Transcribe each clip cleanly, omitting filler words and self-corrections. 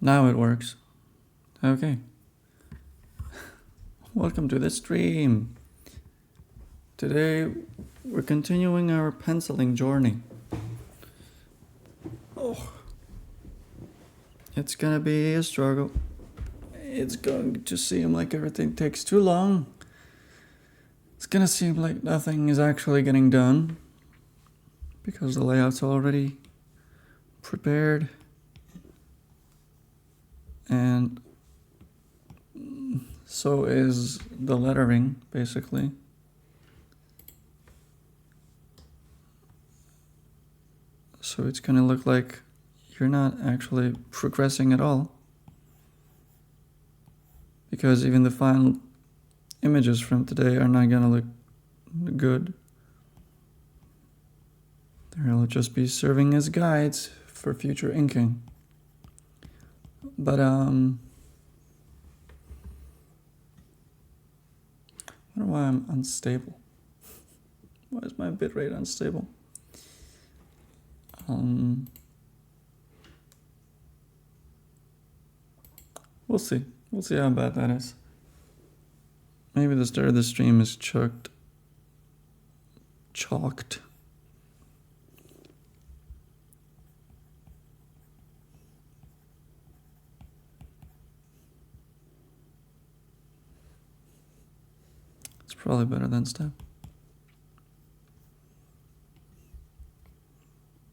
Now it works. Okay. Welcome to the stream. Today we're continuing our penciling journey. Oh, it's gonna be a struggle. It's going to seem like everything takes too long. It's gonna seem like nothing is actually getting done because the layout's already prepared. And so is the lettering, basically. So it's gonna look like you're not actually progressing at all. Because even the final images from today are not gonna look good. They'll just be serving as guides for future inking. But I wonder why I'm unstable. Why is my bitrate unstable? We'll see. We'll see how bad that is. Maybe the start of the stream is chalked. It's probably better than step.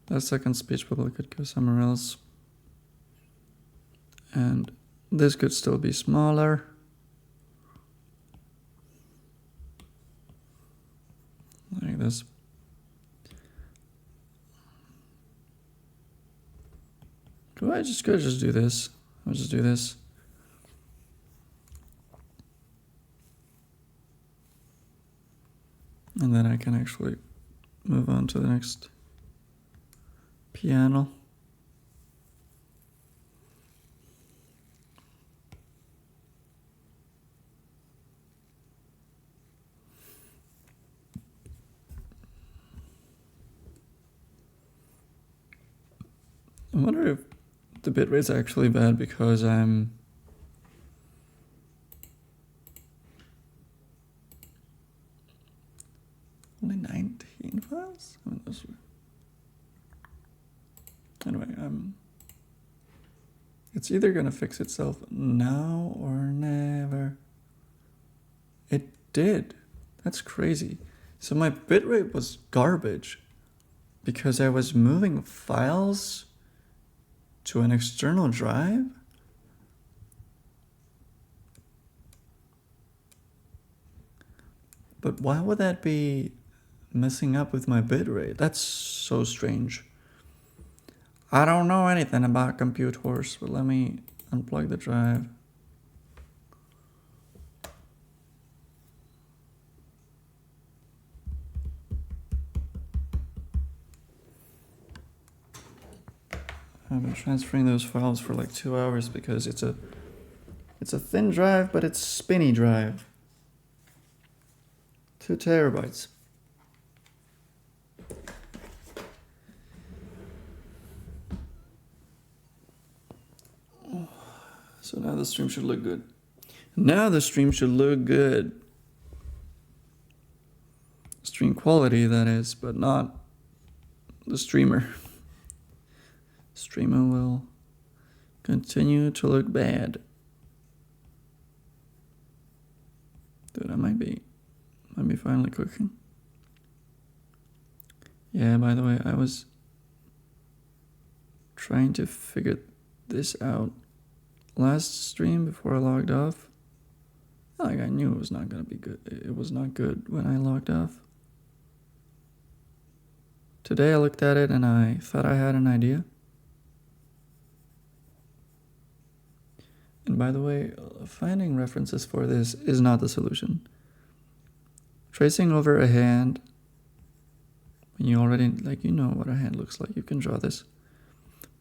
That second speech bubble could go somewhere else. And this could still be smaller. Like this. Could I just do this? I'll just do this. And then I can actually move on to the next piano. I wonder if the bitrate's actually bad because I'm only 19 files? I mean, those were... Anyway, it's either gonna fix itself now or never. It did. That's crazy. So my bitrate was garbage because I was moving files to an external drive? But why would that be messing up with my bitrate? That's so strange. I don't know anything about computers, but let me unplug the drive. I've been transferring those files for like 2 hours because it's a thin drive, but it's spinny drive. 2 terabytes. So now the stream should look good. Now the stream should look good. Stream quality, that is, but not the streamer. Streamer will continue to look bad. Dude, I might be finally cooking. Yeah, by the way, I was trying to figure this out last stream before I logged off. Like, I knew it was not gonna be good. It was not good when I logged off. Today I looked at it and I thought I had an idea. And by the way, finding references for this is not the solution. Tracing over a hand, when you already, you know what a hand looks like, you can draw this.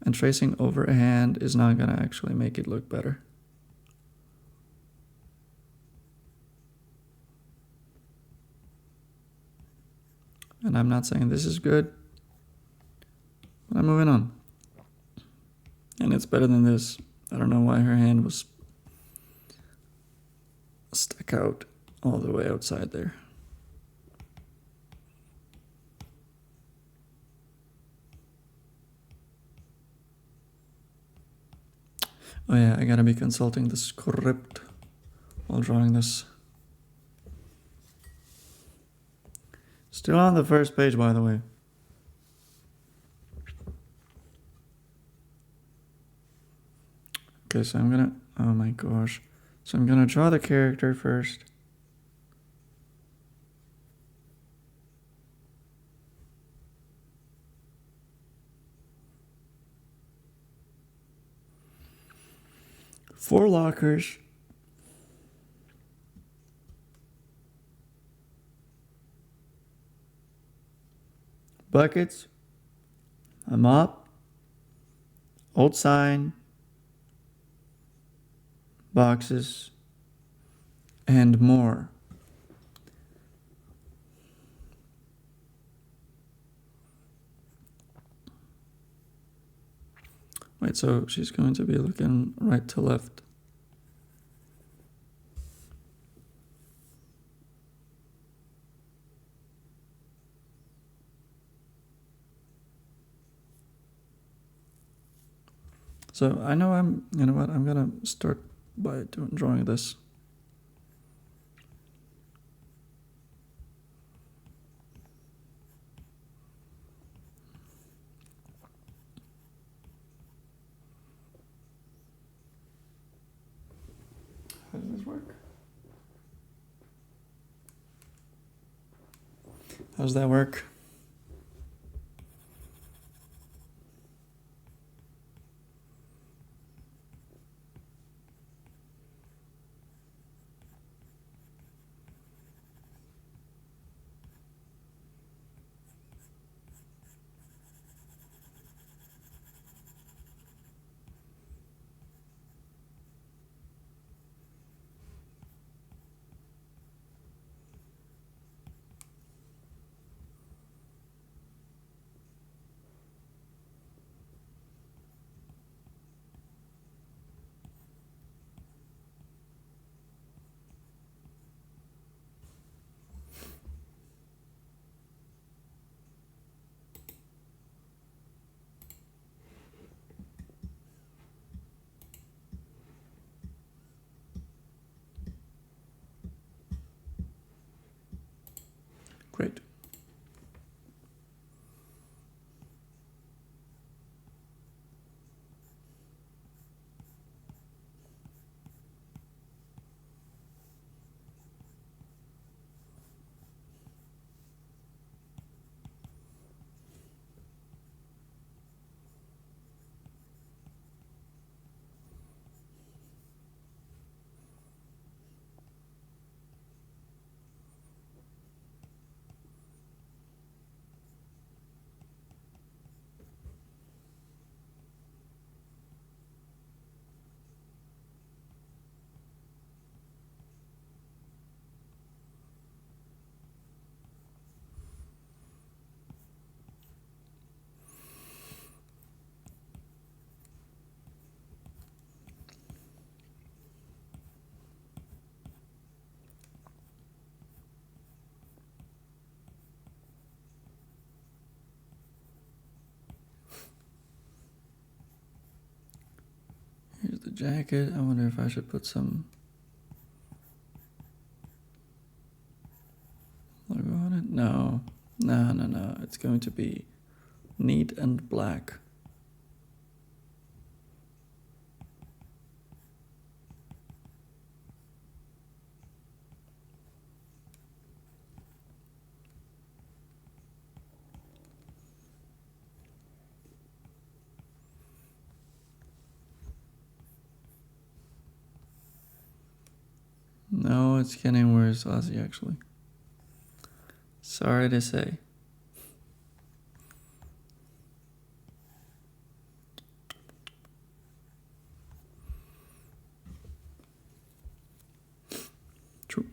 And tracing over a hand is not gonna actually make it look better. And I'm not saying this is good, but I'm moving on. And it's better than this I don't know why her hand was stuck out all the way outside there. Oh yeah, I gotta be consulting the script while drawing this. Still on the first page, by the way. Okay, so I'm gonna, oh my gosh. So I'm gonna draw the character first. Four lockers. Buckets. A mop. Old sign. Boxes. And more. Wait, so she's going to be looking right to left. So I know you know what, I'm gonna start by drawing this. How does this work? How does that work? Great. Here's the jacket. I wonder if I should put some logo on it. No. No. It's going to be neat and black. No, it's getting worse, Ozzy, actually. Sorry to say. True.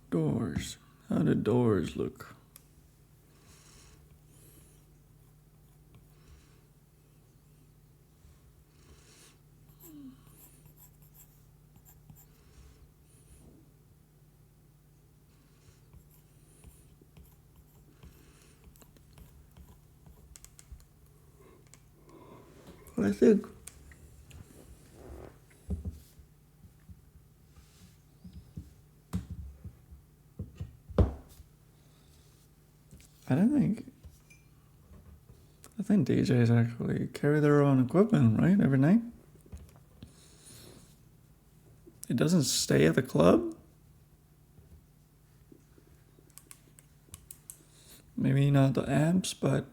Doors. How do doors look? I think I think DJs actually carry their own equipment, right? Every night. It doesn't stay at the club. Maybe not the amps, but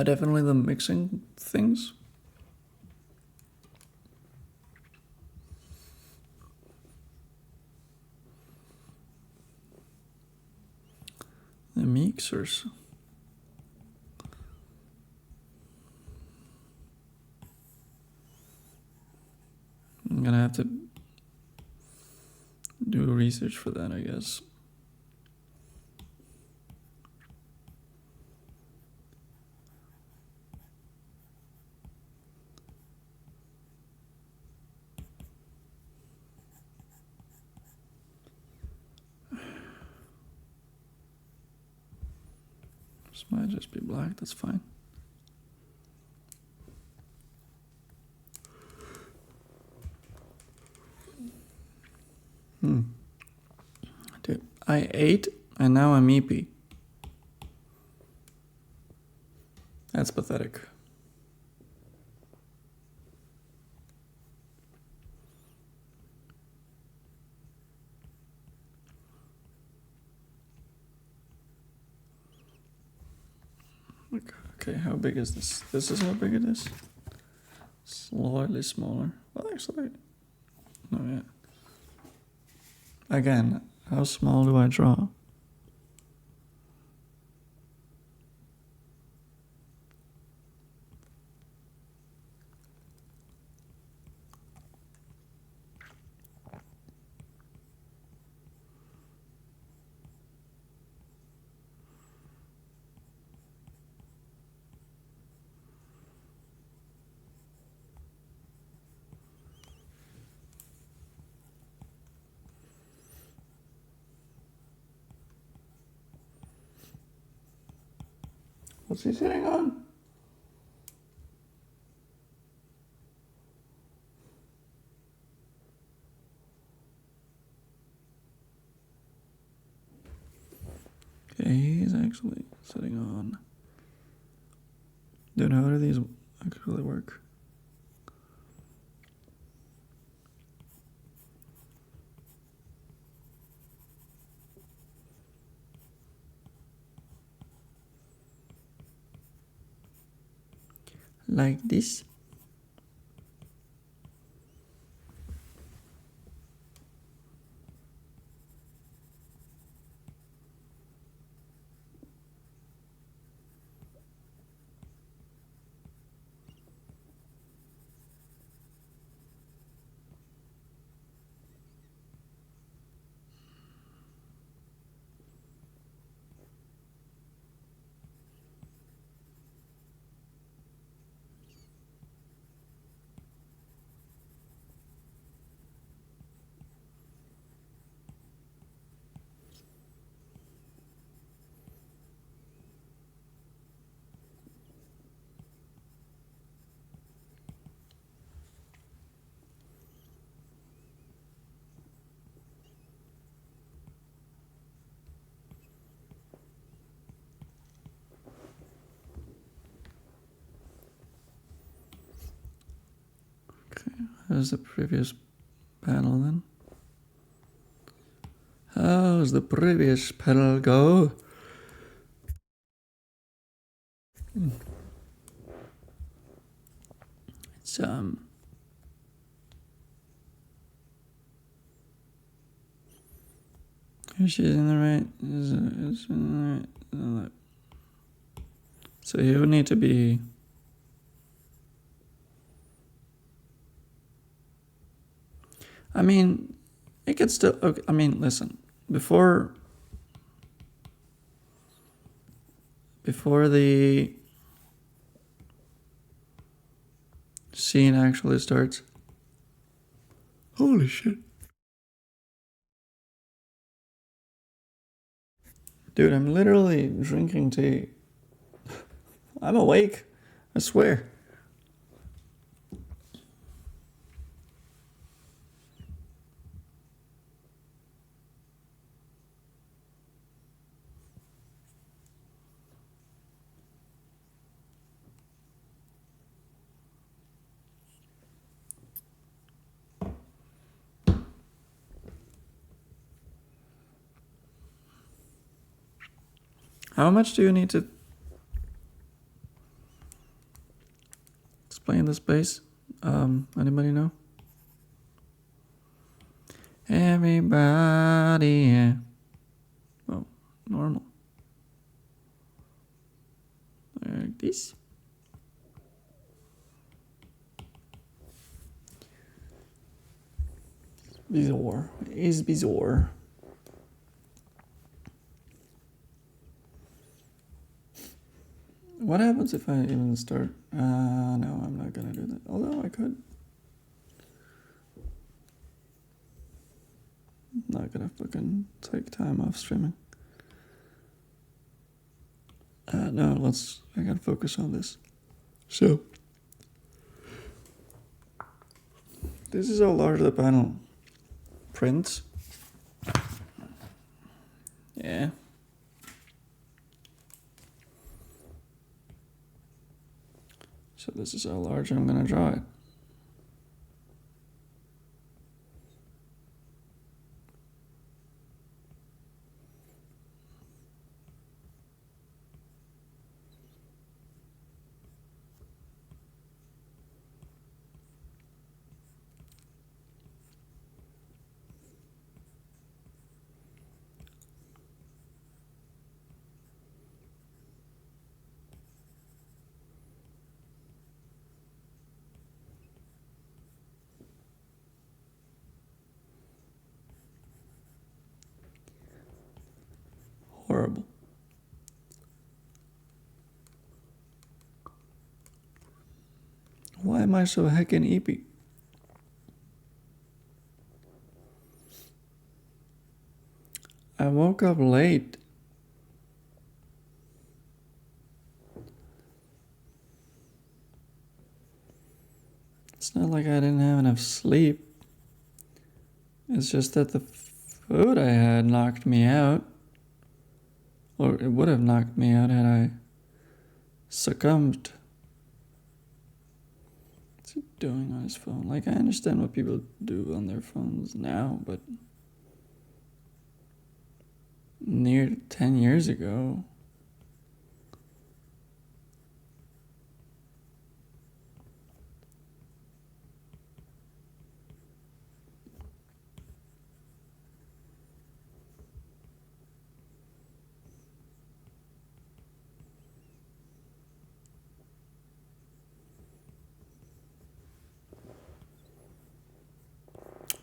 definitely the mixing things. The mixers. I'm gonna have to do research for that, I guess. This might just be black, that's fine. Dude, I ate and now I'm eepy. That's pathetic. Okay, how big is this? This is how big it is? Slightly smaller. Well, actually, no, yeah. Again, how small do I draw? What's he sitting on? Okay, he's actually sitting on. Dude, how do these actually work? Like this? How's the previous panel then? How's the previous panel go? It's she's in the right. Is in the right. So you would need to be. I mean, it could still. Okay, I mean, listen. Before the scene actually starts. Holy shit. Dude, I'm literally drinking tea. I'm awake. I swear. How much do you need to explain the space? Anybody know? Everybody, yeah. Oh, normal. Like this. Bizarre. It's bizarre. What happens if I even start? No, I'm not gonna do that. Although I could. I'm not gonna fucking take time off streaming. No, I gotta focus on this. So, this is how large the panel prints. Yeah. So this is how large I'm gonna draw it. Horrible. Why am I so heckin' eepy? I woke up late. It's not like I didn't have enough sleep. It's just that the food I had knocked me out. Or it would have knocked me out had I succumbed. What's he doing on his phone? Like, I understand what people do on their phones now, but near 10 years ago.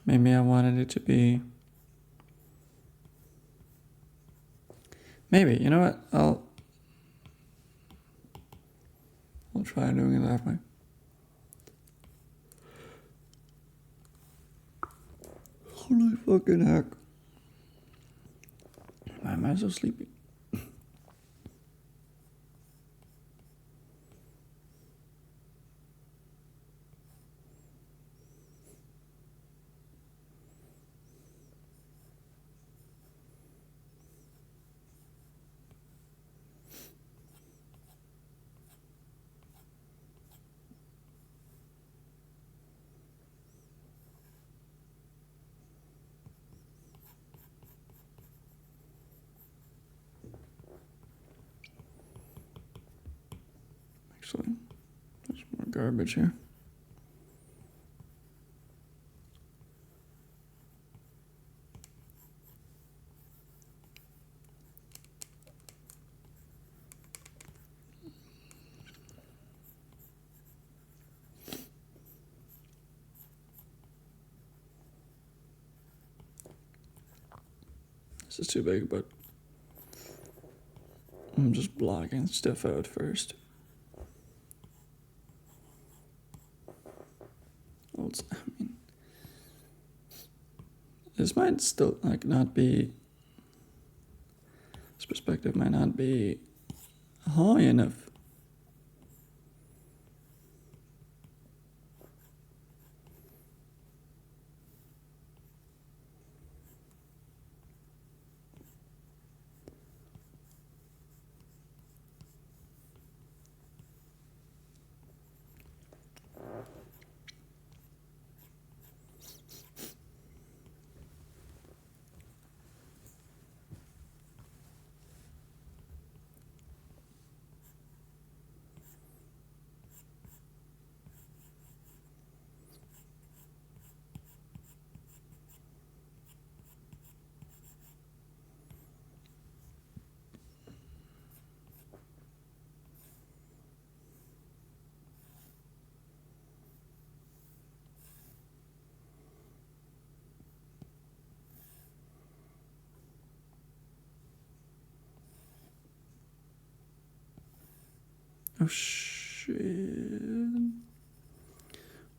Maybe I wanted it to be. Maybe, you know what? I'll try doing it that way. Holy fucking heck. Why am I so sleepy? Actually, there's more garbage here. This is too big, but I'm just blocking stuff out first. Well, I mean, this might still like not be. This perspective might not be high enough. Oh shit.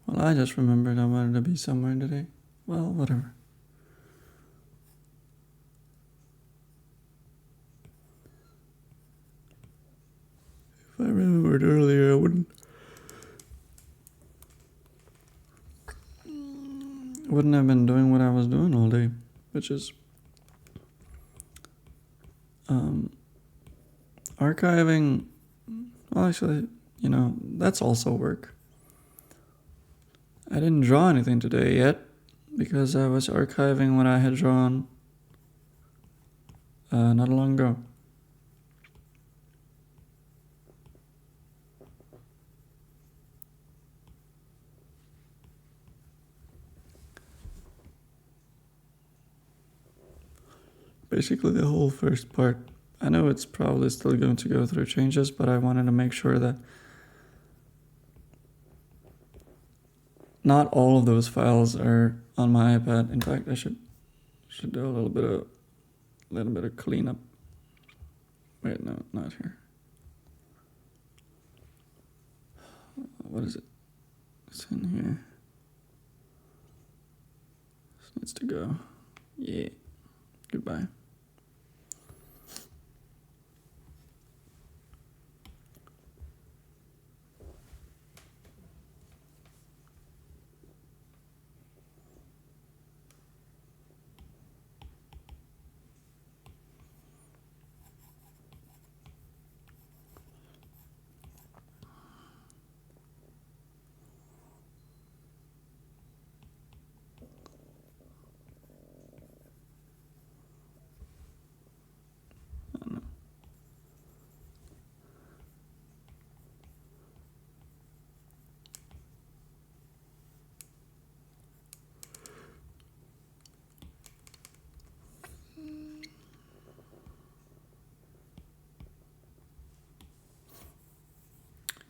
Well, I just remembered I wanted to be somewhere today. Well, whatever. If I remembered earlier, I wouldn't have been doing what I was doing all day, which is archiving. Well, actually, that's also work. I didn't draw anything today yet because I was archiving what I had drawn not long ago. Basically the whole first part. I know it's probably still going to go through changes, but I wanted to make sure that not all of those files are on my iPad. In fact, I should do a little bit of cleanup. Wait, no, not here. What is it? It's in here. This needs to go. Yeah. Goodbye.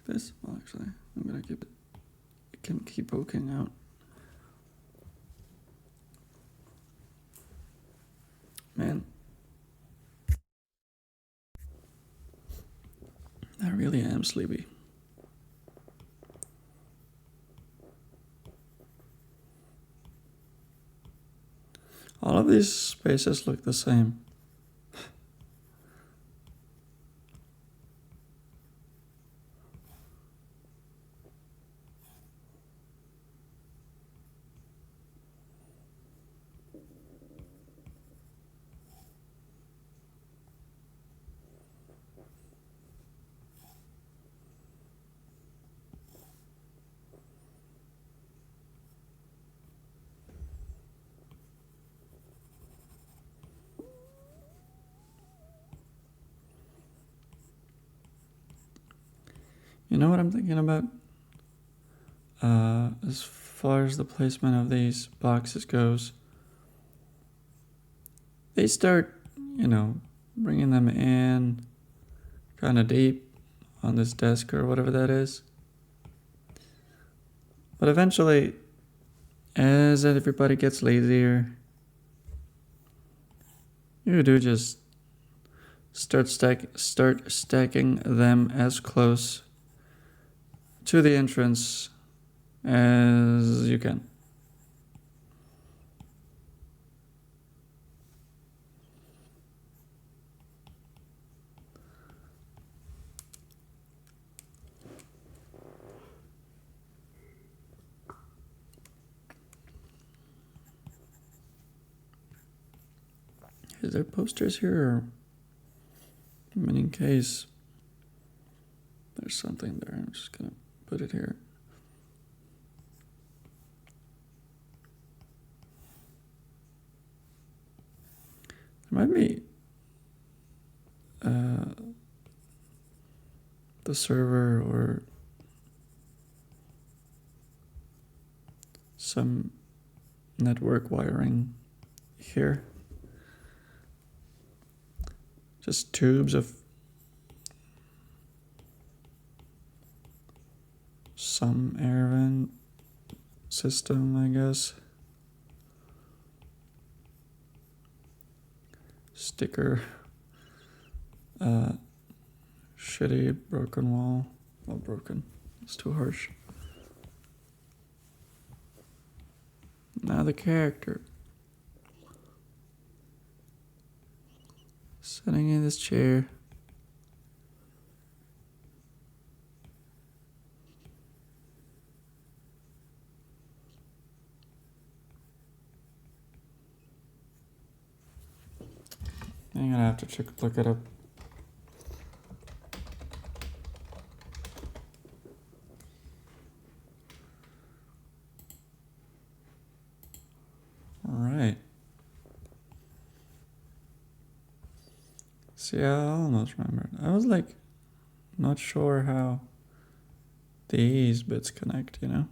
This? Well, actually, I'm gonna keep it. It can keep poking out. Man, I really am sleepy. All of these spaces look the same. You know what I'm thinking about? As far as the placement of these boxes goes, they start, bringing them in kind of deep on this desk or whatever that is. But eventually, as everybody gets lazier, You do just start stacking them as close to the entrance as you can. Is there posters here? Or, I mean, in case there's something there, I'm just gonna put it here. There might be the server or some network wiring here. Just tubes of some air vent system, I guess. Sticker. Shitty broken wall. Well, broken. It's too harsh. Now the character. Sitting in this chair. I'm gonna have to look it up. Alright. See, I almost remembered. I was like, not sure how these bits connect, you know?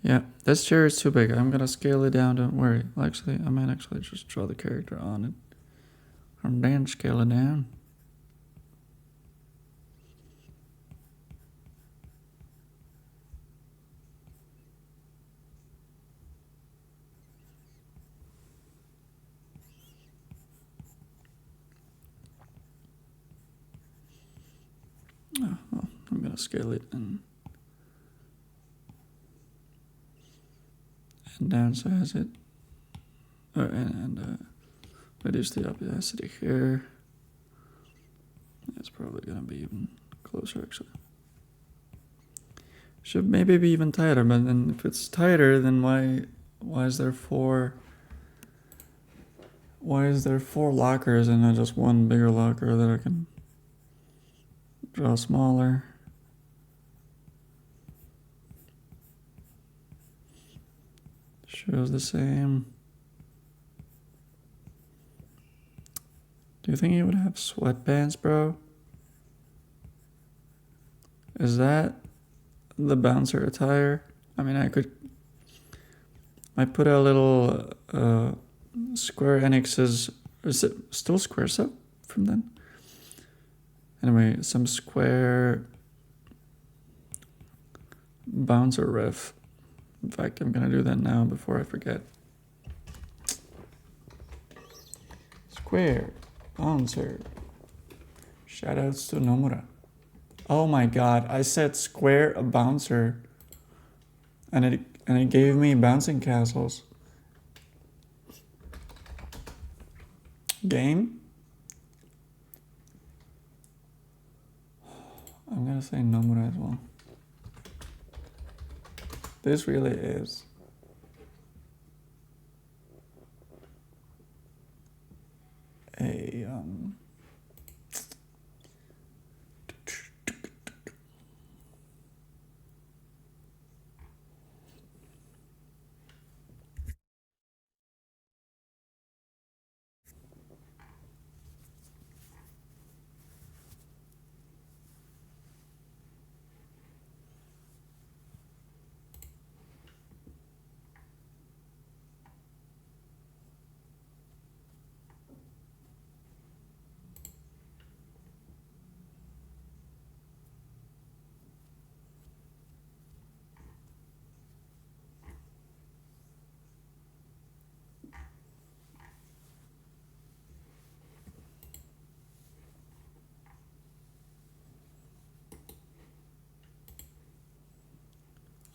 Yeah, this chair is too big. I'm gonna scale it down, don't worry. Actually, I might actually just draw the character on it. And then scale it down. Oh, well, I'm gonna scale it and downsize it. And reduce the opacity here. It's probably gonna be even closer, actually. Should maybe be even tighter, but then if it's tighter, then why is there four lockers and not just one bigger locker that I can draw smaller? Shows the same. Do you think he would have sweatpants, bro? Is that the bouncer attire? I mean, I put a little Square Enix's, is it still Square Sub from then? Anyway, some Square bouncer riff. In fact, I'm gonna do that now before I forget. Square bouncer. Shoutouts to Nomura. Oh my god, I said Square a bouncer and it gave me bouncing castles. Game? I'm gonna say Nomura as well. This really is a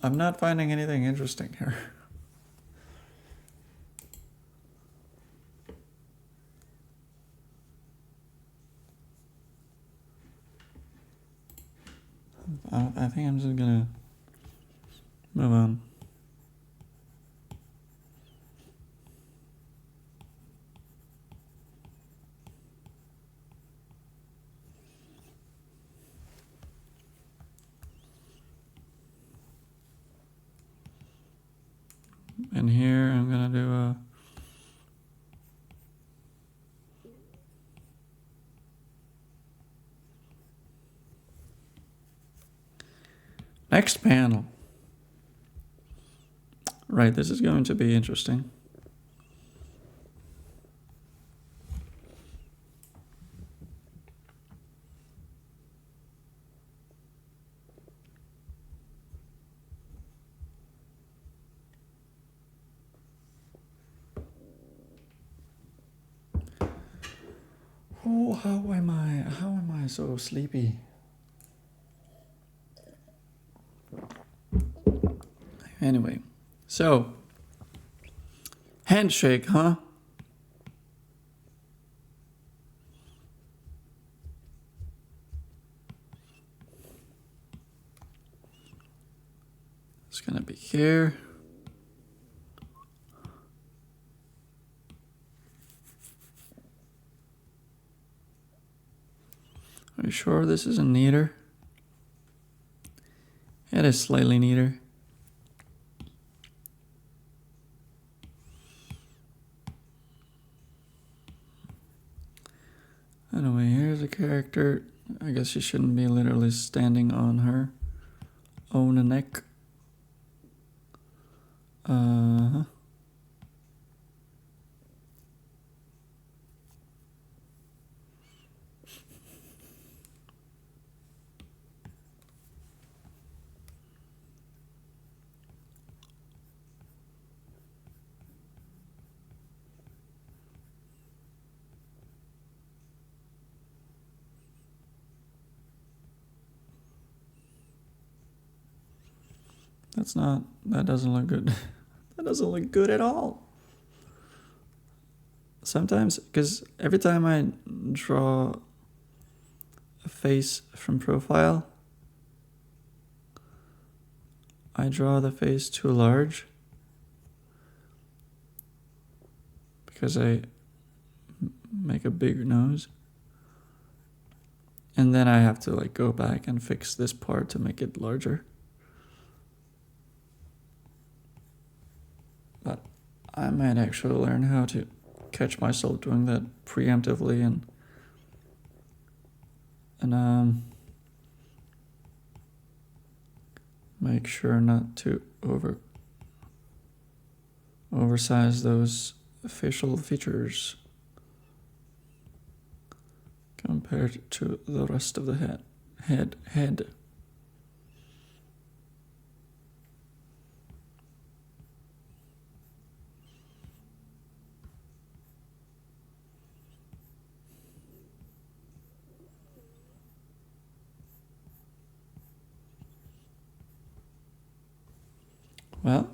I'm not finding anything interesting here. I think I'm just gonna move on. And here I'm gonna do a next panel. Right, this is going to be interesting. Oh, how am I so sleepy? Anyway, so handshake, huh? It's gonna be here. Are you sure this isn't neater? It is slightly neater. Anyway, here's a character. I guess she shouldn't be literally standing on her own neck. Uh-huh. That doesn't look good. That doesn't look good at all. Sometimes, because every time I draw a face from profile, I draw the face too large because I make a big nose. And then I have to like go back and fix this part to make it larger. But I might actually learn how to catch myself doing that preemptively and make sure not to oversize those facial features compared to the rest of the head. Well,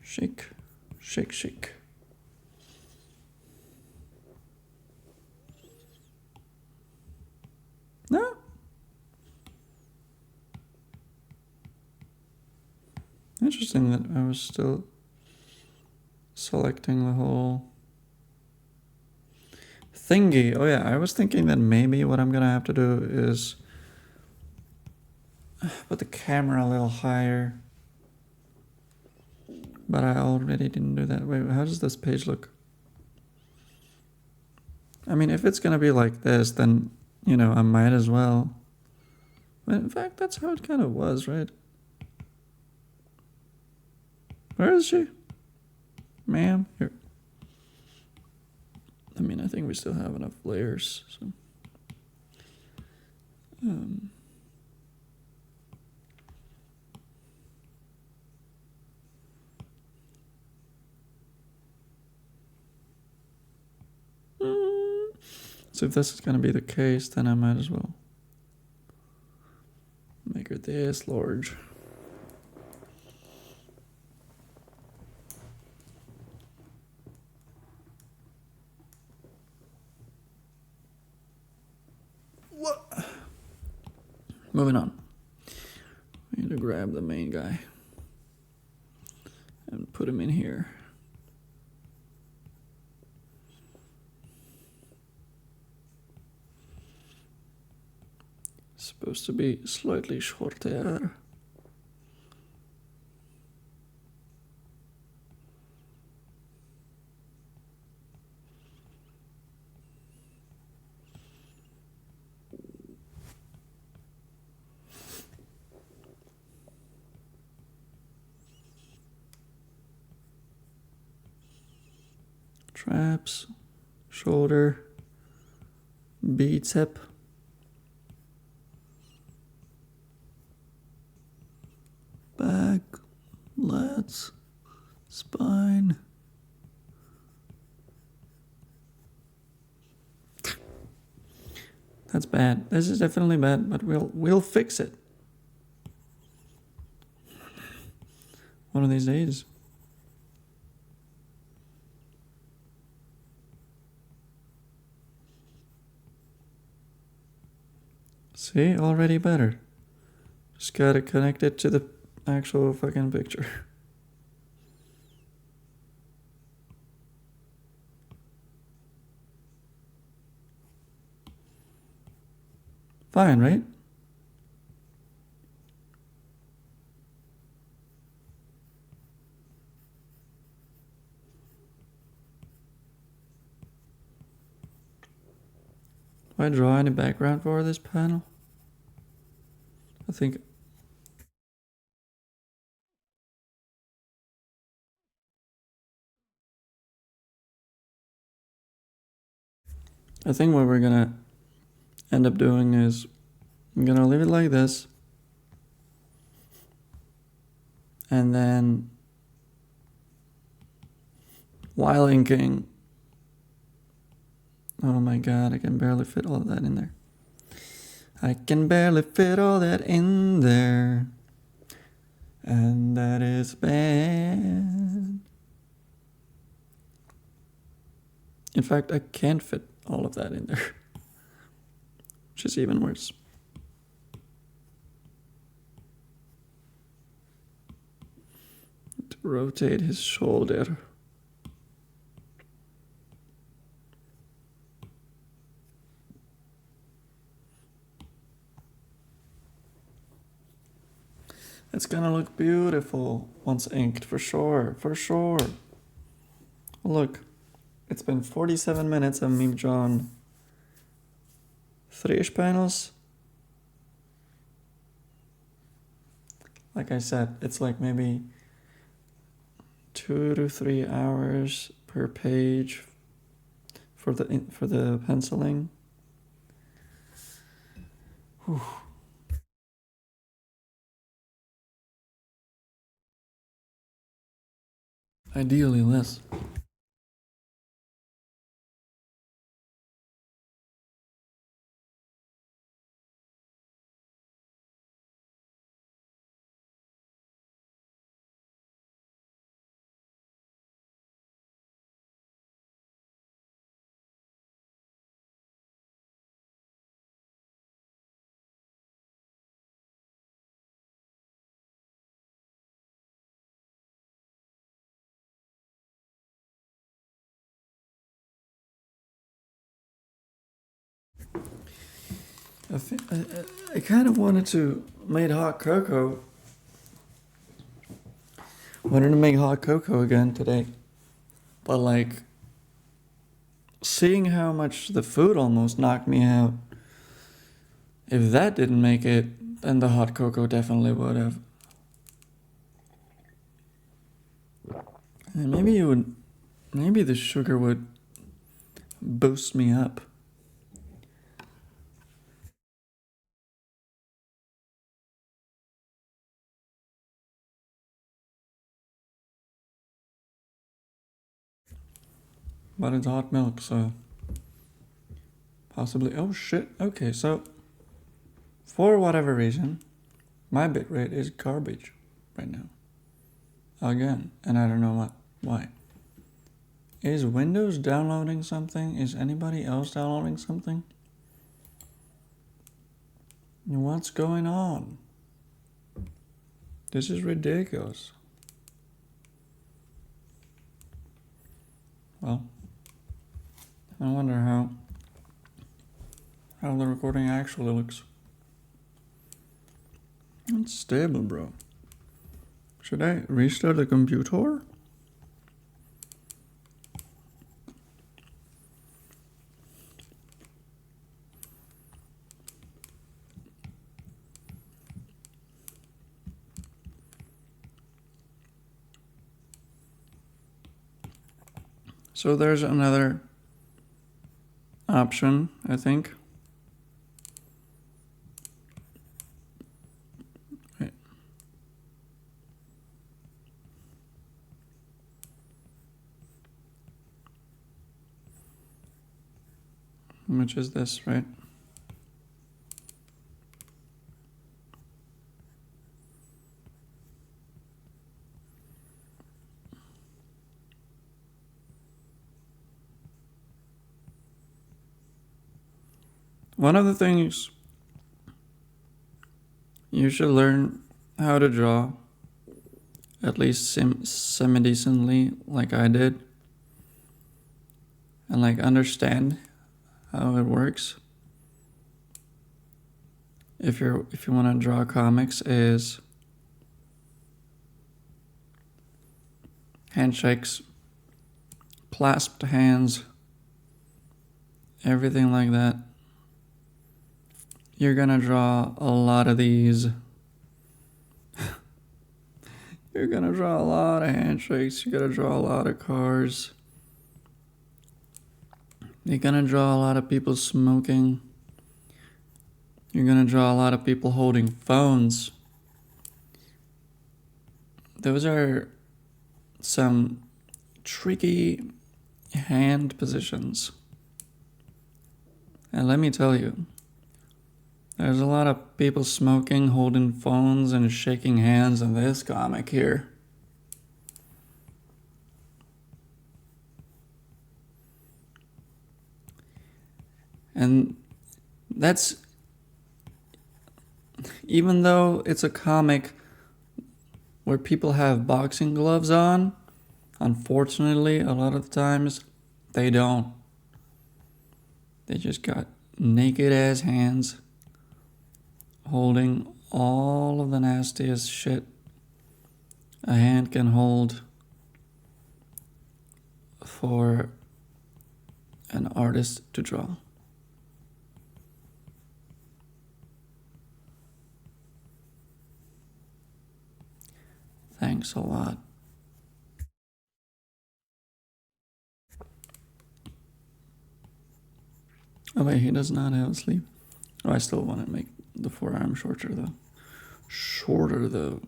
Shake, shake, shake. No. Interesting that I was still selecting the whole thingy. Oh yeah, I was thinking that maybe what I'm gonna have to do is put the camera a little higher. But I already didn't do that. Wait, how does this page look? I mean, if it's gonna be like this, then, you know, I might as well. But in fact, that's how it kind of was, right? Where is she? Ma'am, here. I mean, I think we still have enough layers, so. So if this is gonna be the case, then I might as well make her this large. What? Moving on. We need to grab the main guy and put him in here. Supposed to be slightly shorter. Traps, shoulder, bicep. Back, lats, spine. That's bad. This is definitely bad, but we'll fix it. One of these days. See, already better. Just gotta connect it to the actual fucking picture. Fine, right? Do I draw any background for this panel? I think what we're gonna end up doing is I'm gonna leave it like this, and then while inking, oh my god, I can barely fit all of that in there. I can barely fit all that in there, and that is bad. In fact, I can't fit all of that in there, which is even worse. To rotate his shoulder. It's gonna look beautiful once inked, for sure, for sure. Look, it's been 47 minutes of me drawn 3-ish panels. Like I said, it's like maybe 2 to 3 hours per page for the penciling. Whew. Ideally less. I kind of wanted to make hot cocoa. Wanted to make hot cocoa again today. But like, seeing how much the food almost knocked me out, if that didn't make it, then the hot cocoa definitely would have. And maybe the sugar would boost me up. But it's hot milk, so possibly. Oh shit. Okay, so for whatever reason, my bitrate is garbage right now. Again, and I don't know why. Is Windows downloading something? Is anybody else downloading something? What's going on? This is ridiculous. Well, I wonder how the recording actually looks. It's stable, bro. Should I restart the computer? So there's another option, I think. Right. Which is this, right? One of the things you should learn how to draw, at least semi-decently, like I did, and like understand how it works. If you want to draw comics, is handshakes, clasped hands, everything like that. You're gonna draw a lot of these. You're gonna draw a lot of handshakes. You're gonna draw a lot of cars. You're gonna draw a lot of people smoking. You're gonna draw a lot of people holding phones. Those are some tricky hand positions. And let me tell you, there's a lot of people smoking, holding phones, and shaking hands in this comic here. And that's, even though it's a comic where people have boxing gloves on, unfortunately, a lot of the times, they don't. They just got naked ass hands holding all of the nastiest shit a hand can hold for an artist to draw. Thanks a lot. Oh wait, he does not have a sleeve. Oh, I still want to make the forearm shorter though. Shorter though.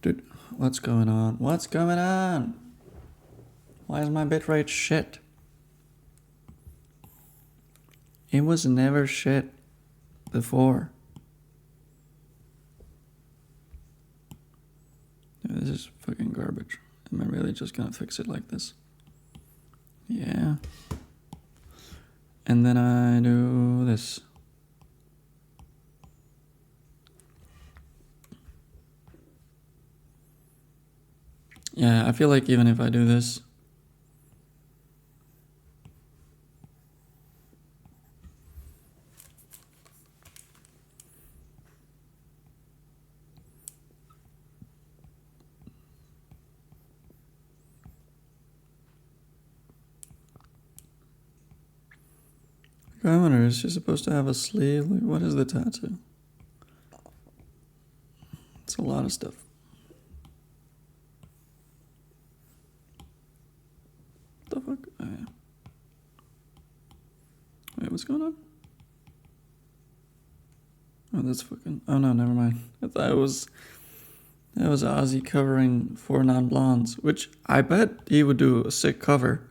Dude, what's going on? What's going on? Why is my bitrate shit? It was never shit before. This is fucking garbage. Am I really just gonna fix it like this? Yeah. And then I do this. Yeah, I feel like even if I do this, I wonder, is she supposed to have a sleeve? Like, what is the tattoo? It's a lot of stuff. What the fuck? Oh, yeah. Wait, what's going on? Oh, that's fucking... Oh, no, never mind. I thought it was... That was Ozzy covering Four Non-Blondes, which I bet he would do a sick cover.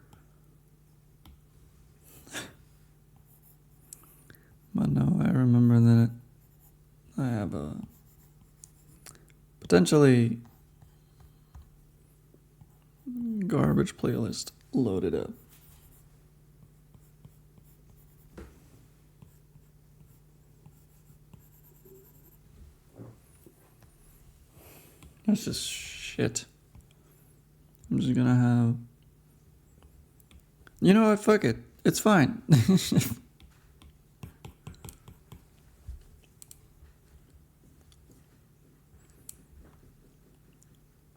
But no, I remember that I have a potentially garbage playlist loaded up. That's just shit. I'm just gonna have... You know what? Fuck it. It's fine.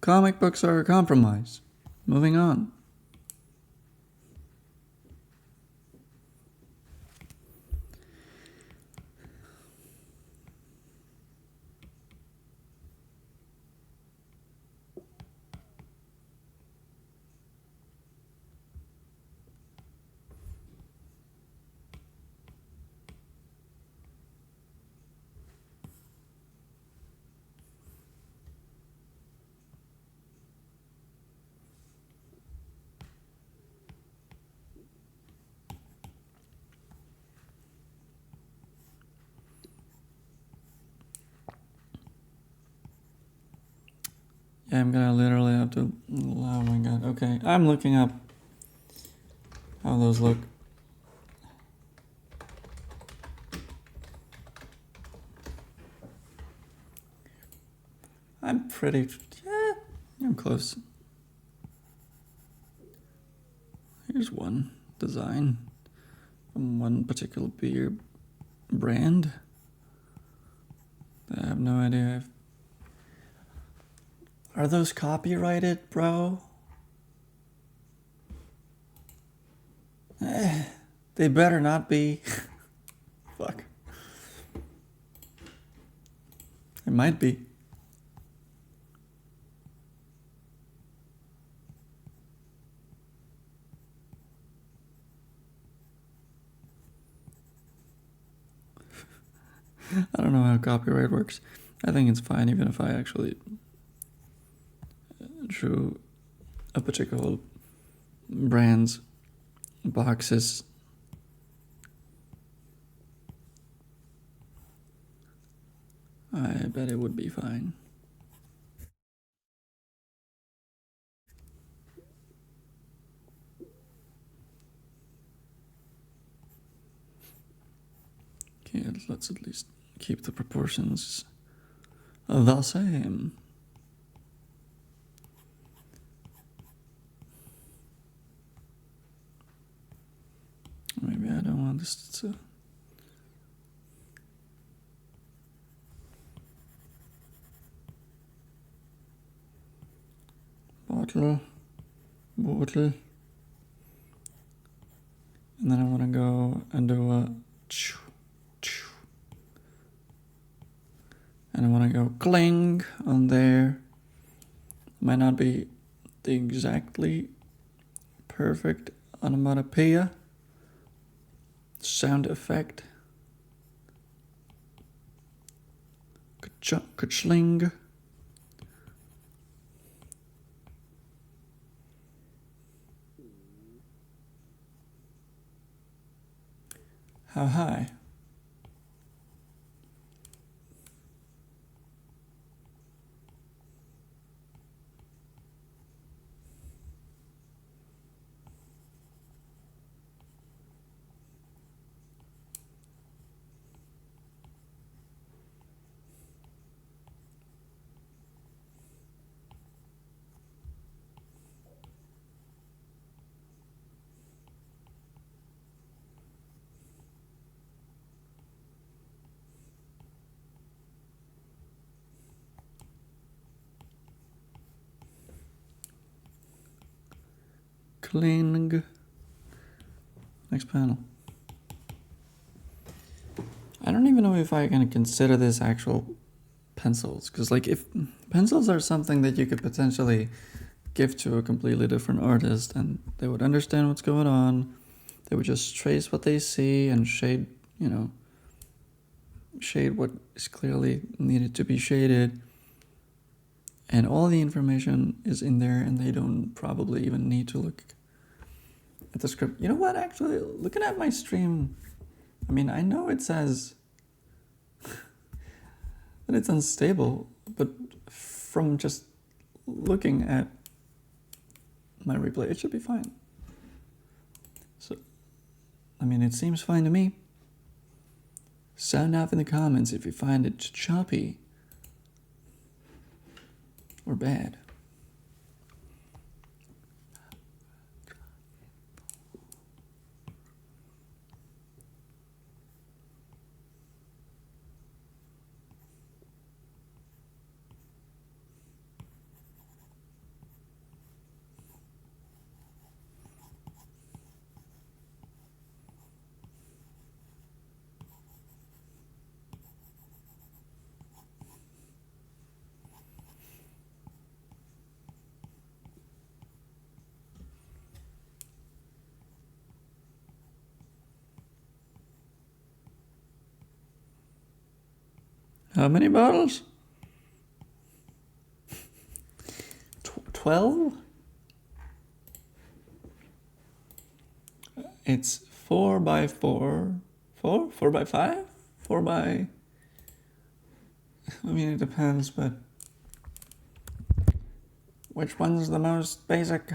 Comic books are a compromise. Moving on. Yeah, I'm gonna literally have to... Oh my god. Okay, I'm looking up how those look. I'm pretty... Yeah, I'm close. Here's one design from one particular beer brand. I have no idea if... Are those copyrighted, bro? They better not be. Fuck. It might be. I don't know how copyright works. I think it's fine even if I actually drew a particular brand's boxes. I bet it would be fine. Okay, let's at least keep the proportions the same. Maybe I don't want this to... Bottle. And then I want to go and do a... And I want to go cling on there. Might not be the exactly perfect onomatopoeia sound effect. Ka-chling. How high? cleaning. Next panel. I don't even know if I can consider this actual pencils, because like if pencils are something that you could potentially give to a completely different artist and they would understand what's going on, they would just trace what they see and shade, shade what is clearly needed to be shaded, and all the information is in there and they don't probably even need to look at the script. You know what, actually, looking at my stream, I mean, I know it says that it's unstable, but from just looking at my replay, it should be fine. So, I mean, it seems fine to me. Sound off in the comments if you find it choppy or bad. How many bottles? 12? It's 4 by 4. 4? 4 by 5? 4 by... I mean, it depends, but... Which one's the most basic?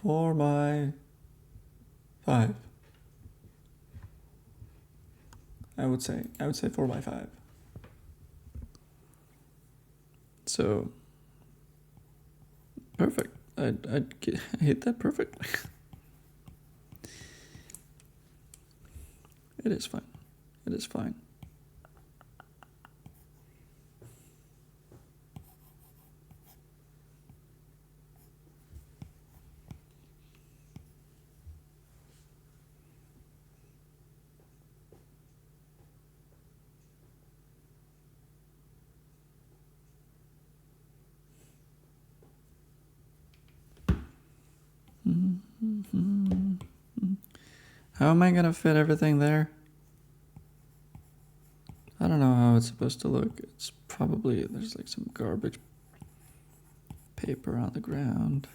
4 by 5. I would say 4 by 5. So, perfect. I'd hit that perfectly. It is fine. It is fine. How am I gonna fit everything there? I don't know how it's supposed to look. It's probably, there's like some garbage paper on the ground.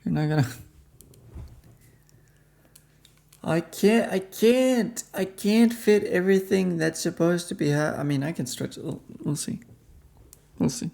You're not gonna... I can't fit everything that's supposed to be... I mean, I can stretch it. We'll see. We'll see.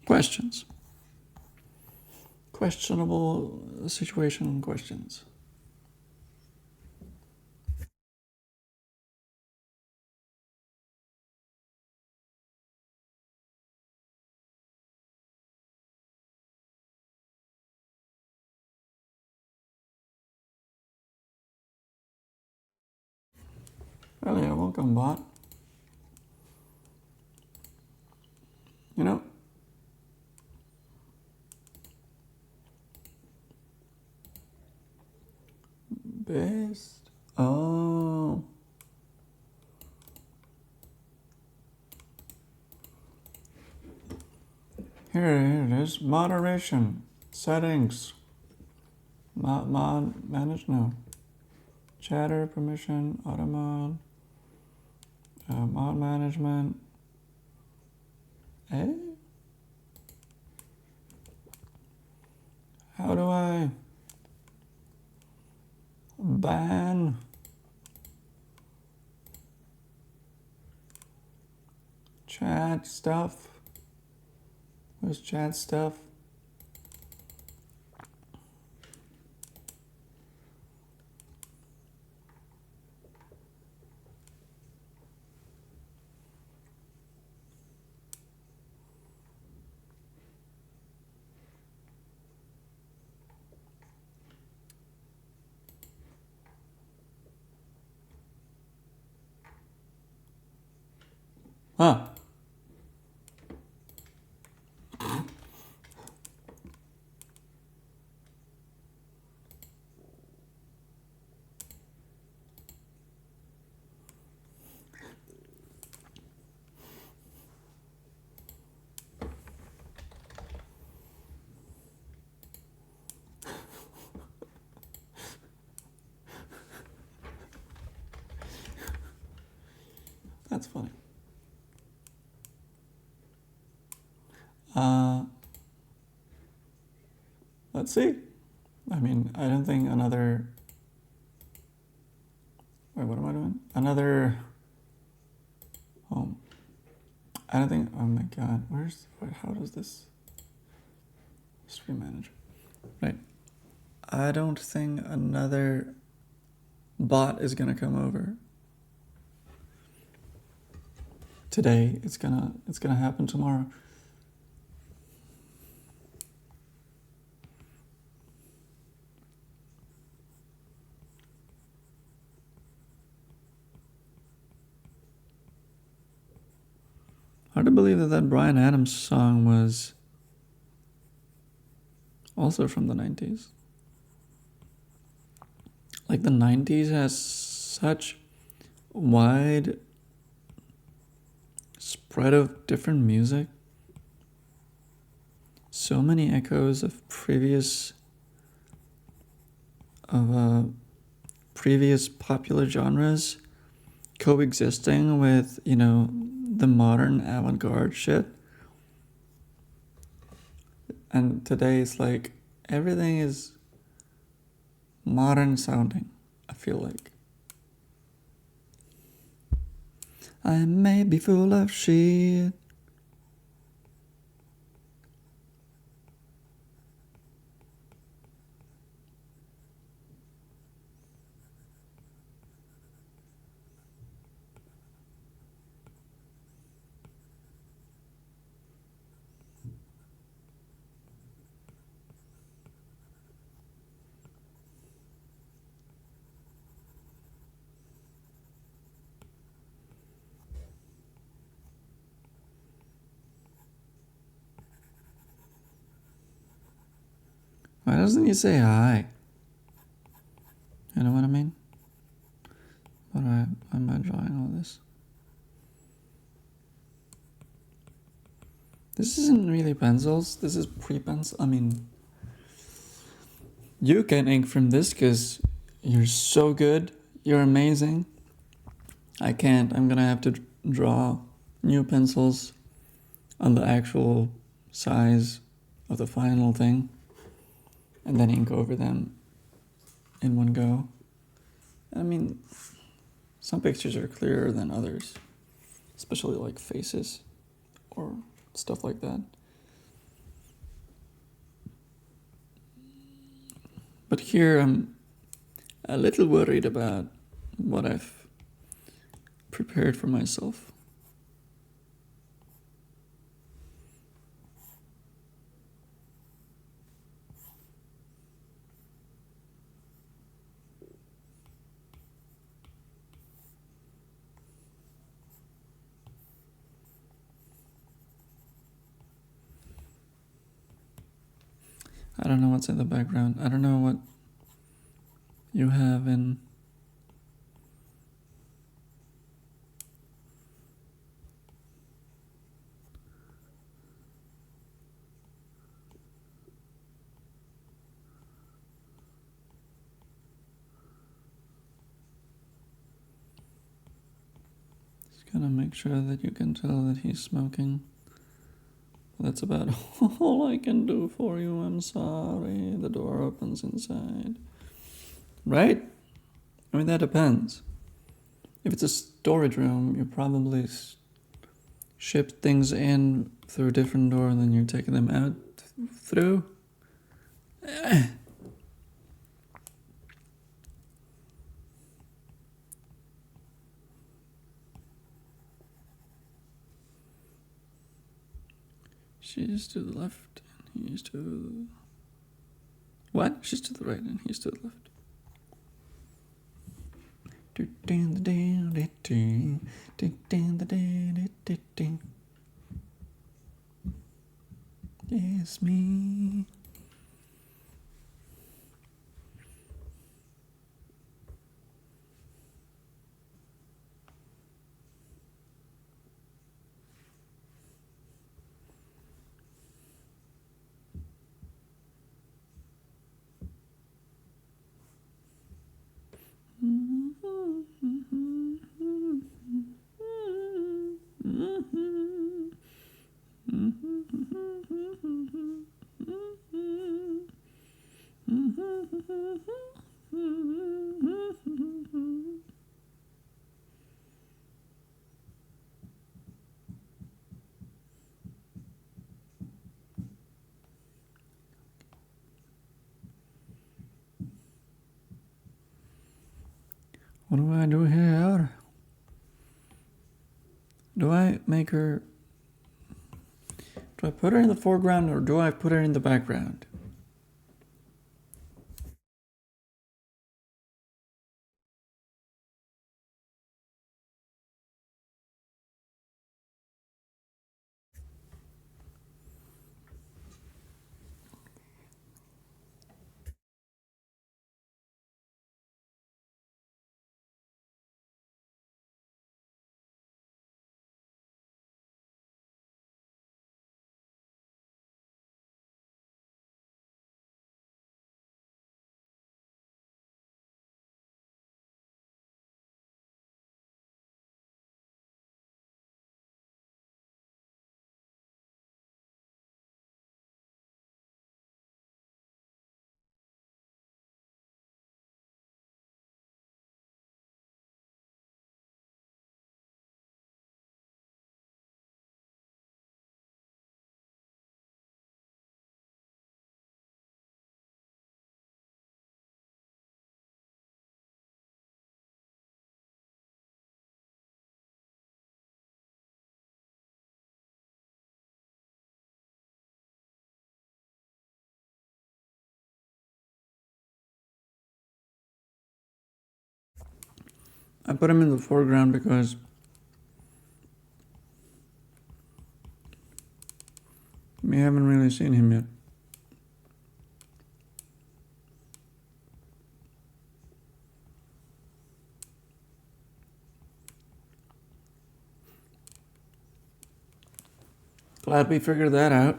Questions. Questionable situation questions. Well, yeah, welcome, bot. You know, best. Oh. Here it is. Moderation. Settings. Mod manage? No. Chatter, permission, auto mod, mod management. Eh? How do I ban chat stuff? Where's chat stuff? Huh. That's funny. Let's see. I mean, I don't think another... Wait, what am I doing? Another... I don't think... Oh my god. How does this... Stream manager. Right. I don't think another bot is gonna come over today. It's gonna happen tomorrow. Hard to believe that Bryan Adams song was also from the 90s. Like the 90s has such wide spread of different music. So many echoes of previous popular genres coexisting with, you know, the modern avant-garde shit. And today it's like everything is modern sounding, I feel like. I may be full of shit. Why doesn't he say hi? You know what I mean? Why am I drawing all this? This isn't really pencils. This is pre-pencil. I mean, you can ink from this because you're so good. You're amazing. I can't. I'm gonna have to draw new pencils on the actual size of the final thing and then ink over them in one go. I mean, some pictures are clearer than others, especially like faces or stuff like that. But here I'm a little worried about what I've prepared for myself. I don't know what's in the background. I don't know what you have in... Gotta make sure that you can tell that he's smoking. That's about all I can do for you. I'm sorry. The door opens inside. Right? I mean, that depends. If it's a storage room, you probably ship things in through a different door and then you're taking them out through. She's to the left and he's to... What? She's to the right and he's to the left. It's me. What do I do here? Do I make her... Do I put her in the foreground or do I put her in the background? I put him in the foreground because we haven't really seen him yet. Glad we figured that out.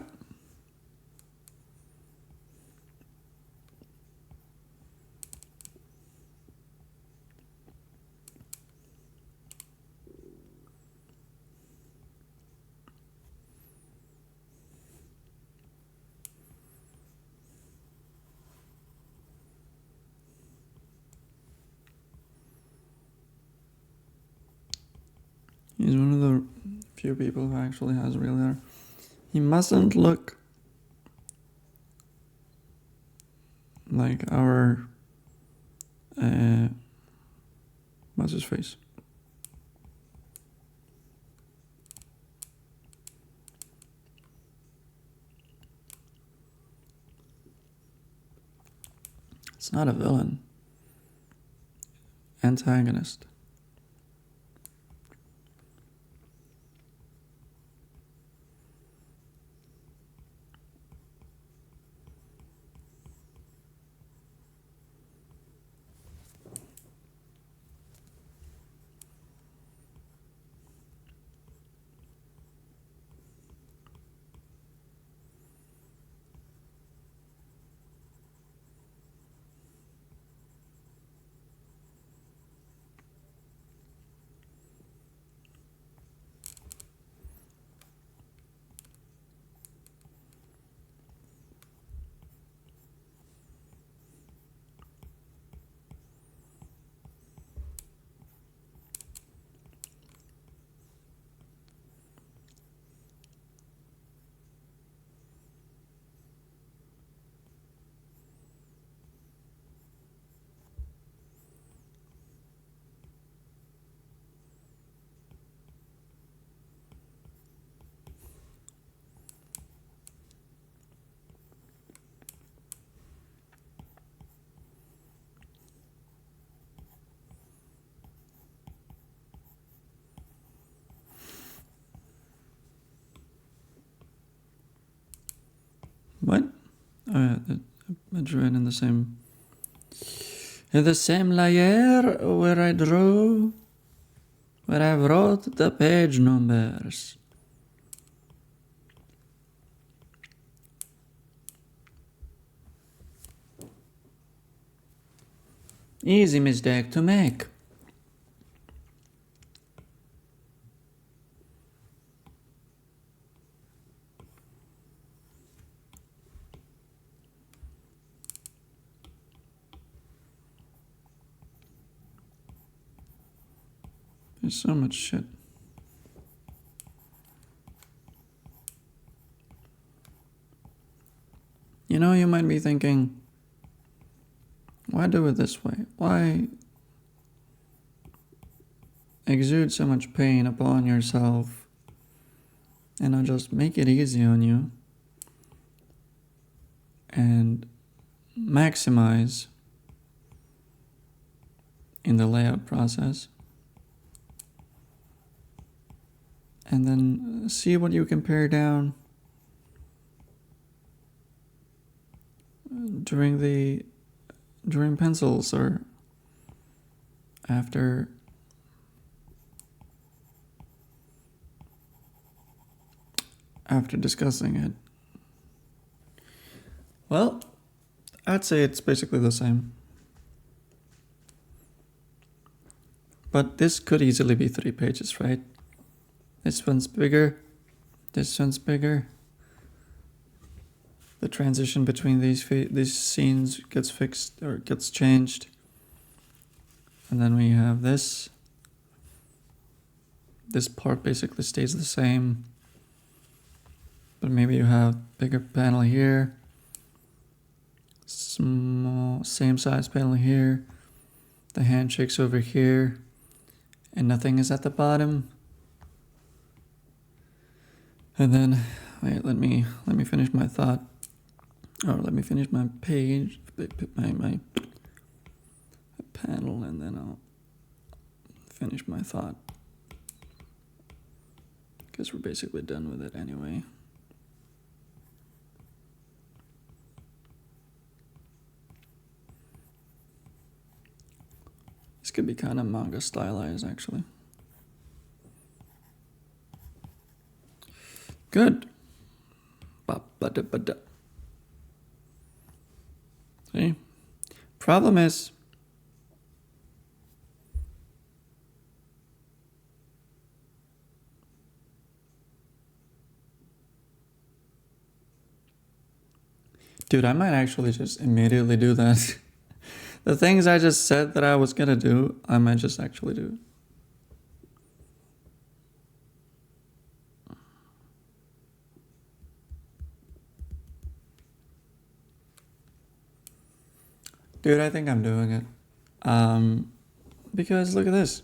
He's one of the few people who actually has real hair. He mustn't look like our... what's his face? It's not a villain. Antagonist. What? Oh yeah, I drew it in the same layer where I wrote the page numbers. Easy mistake to make. There's so much shit. You know, you might be thinking, why do it this way? Why exude so much pain upon yourself and not just make it easy on you and maximize in the layout process and then see what you can pare down during pencils or after discussing it. Well, I'd say it's basically the same. But this could easily be 3 pages, right? This one's bigger. This one's bigger. The transition between these scenes gets fixed or gets changed. And then we have this. This part basically stays the same. But maybe you have bigger panel here. Small, same size panel here. The handshake's over here. And nothing is at the bottom. And then, wait, let me finish my thought. Or let me finish my page, my panel, and then I'll finish my thought. Because we're basically done with it anyway. This could be kind of manga stylized, actually. Good. Ba-ba-da-ba-da. See? Problem is, dude, I might actually just immediately do that. The things I just said that I was gonna do, I might just actually do. Dude, I think I'm doing it. Because look at this.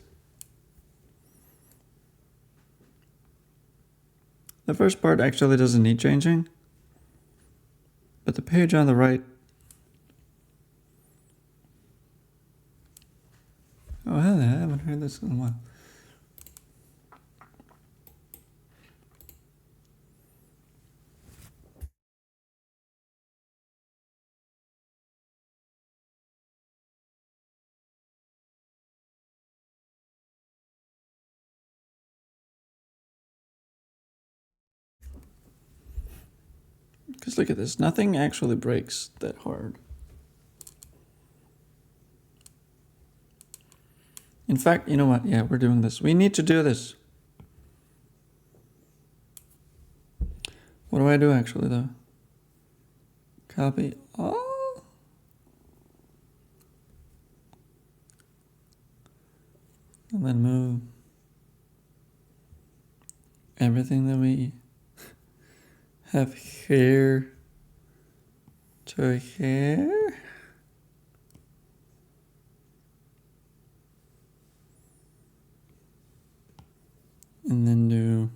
The first part actually doesn't need changing. But the page on the right... Oh, hell, I haven't heard this in a while. Because look at this, nothing actually breaks that hard. In fact, you know what? Yeah, we're doing this. We need to do this. What do I do actually though? Copy all? And then move everything that we have here to here. And then do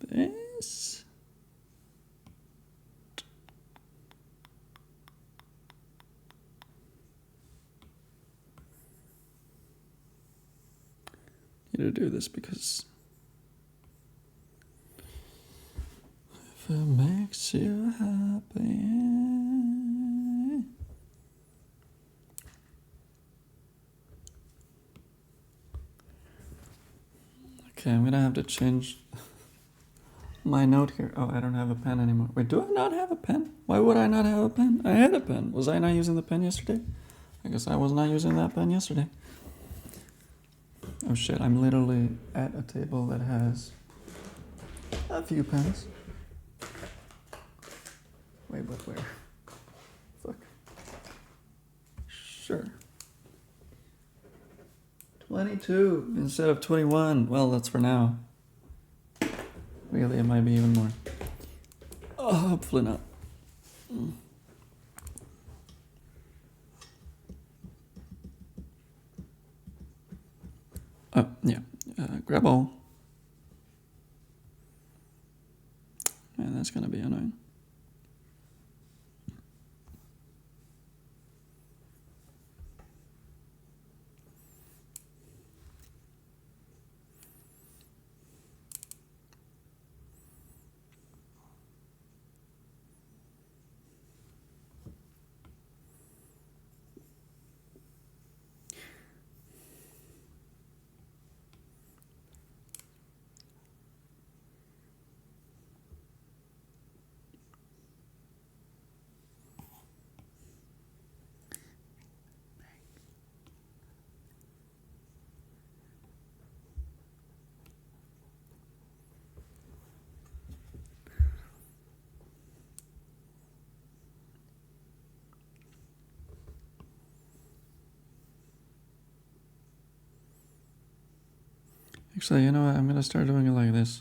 this. Need to do this because If it makes you happy. Okay, I'm gonna have to change my note here. Oh, I don't have a pen anymore. Wait, do I not have a pen? Why would I not have a pen? I had a pen. Was I not using the pen yesterday? I guess I was not using that pen yesterday. Oh shit, I'm literally at a table that has a few pens. Wait, but where? Fuck. Sure. 22 instead of 21. Well, that's for now. Really, it might be even more. Oh, hopefully not. Oh, yeah. Grab all. Yeah, that's gonna be annoying. Actually, you know what? I'm gonna start doing it like this.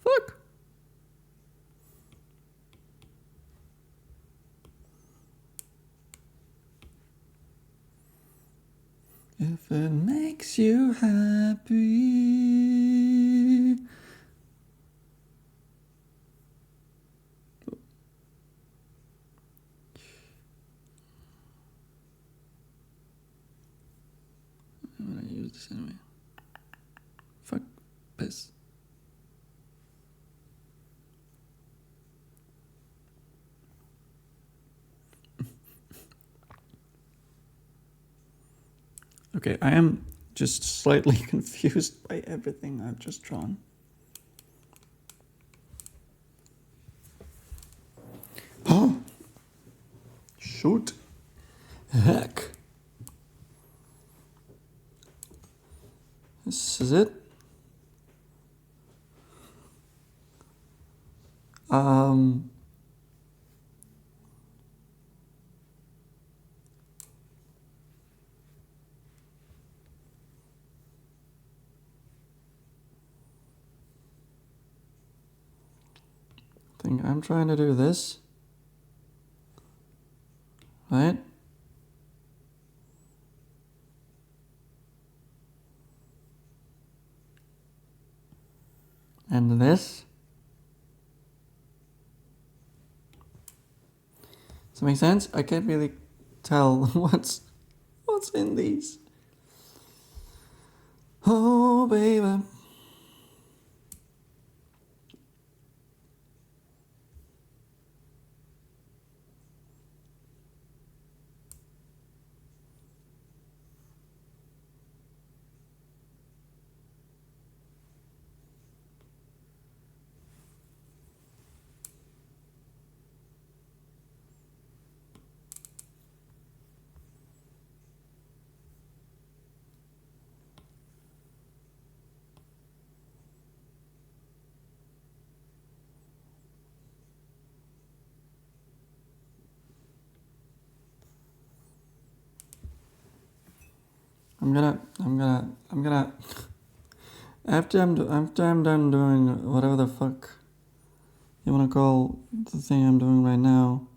Fuck! If it makes you happy. I'm gonna use this anyway. Fuck. Piss. Okay, I am just slightly confused by everything I've just drawn. Oh! Shoot. Heck. This is it. I think I'm trying to do this. Right? And this. Does that make sense? I can't really tell what's in these. Oh, baby. I'm gonna. After I'm done doing whatever the fuck you wanna call the thing I'm doing right now,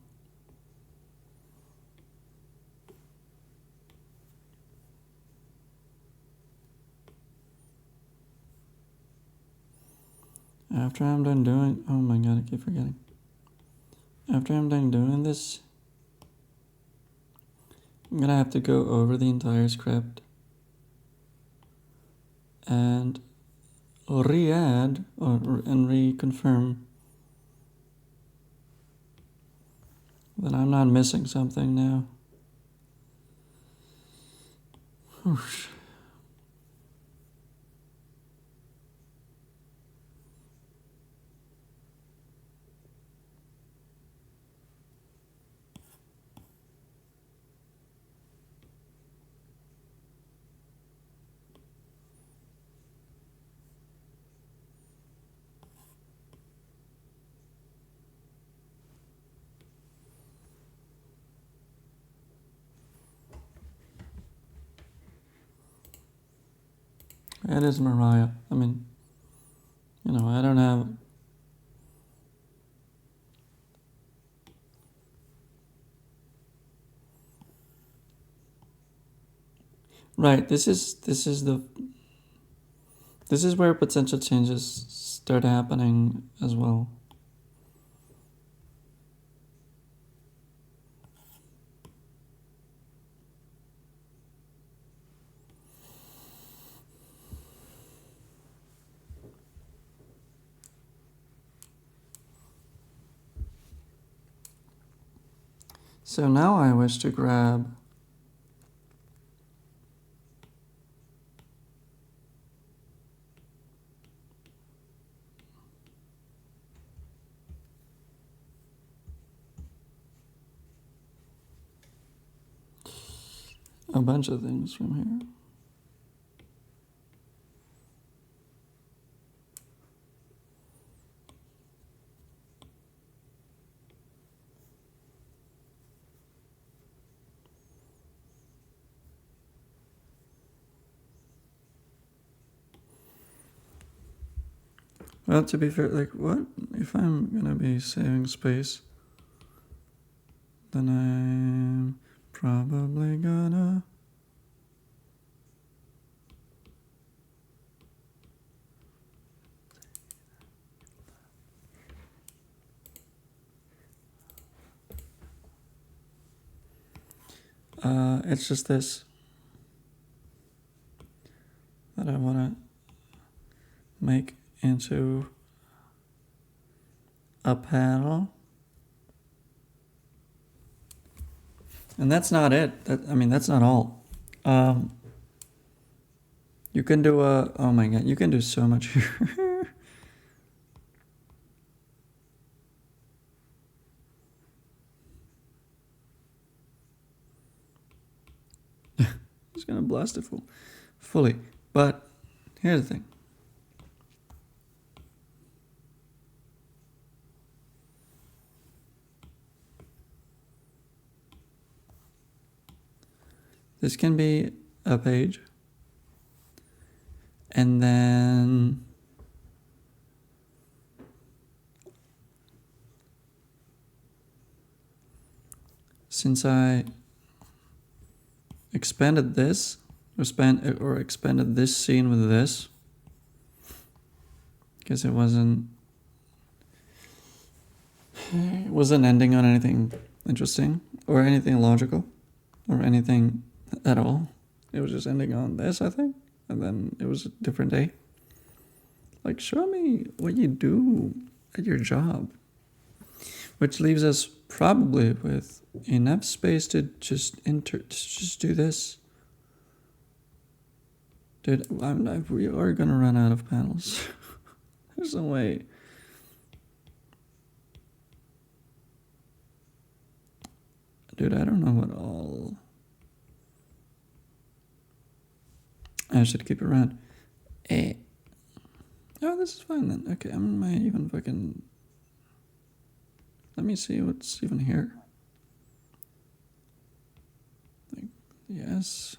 After I'm done doing... Oh my god, I keep forgetting. After I'm done doing this, I'm gonna have to go over the entire script and re-add and reconfirm that I'm not missing something now. Whoosh. It is Mariah. I mean, I don't have... Right, this is where potential changes start happening as well. So now I wish to grab a bunch of things from here. Well, to be fair, like, what? If I'm gonna be saving space, then I'm probably gonna... It's just this that I want to make into a panel. And that's not it. That's not all. You can do oh my god, you can do so much here. Just gonna blast it fully. But here's the thing. This can be a page. And then since I expanded this, or expanded this scene with this, because it wasn't ending on anything interesting or anything logical or anything at all. It was just ending on this, I think, and then it was a different day. Like, show me what you do at your job, which leaves us probably with enough space to just do this. Dude, we are gonna run out of panels. There's no way. Dude, I don't know what all... I should keep it around. Oh, this is fine then. Okay, I might even fucking... Let me see what's even here. Like, yes.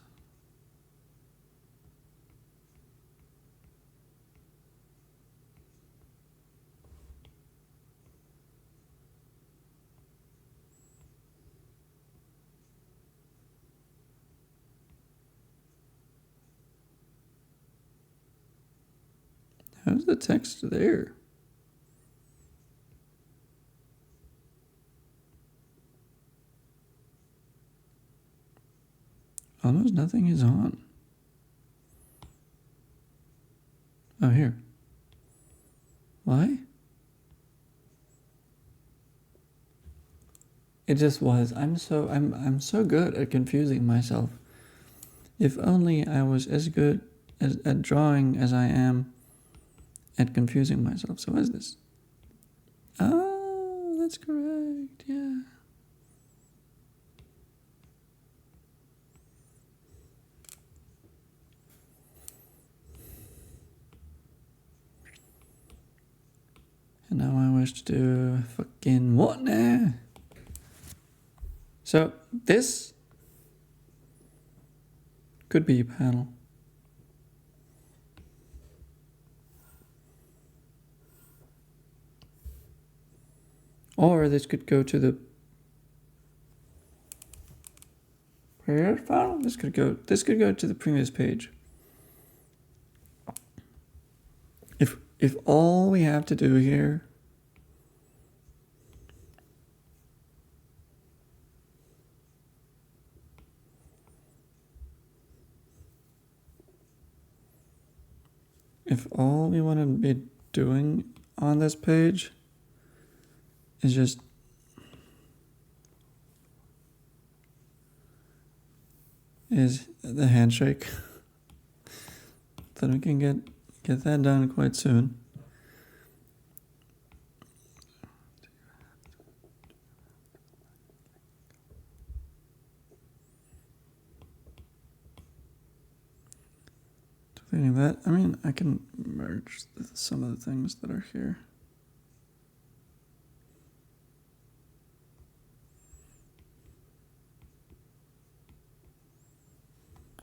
How's the text there? almost nothing is on. Oh, here. Why? It just was. I'm so good at confusing myself. If only I was as good at drawing as I am at confusing myself. So what is this? Oh, that's correct. Yeah. And now I wish to do fucking what now? So this could be a panel. Or this could go to the previous panel. This could go to the previous page. If all we have to do here if all we want to be doing on this page is just the handshake, then we can get that done quite soon. Doing that, I mean, I can merge some of the things that are here.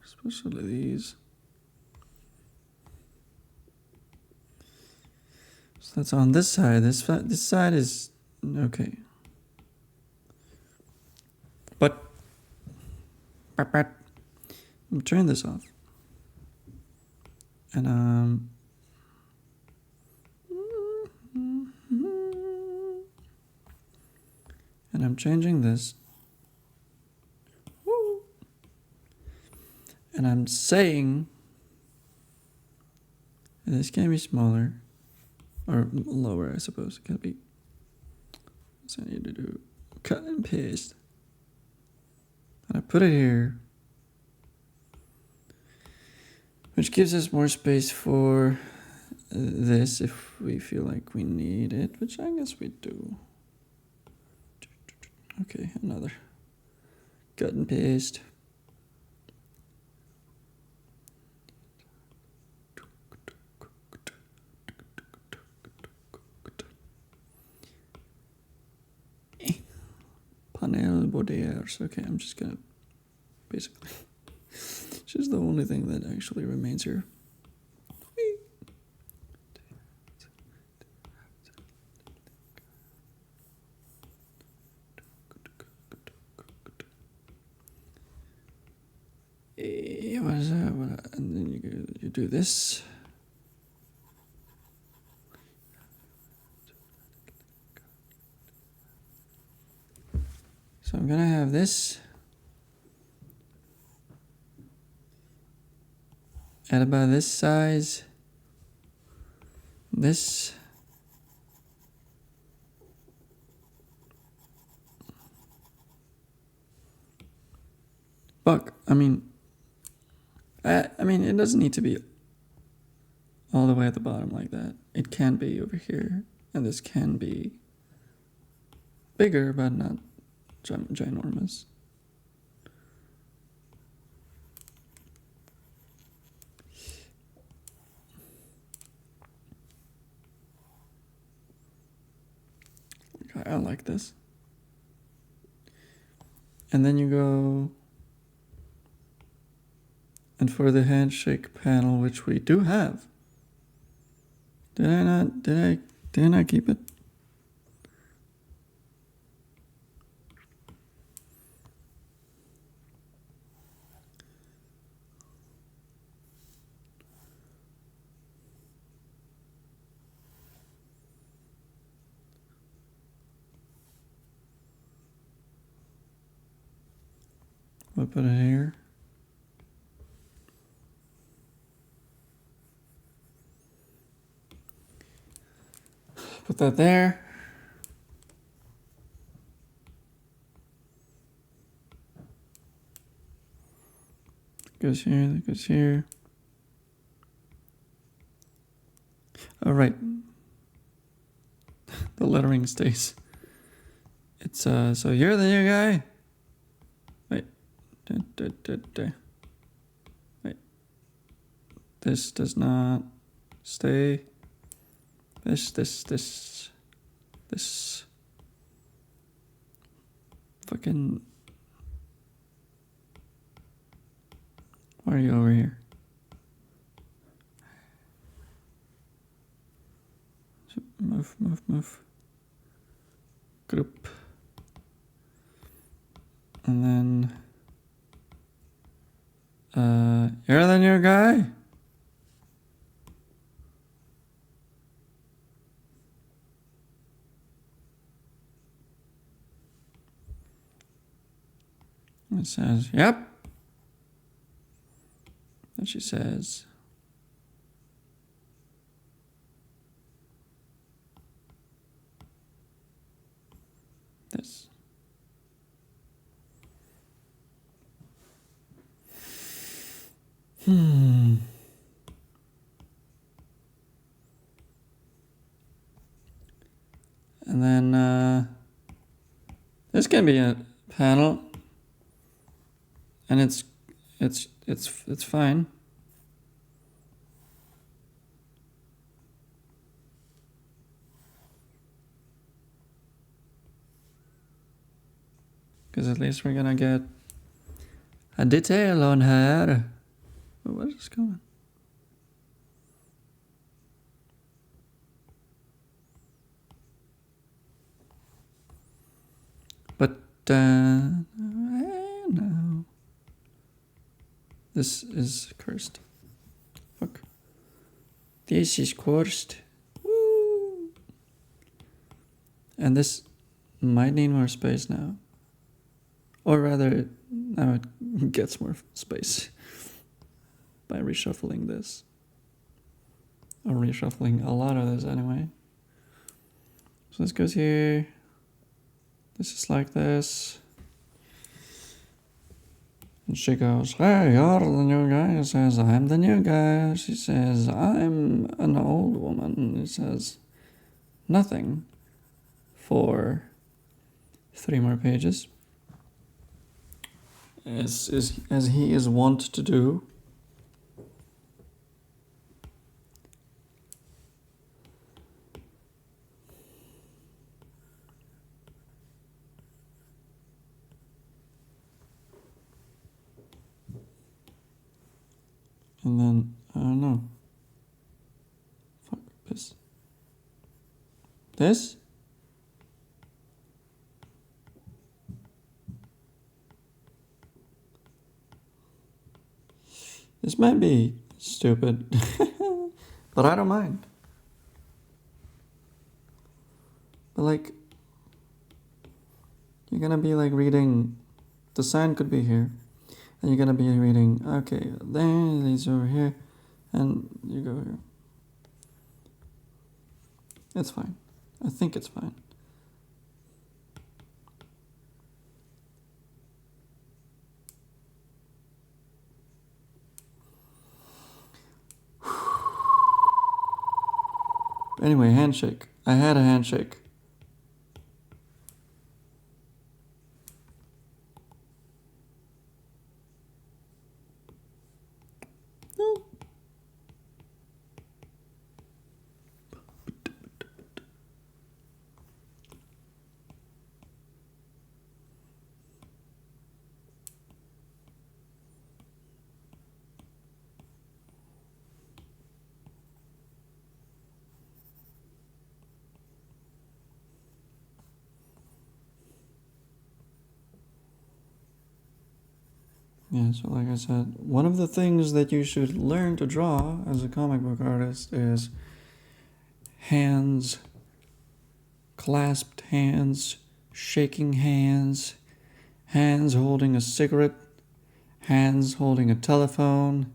Especially these. So that's on this side. This side is okay. But I'm turning this off. And I'm changing this. And I'm saying this can be smaller or lower, I suppose. It can be. So I need to do cut and paste. And I put it here, which gives us more space for this if we feel like we need it, which I guess we do. Okay, another cut and paste. Panel borders. Okay, I'm just gonna basically. It's just the only thing that actually remains here. What is that? And then you do this. So I'm gonna have this at about this size. This. Fuck. I mean, it doesn't need to be all the way at the bottom like that. It can be over here, and this can be bigger, but not ginormous. I like this. And then you go, and for the handshake panel, which we do have. Did I not keep it? I'll put it here. that there. Goes here, that goes here. All right. The lettering stays. It's so you're the new guy. Wait. Wait. This does not stay. This. Fucking. Why are you over here? Move. Group. And then. You're the new guy? It says, yep. And she says, this. And then this can be a panel, and it's fine. Because at least we're gonna get a detail on her. Oh, what is going on? But no. This is cursed. Fuck. This is cursed. Woo! And this might need more space now. Or rather, now it gets more space by reshuffling this. Or reshuffling a lot of this anyway. So this goes here. This is like this. And she goes, hey, you're the new guy. He says, I'm the new guy. She says, I'm an old woman. He says, nothing for 3 more pages. As he is wont to do. And then, I don't know. Fuck, piss. This? This might be stupid, but I don't mind. But like, you're gonna be like reading, the sign could be here, and you're gonna be reading, okay, then these over here, and you go here. It's fine. I think it's fine. Anyway, handshake. I had a handshake. Yeah, so like I said, one of the things that you should learn to draw as a comic book artist is hands, clasped hands, shaking hands, hands holding a cigarette, hands holding a telephone,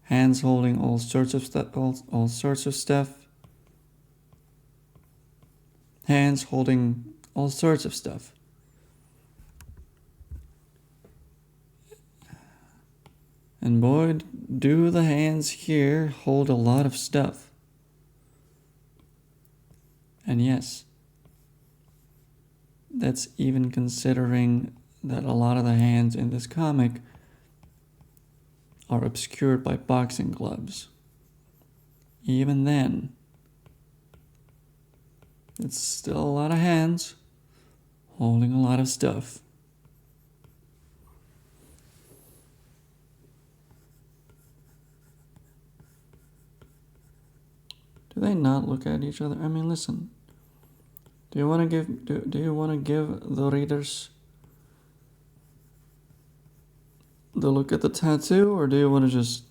hands holding all sorts of stuff. hands holding all sorts of stuff. And boy, do the hands here hold a lot of stuff. And yes, that's even considering that a lot of the hands in this comic are obscured by boxing gloves. Even then, it's still a lot of hands holding a lot of stuff. Do they not look at each other? I mean, listen. Do you want to give the readers the look at the tattoo, or do you want to just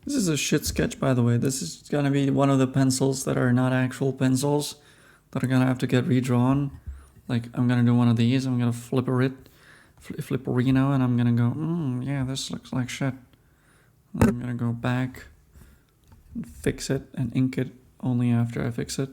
This is a shit sketch, by the way. This is gonna be one of the pencils that are not actual pencils that are gonna have to get redrawn. Like, I'm gonna do one of these, I'm gonna flipperino, and I'm gonna go, yeah, this looks like shit. And I'm gonna go back and fix it and ink it only after I fix it.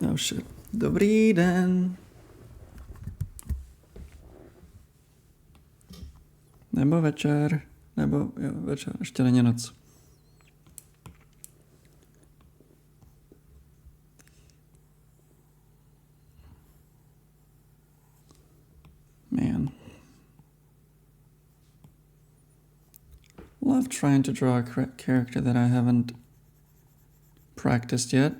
Oh shit. Dobrý den. Nebo večer. Nebo jo, večer, ještě není noc. Man. Love trying to draw a character that I haven't practiced yet.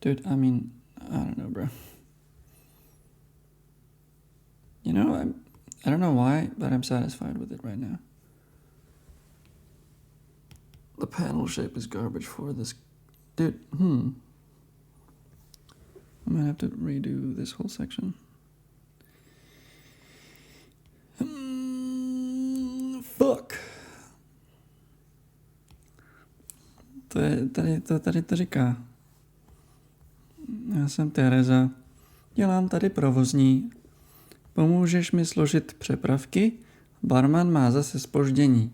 Dude, I mean, I don't know, bro. You know, I don't know why, but I'm satisfied with it right now. The panel shape is garbage for this. Dude, I might have to redo this whole section. Fuck. Tady to říká. Já jsem Tereza. Dělám tady provozní. Pomůžeš mi složit přepravky? Barman má zase zpoždění.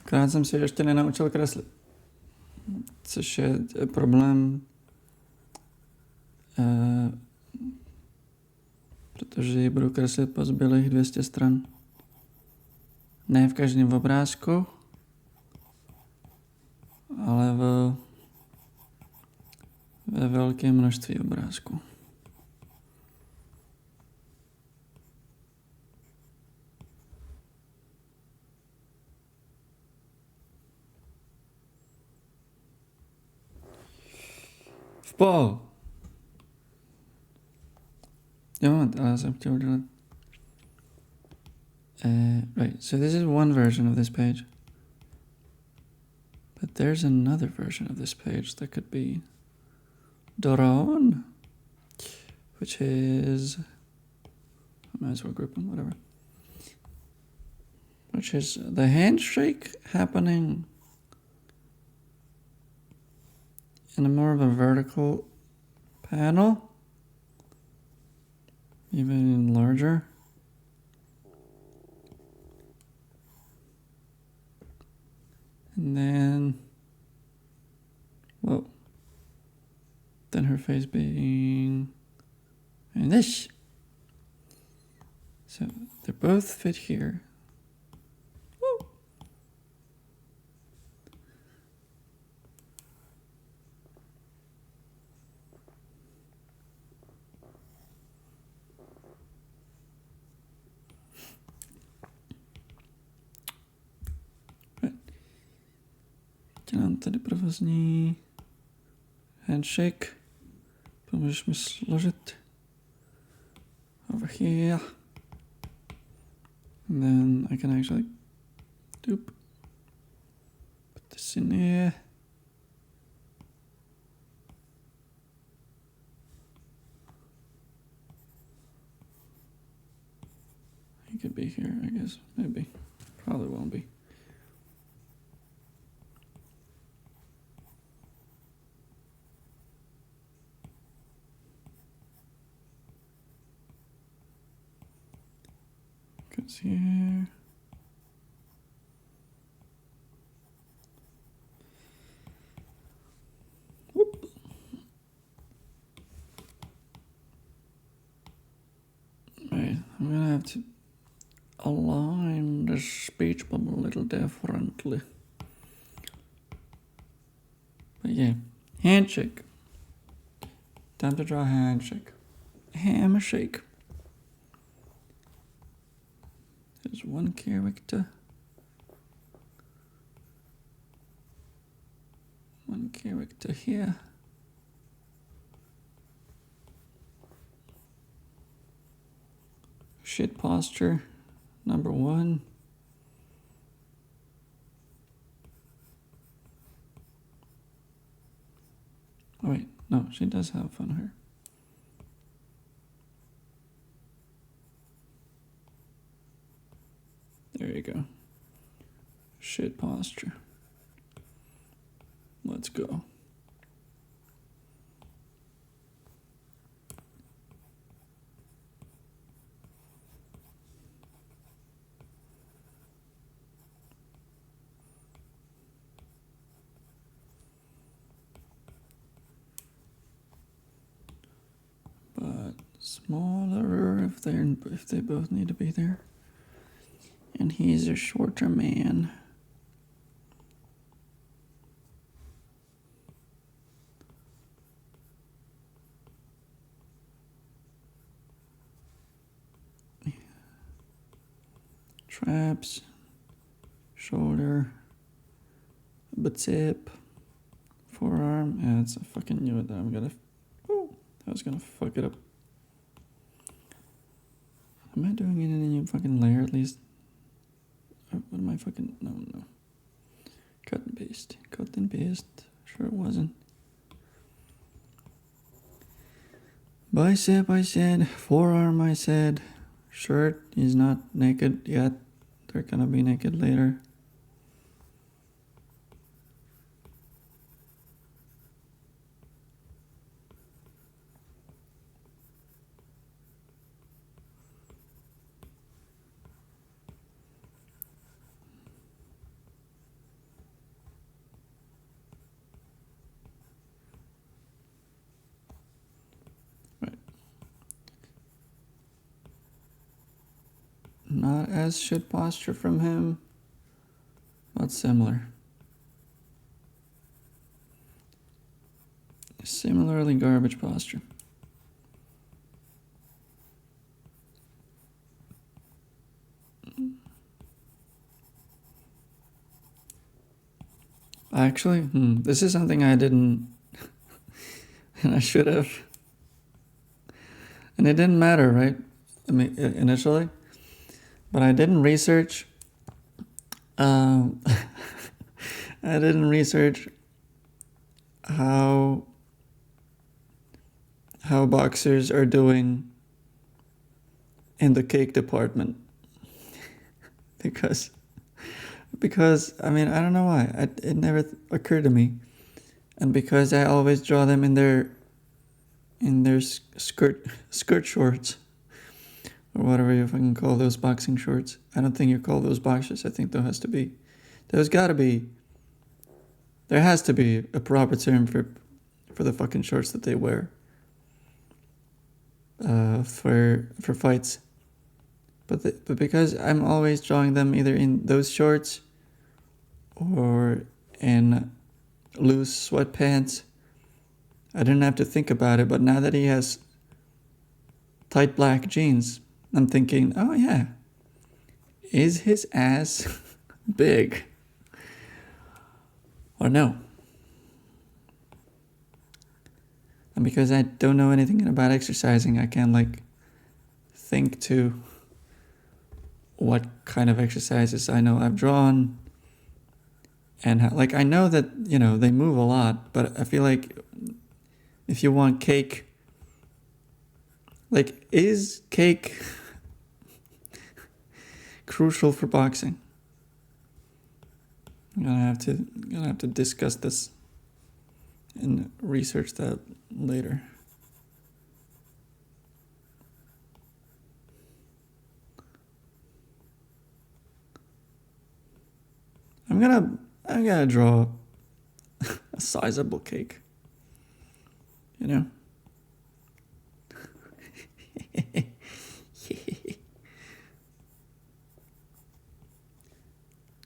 Akorát jsem si ještě nenaučil kreslit. Což je problém, protože ji budu kreslit po zbylých 200 stran. Ne v každém obrázku, ale ve velkém množství obrázků. Whoa! Moment, ale jsem chtěl udělat... right, so this is one version of this page. But there's another version of this page that could be drawn, which is... I might as well group them, whatever. Which is the handshake happening in a more of a vertical panel, even larger. And then, whoa, then her face being, and this. So they both fit here. Woo. Dělám tady provozní handshake. Pomůžeš mi složit over here. And then I can actually put this in here. He could be here, I guess. Maybe. Probably won't be. Goes here. Whoop. Right, I'm gonna have to align the speech bubble a little differently. But yeah, handshake. Time to draw a handshake. hammer shake. There's one character. One character here. Shit posture, number 1. Oh wait, no, she does have fun hair. There you go. Shit posture. Let's go. But smaller if they both need to be there. And he's a shorter man. Traps, shoulder, bicep, forearm. Yeah, it's a fucking knew it that I'm gonna. Oh, I was gonna fuck it up. Am I doing it in a new fucking layer at least? What am I fucking. No. Cut and paste. Cut and paste. Sure it wasn't. Bicep, I said. Forearm, I said. Shirt, he's not naked yet. They're gonna be naked later. Not as shit posture from him, but similar. Similarly garbage posture. Actually, this is something I didn't, and I should have. And it didn't matter, right? I mean, initially. But I didn't research. I didn't research how boxers are doing in the cake department. because I mean, I don't know why. It never occurred to me. And because I always draw them in their skirt shorts. Or whatever you fucking call those boxing shorts. I don't think you call those boxers. I think there has to be a proper term for the fucking shorts that they wear. For fights. But because I'm always drawing them either in those shorts or in loose sweatpants, I didn't have to think about it. But now that he has tight black jeans, I'm thinking, oh yeah, is his ass big or no? And because I don't know anything about exercising, I can't think to what kind of exercises I know I've drawn. And I know that, they move a lot, but I feel like if you want cake, is cake crucial for boxing? I'm gonna have to discuss this and research that later. I'm gonna draw a sizable cake.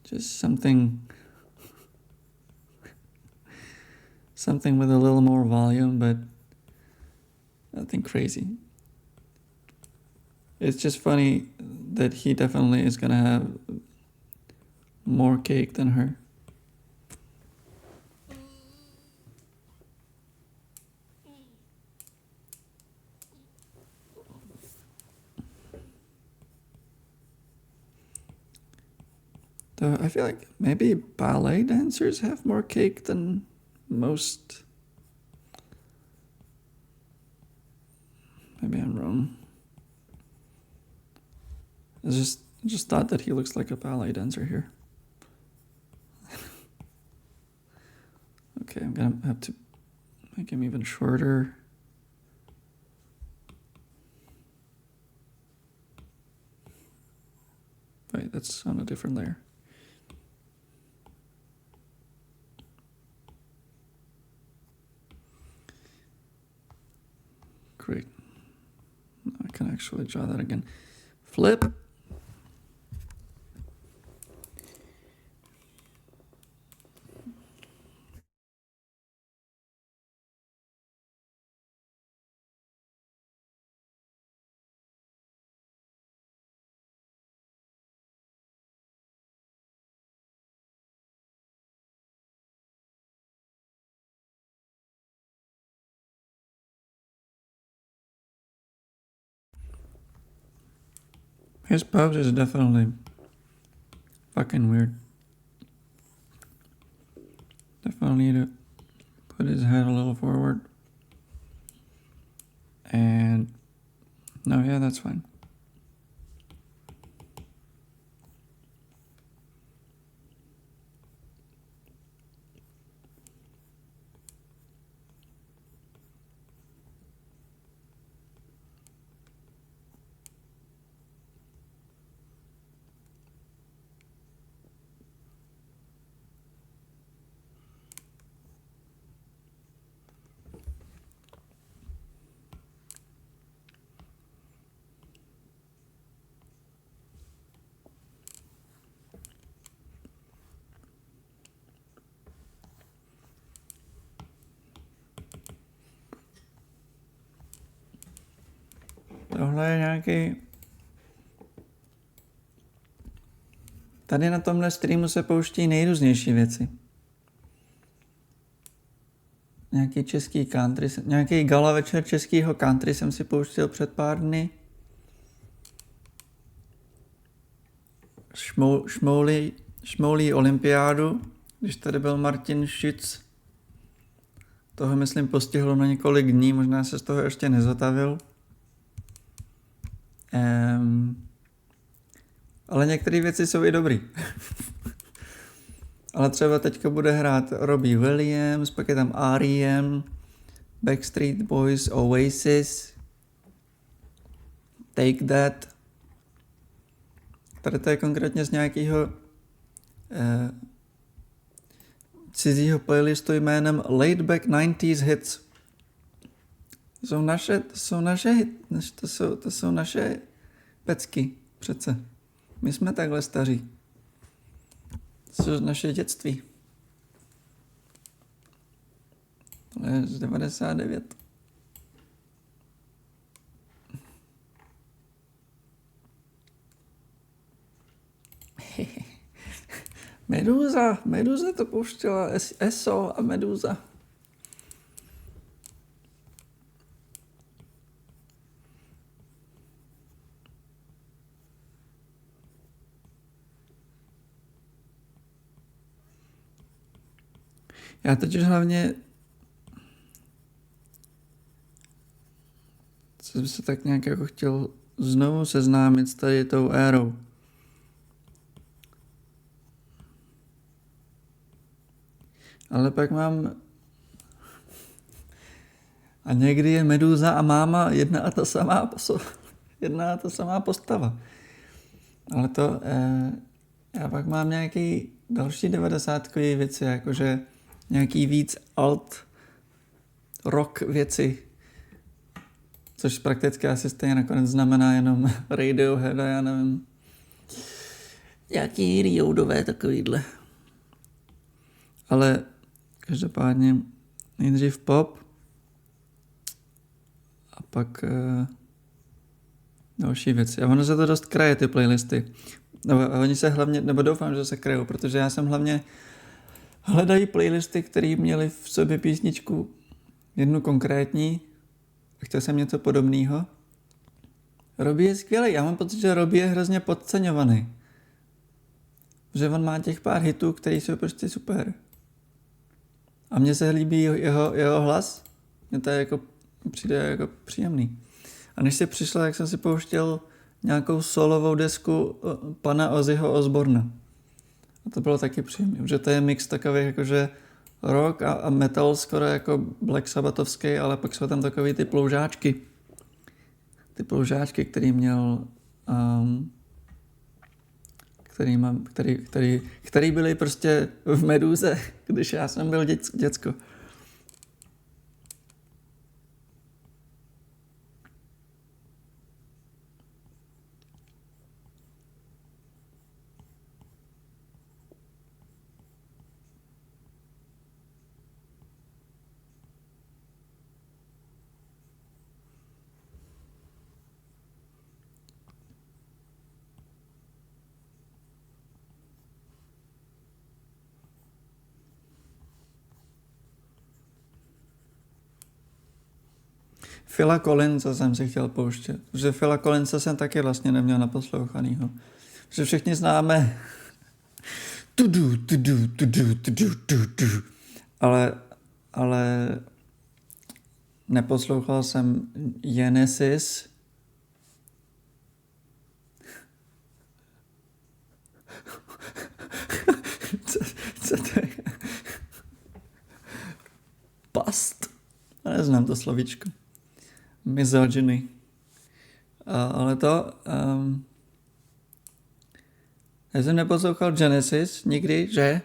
Just something with a little more volume, but nothing crazy. It's just funny that he definitely is gonna have more cake than her. Though I feel like maybe ballet dancers have more cake than most. Maybe I'm wrong. I just thought that he looks like a ballet dancer here. Okay, I'm gonna have to make him even shorter. Wait, that's on a different layer. Great. Now I can actually draw that again. Flip. His pose is definitely fucking weird. Definitely need to put his head a little forward. And no, yeah, that's fine. Tohle je nějaký... Tady na tomhle streamu se pouští nejrůznější věci. Nějaký český country, nějaký gala večer českýho country jsem si pouštěl před pár dny. Šmoulí olympiádu, když tady byl Martin Šütz. Toho, myslím, postihlo na několik dní, možná se z toho ještě nezotavil. Ale některé věci jsou i dobrý. Ale třeba teďka bude hrát Robbie Williams, pak je tam R.E.M., Backstreet Boys, Oasis, Take That. Tady to je konkrétně z nějakého cizího playlistu jménem Laid Back 90s Hits. To jsou naše pecky, přece. My jsme takhle staří. To jsou naše dětství. To je z 99. Meduza to pouštěla, ESO a Meduza. Já totiž hlavně jsem se tak nějak jako chtěl znovu seznámit s tady tou érou. Ale pak mám... A někdy je Meduza a máma jedna a ta samá postava. Ale to... Já pak mám nějaký další 90kový věci, jakože nějaký víc alt rock věci. Což prakticky asi stejně nakonec znamená jenom Radiohead a já nevím. Jaký Rioudové takovýhle. Ale každopádně nejdřív pop a pak Další věci. A ono se to dost kraje, ty playlisty. Nebo oni se hlavně, nebo doufám, že se krajou, protože já jsem hlavně hledají playlisty, které měly v sobě písničku jednu konkrétní. Chtěl jsem něco podobného. Robbie je skvělý. Já mám pocit, že Robbie je hrozně podceňovaný. Že on má těch pár hitů, které jsou prostě super. A mně se líbí jeho hlas. Mně to je jako, přijde jako příjemný. A než si přišla, tak jsem si pouštěl nějakou solovou desku pana Ozzyho Osborna. A to bylo taky příjemné, protože to je mix takových jakože rock a metal skoro jako Black Sabbathovský, ale pak jsou tam takový ty ploužáčky. Ty ploužáčky, který měl který byly prostě v Meduze, když já jsem byl děcko. Phila Collinsa jsem si chtěl pouštět, protože Phila Collinsa jsem taky vlastně neměl naposlouchanýho. Že všichni známe ale neposlouchal jsem Genesis. Co to je? Past? Já neznám to slovíčko. Misogyny. Ale to... já jsem neposlouchal Genesis nikdy, že?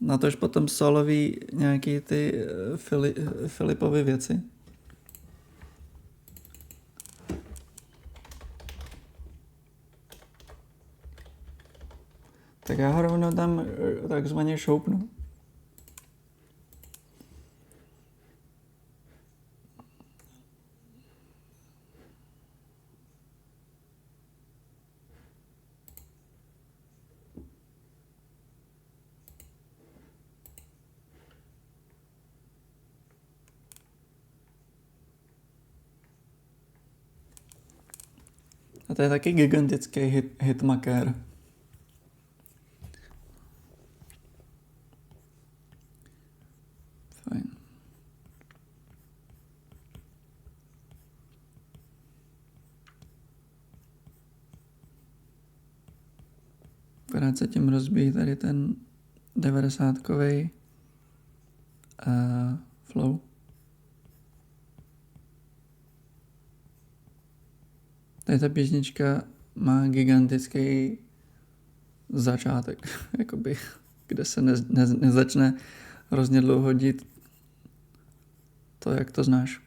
Natož potom solový nějaký ty Filipovy věci. Tak já ho rovnou tam takzvaně šoupnu. A to je taky gigantický hitmaker. Fajn. Akorát se tím rozbíjí tady ten 90kovej flow. Tady ta písnička má gigantický začátek, jakoby, kde se nezačne hrozně dlouho dít to, jak to znáš.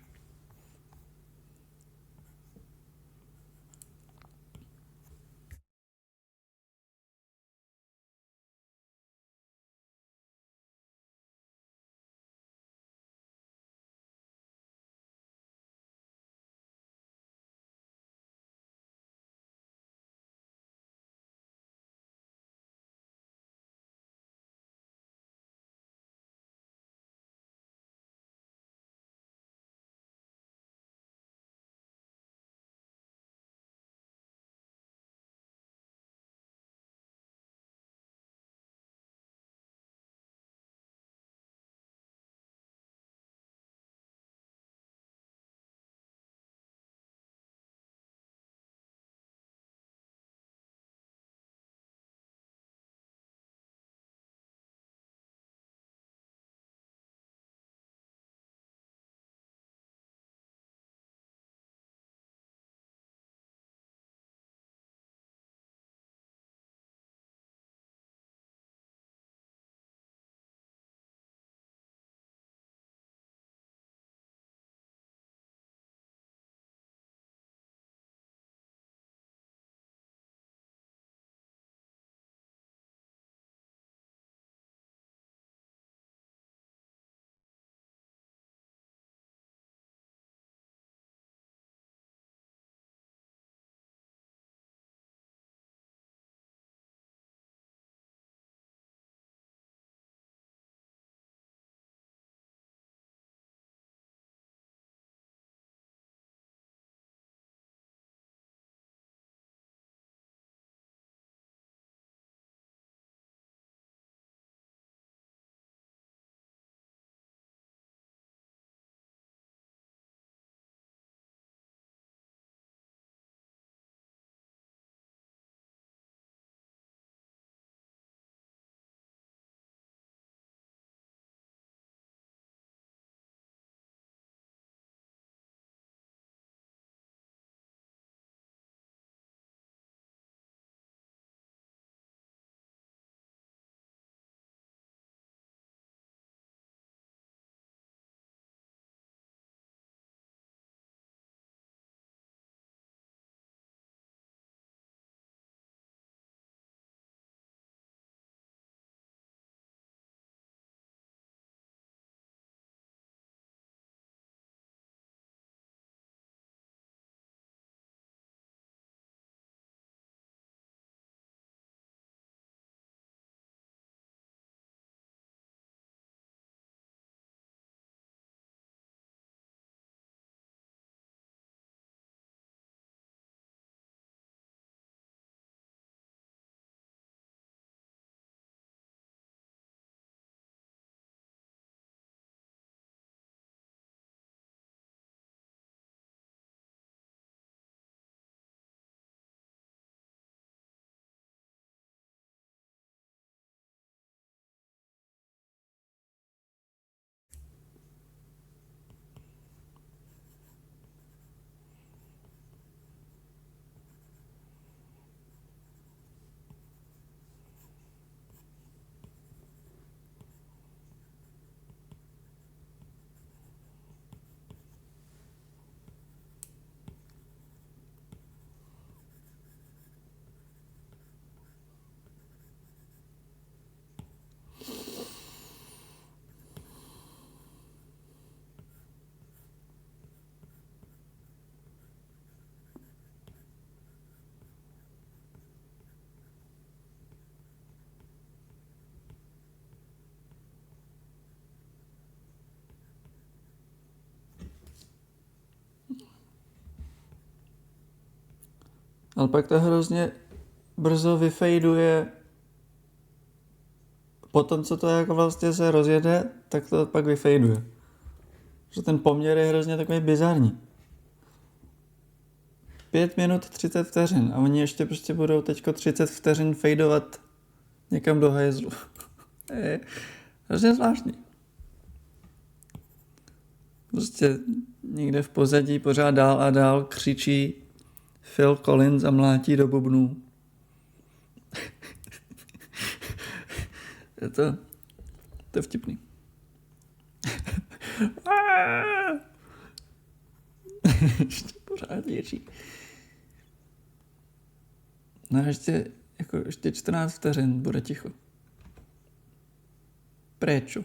Ale pak to hrozně brzo vyfejduje. Potom, co to jako vlastně se rozjede, tak to pak vyfejduje. Že ten poměr je hrozně takový bizarní. 5 minut 30 vteřin a oni ještě prostě budou teďko 30 vteřin fejdovat někam do hajzlu. Je hrozně zvláštní. Prostě někde v pozadí pořád dál a dál křičí Phil Collins a mlátí do bubnů. je to vtipný. Ještě pořád ječí. No ještě 14 vteřin bude ticho. Prečo?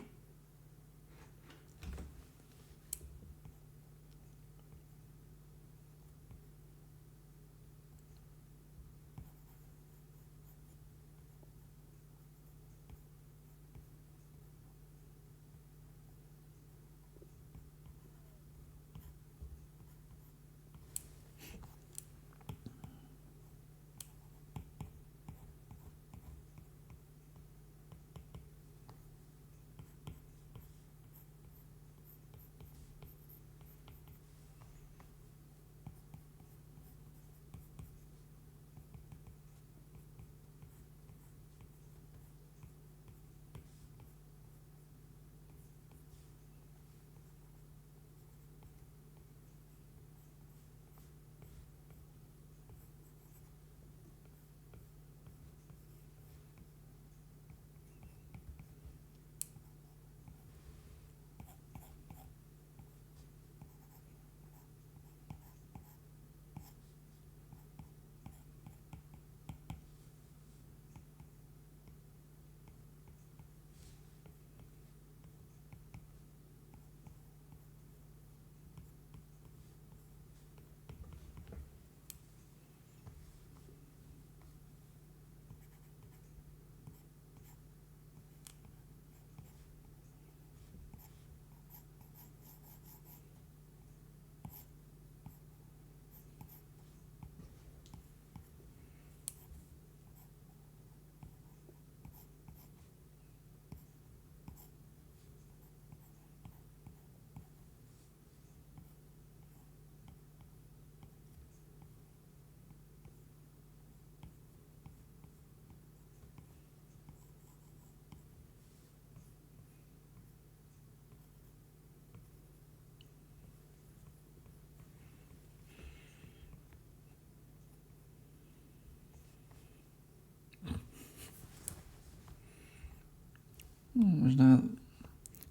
Možná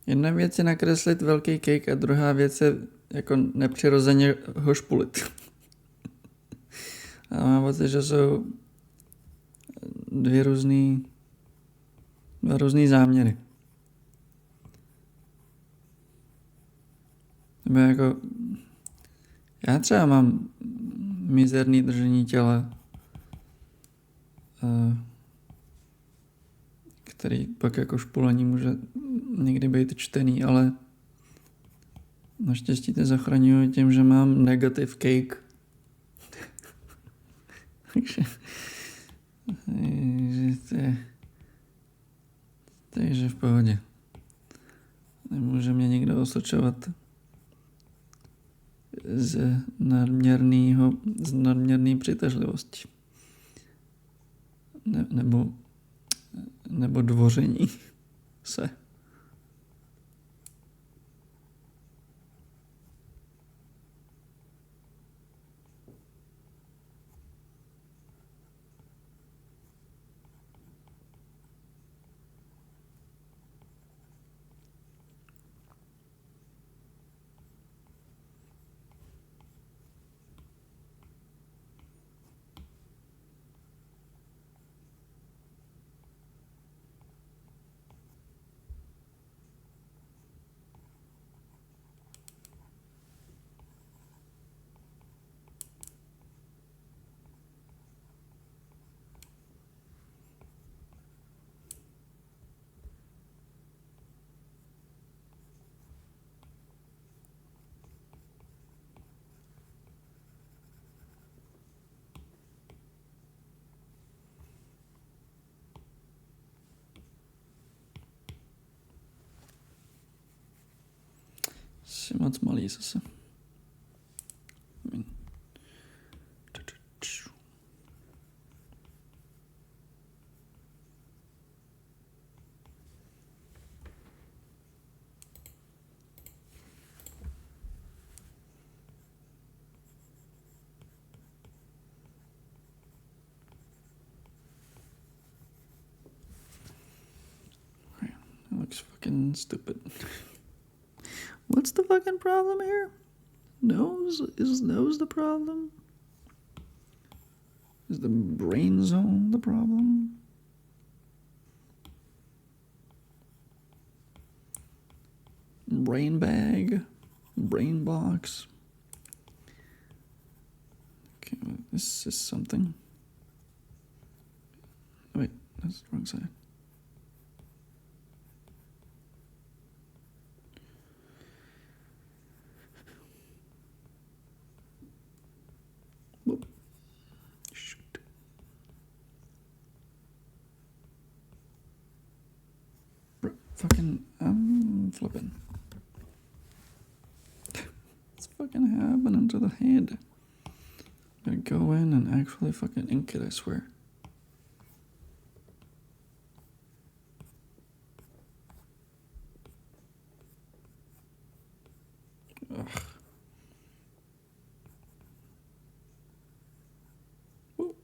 jedna věc je nakreslit velký cake a druhá věc je jako nepřirozeně ho špulit. A mám pocit, že jsou dva různý záměry. Nebo jako já třeba mám mizerný držení těla, který pak jako špulení může někdy být čtený, ale naštěstí to zachraňuji tím, že mám negative cake. Takže v pohodě. Nemůže mě nikdo osočovat z nadměrný přitažlivosti. Nebo dvoření se. asi moc malý zase. It looks fucking stupid. What's the fucking problem here? Nose? Is nose the problem? Is the brain zone the problem? Brain bag? Brain box? Okay, this is something. Wait, that's the wrong side. Whoop. Shoot. Fucking, I'm flipping. What's fucking happening to the head? I'm gonna go in and actually fucking ink it, I swear. Ugh. Whoop.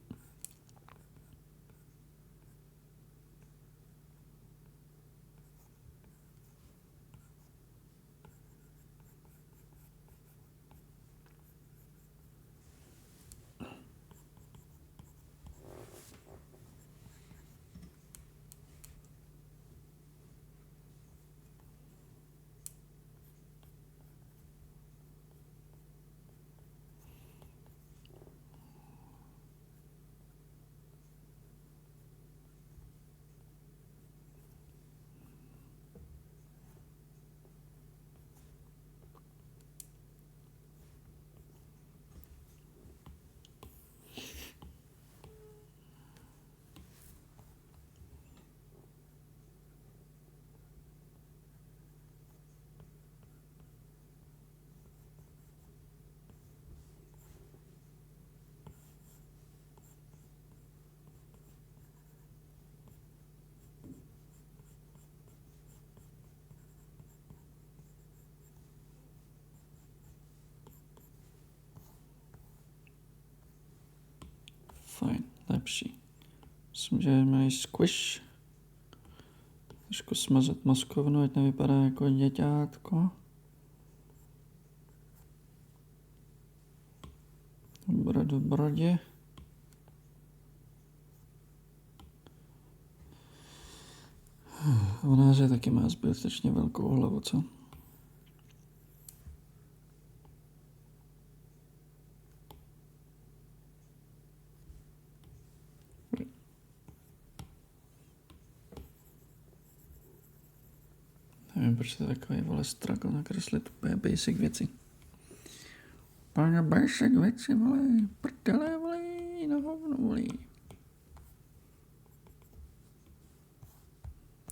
Fajn, lepší. Myslím, že mají squish. Trošku smazat mozkovnu, ať nevypadá jako děťátko. Bradu v bradě. Ona že taky má zbytečně velkou hlavu, co? Nevím, proč to je takový, vole, struggle nakreslit úplně basic věci. Pane basic věci, vole, prdele, vole, na hovno, vole.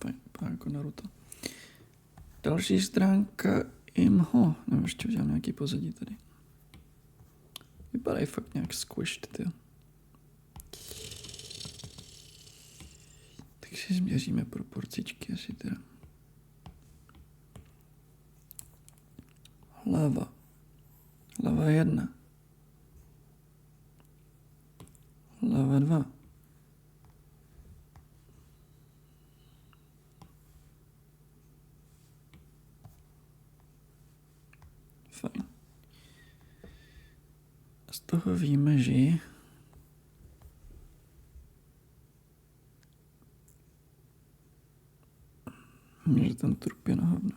Fajn, pár jako Naruto. Další stránka imho. Nevím, ještě udělám nějaký pozadí tady. Vypadají fakt nějak squished, tyjo. Takže změříme proporcičky asi teda. Hlava. Hlava 1. Hlava 2. Fajn. Z toho víme, že ten trup je na hovno.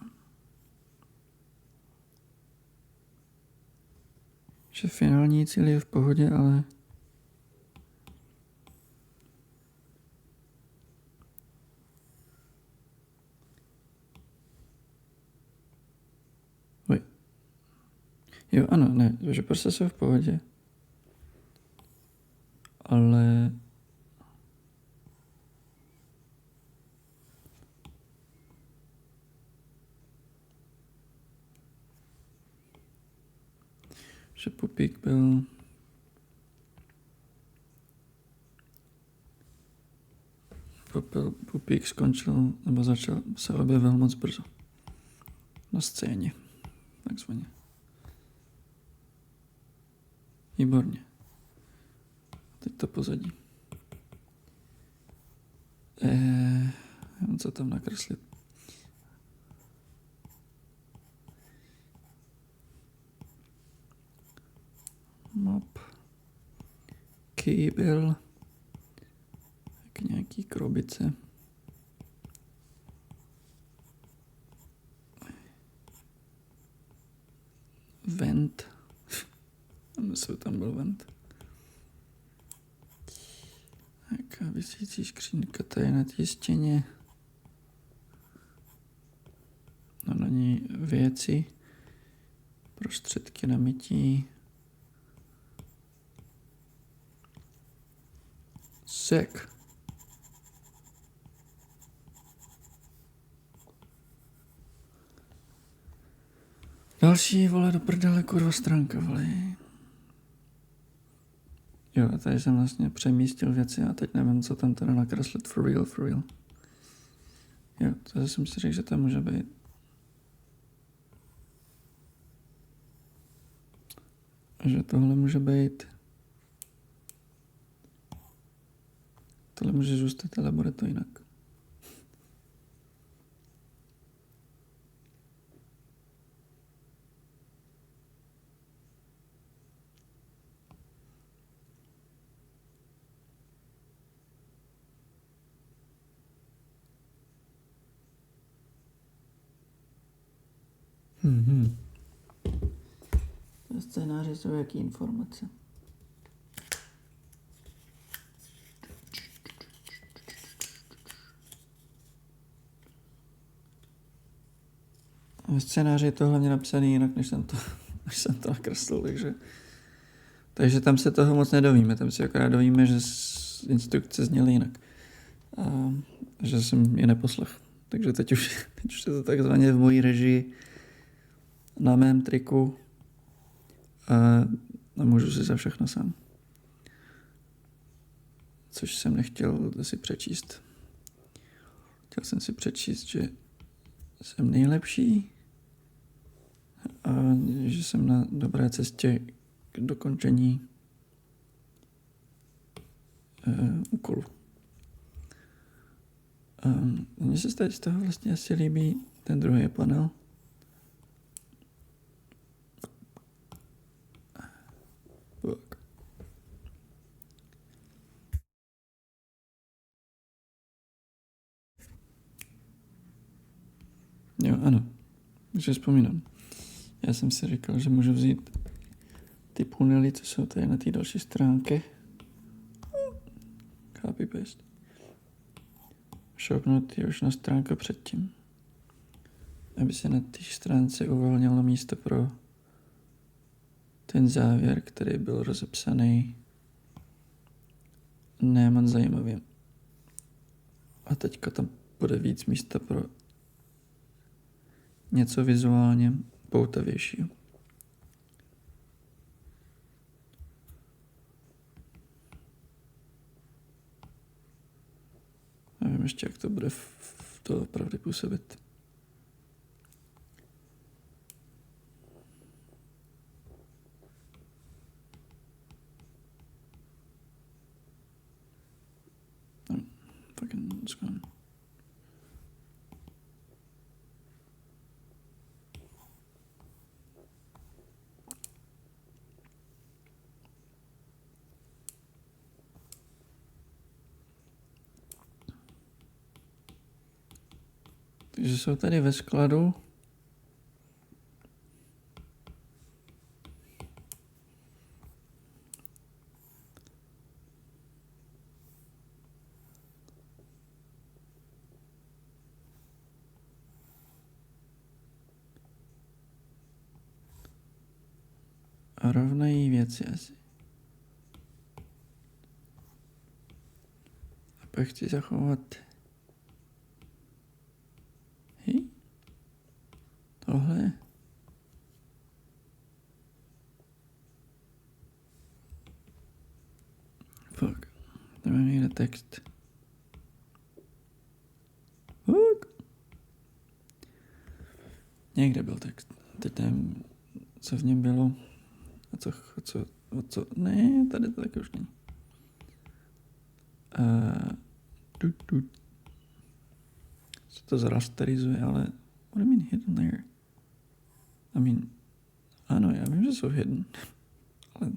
Že finální cíl je v pohodě, ale jo, ano, ne, že prostě jsou v pohodě. Ale že Pupík byl Pupík skončil, nebo se objevil moc brzo. Na scéně, takzvaně. Výborně. Teď to pozadí. Co tam nakreslit? Map. Kýbel. Tak nějaký krobice. Vent. Myslím, tam byl vent. Jaká visící skřínka tady na té stěně. No na ní věci. Prostředky na mytí. Sek. Další, vole, do prdele, kurva, stránka, vole. Jo, a tady jsem vlastně přemístil věci a teď nevím, co tam teda nakreslit for real. Jo, to jsem si řekl, že to může být. Že tohle může být. Tohle může zůstat, ale bude to jinak. V scénáři jsou jaký informace? Ve scénáři je to hlavně napsané jinak, než jsem to nakreslil, takže tam se toho moc nedovíme, tam se akorát dovíme, že instrukce zněly jinak. A že jsem je neposlech. Takže teď už je to takzvaně v mojí režii, na mém triku a můžu si za všechno sám. Což jsem nechtěl si přečíst. Chtěl jsem si přečíst, že jsem nejlepší a že jsem na dobré cestě k dokončení úkolu. Mně se tady z toho vlastně asi líbí ten druhý panel. Jo, ano. Takže vzpomínám. Já jsem si říkal, že můžu vzít ty punely, co jsou tady na té další stránce. Copy paste. Šoupnout je už na stránku předtím. Aby se na té stránce uvolnilo místo pro ten závěr, který byl rozepsaný ne moc zajímavě. A teďka tam bude víc místa pro něco vizuálně poutavějšího. Nevím ještě, jak to bude v to opravdu působit. Fucking it's gone. Takže jsou tady ve skladu. A rovnají věci asi. A pak chci zachovat tohle. need a text. Fuck. Někde byl text. Teď nevím, co v něm bylo. A co? Ne, tady to taky už není. Se to zrasterizuje, ale what do you mean hidden there? I mean, ano, já vím, že jsou hidden, ale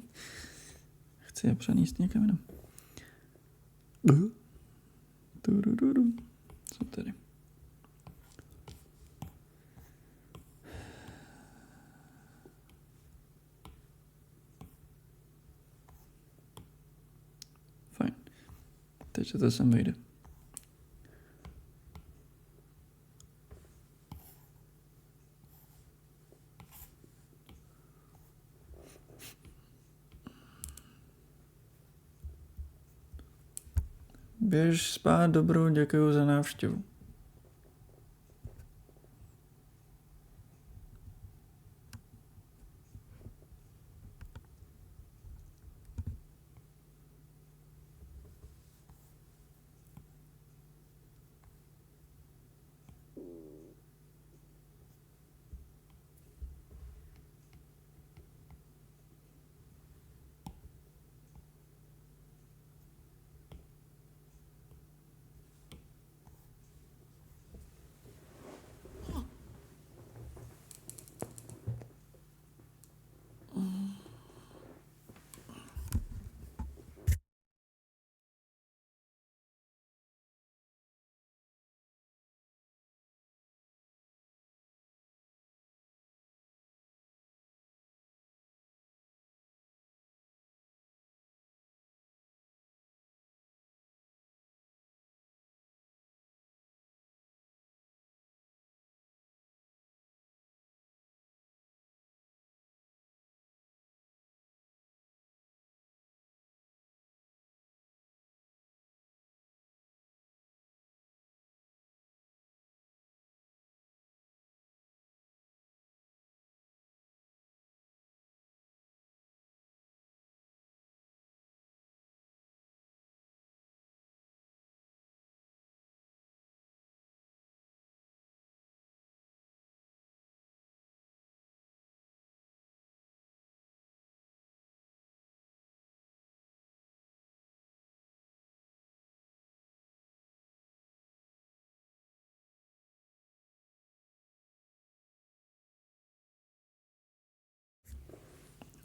chci je přenést někam jinam. Co tady? Fajn. Teď se to sem vejde. Běž spát, dobrou, děkuju za návštěvu.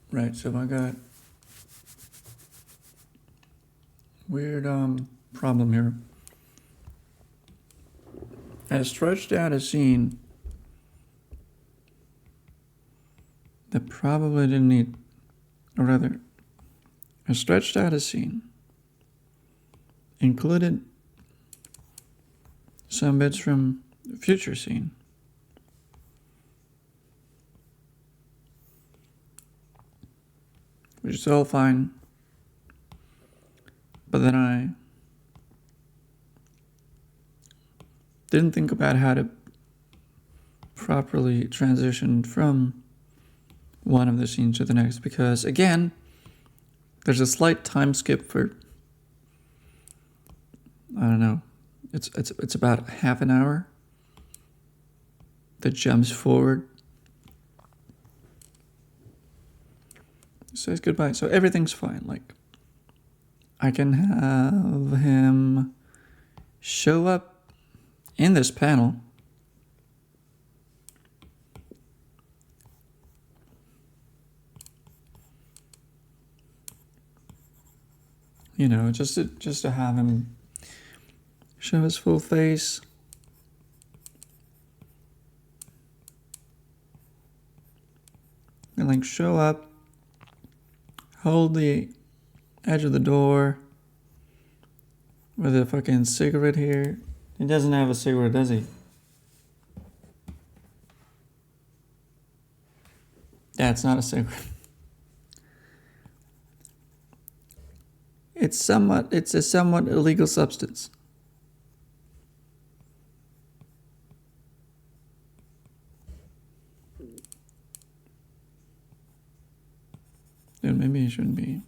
Right, so I got weird problem here. I stretched out a scene that probably didn't need, or rather, I stretched out a scene, included some bits from the future scene. Which is all fine. But then I didn't think about how to properly transition from one of the scenes to the next, because again, there's a slight time skip for, I don't know, it's about half an hour that jumps forward. Says goodbye. So everything's fine. Like, I can have him show up in this panel. You know, just to have him show his full face. And like show up, hold the edge of the door with a fucking cigarette here. He doesn't have a cigarette, does he? Yeah, it's not a cigarette. It's a somewhat illegal substance. Then maybe he shouldn't be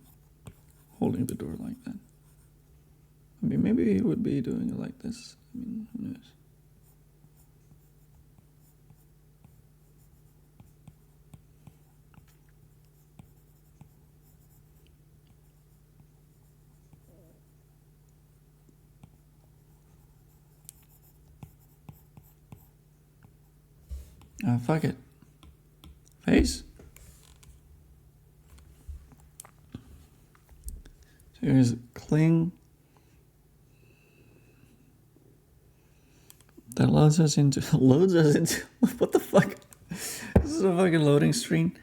holding the door like that. I mean, maybe he would be doing it like this. I mean, who knows? Fuck it. Face? So here's cling. That loads us into what the fuck? This is a fucking loading screen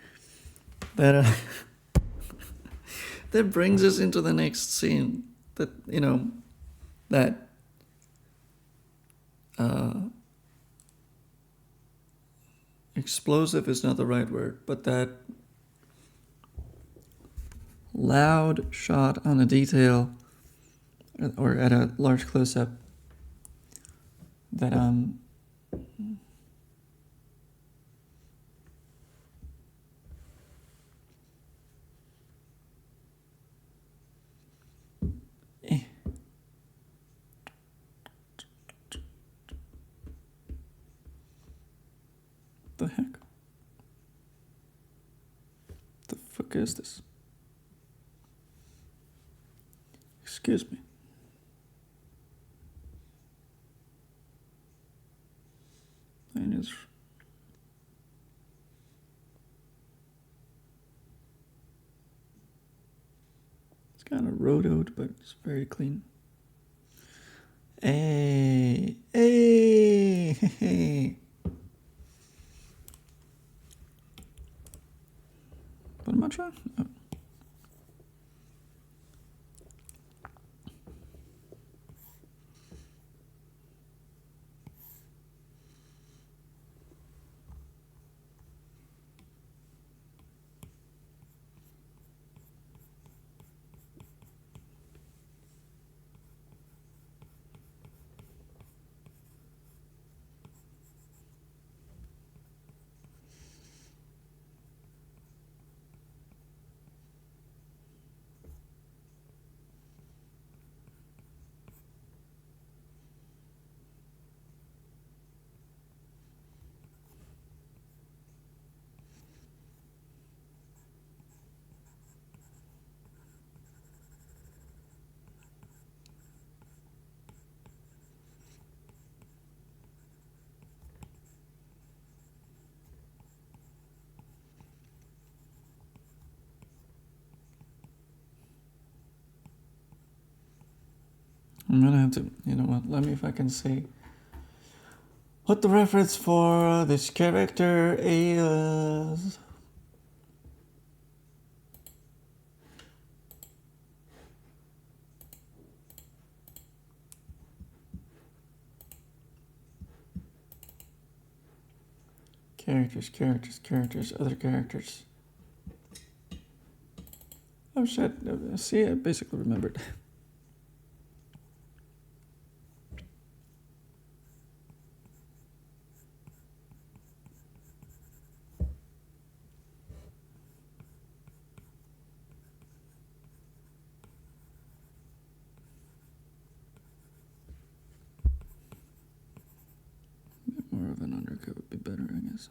that that brings us into the next scene. That that explosive is not the right word, but that loud shot on a detail or at a large close-up that the heck? The fuck is this? Excuse me. And it's kind of rotoed, but it's very clean. Hey. What am I trying? Oh. I'm gonna have to, you know what, let me if I can see what the reference for this character is. Characters, other characters. Oh shit, see, I basically remembered. More of an undercut would be better, I guess.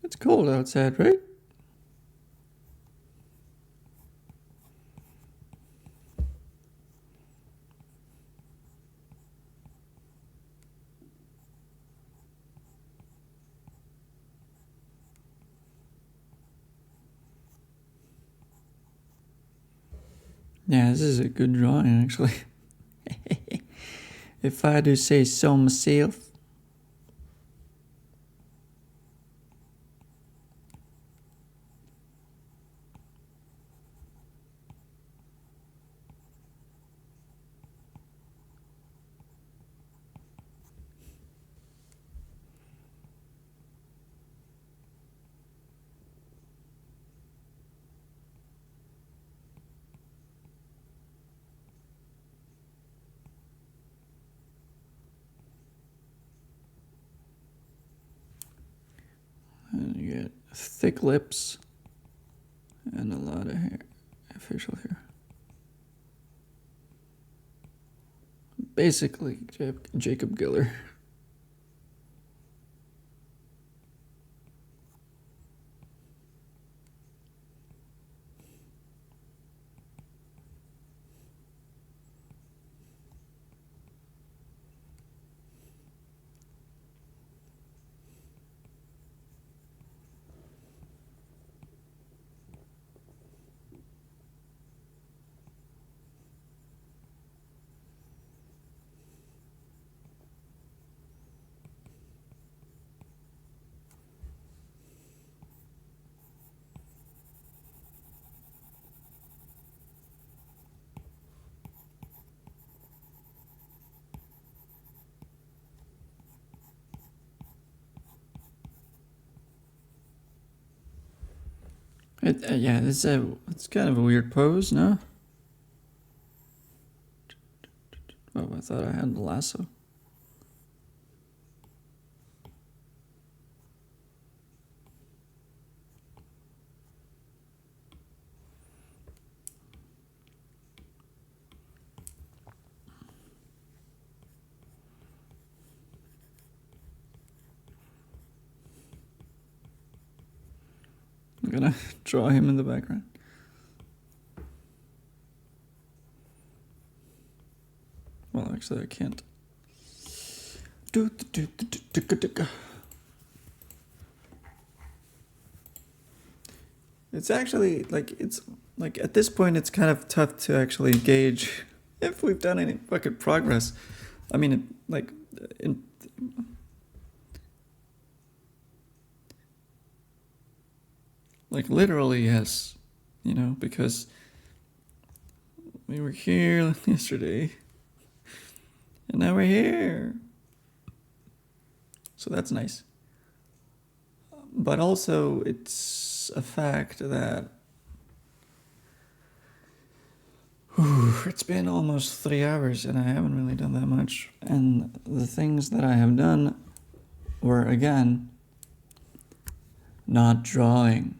It's cold outside, right? Yeah, this is a good drawing, actually. If I do say so myself. thick lips, and a lot of hair, facial hair. Basically, Jacob Giller. Yeah, it's kind of a weird pose, no? Oh, I thought I had the lasso. I'm gonna draw him in the background. Well, actually, I can't. It's actually it's like at this point, it's kind of tough to actually gauge if we've done any fucking progress. I mean, in literally, yes, because we were here yesterday, and now we're here. So that's nice. But also, it's a fact that it's been almost 3 hours and I haven't really done that much. And the things that I have done were, again, not drawing.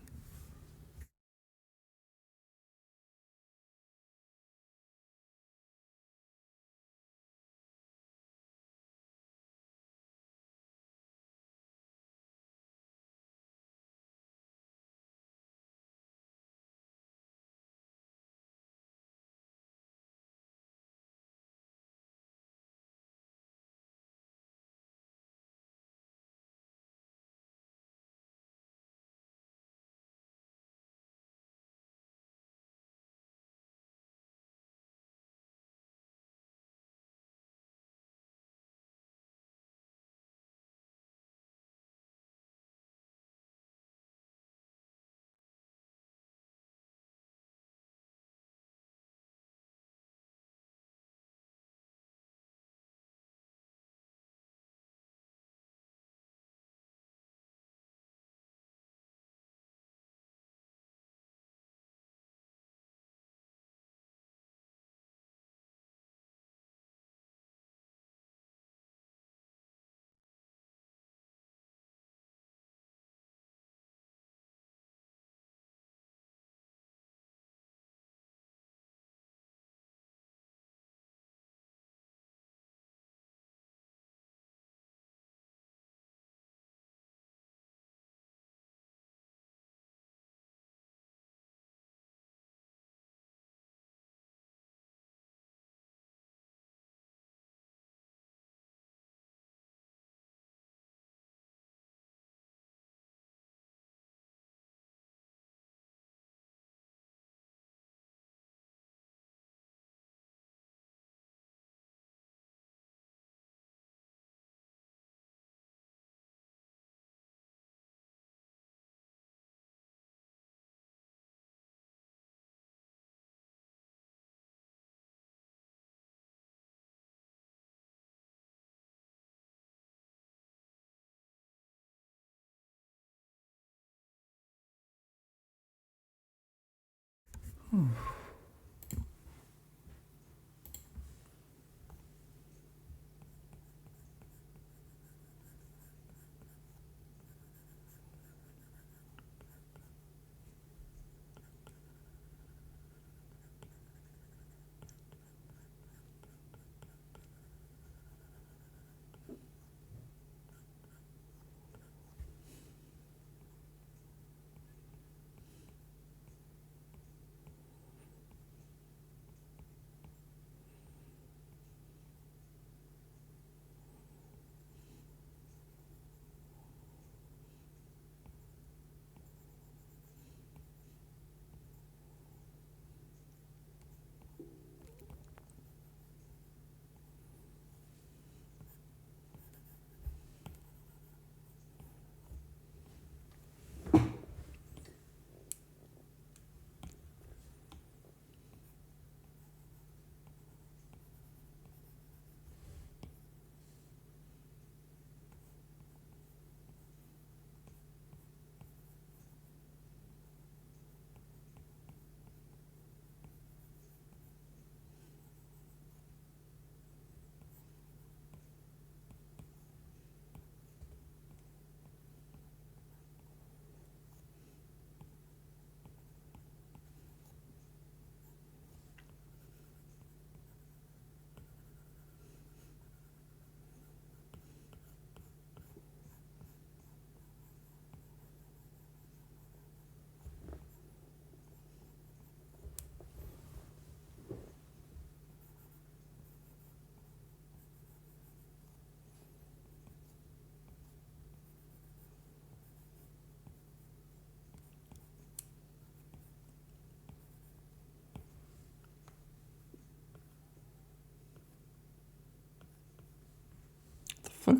Fuck.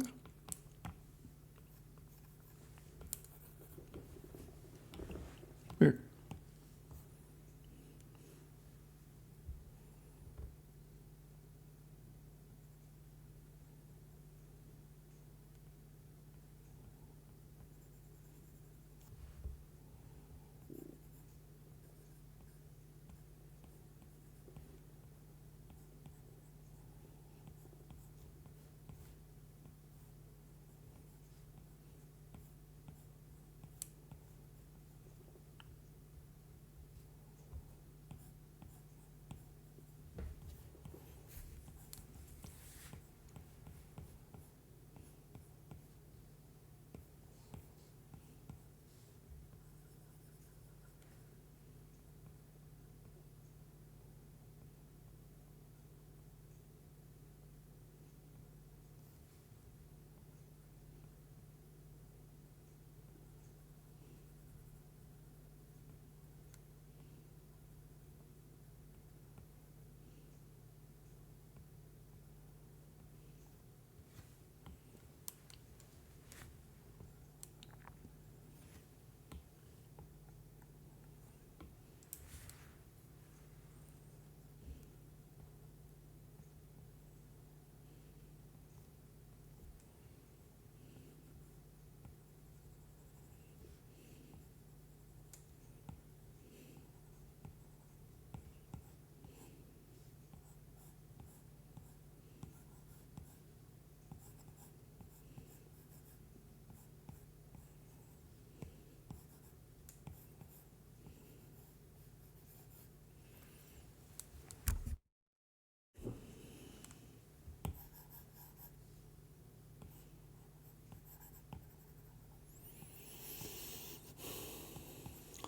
Weird.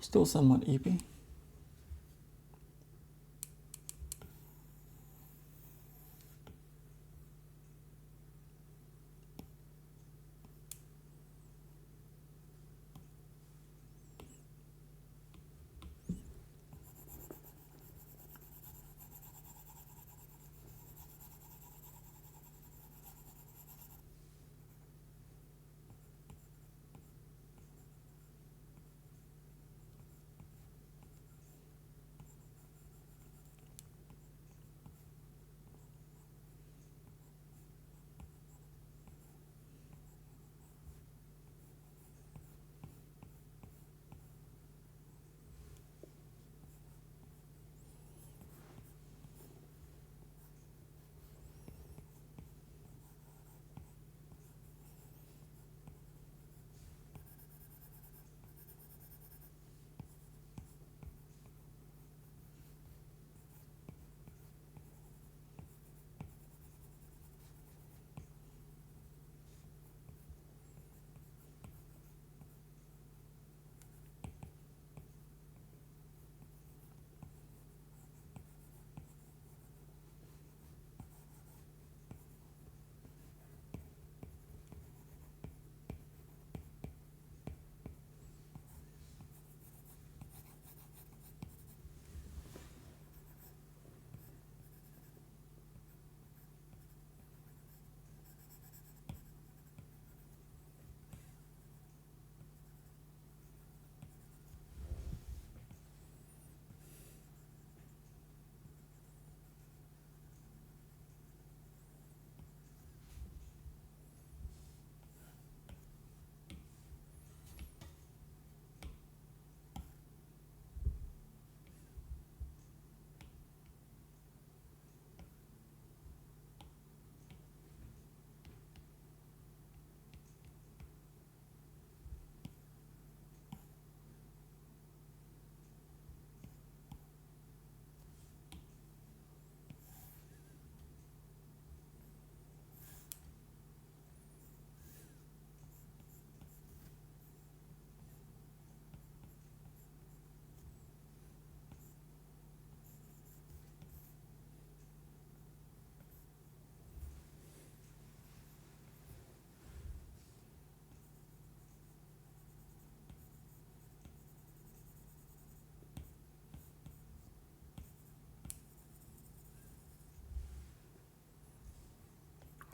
Still somewhat eepy.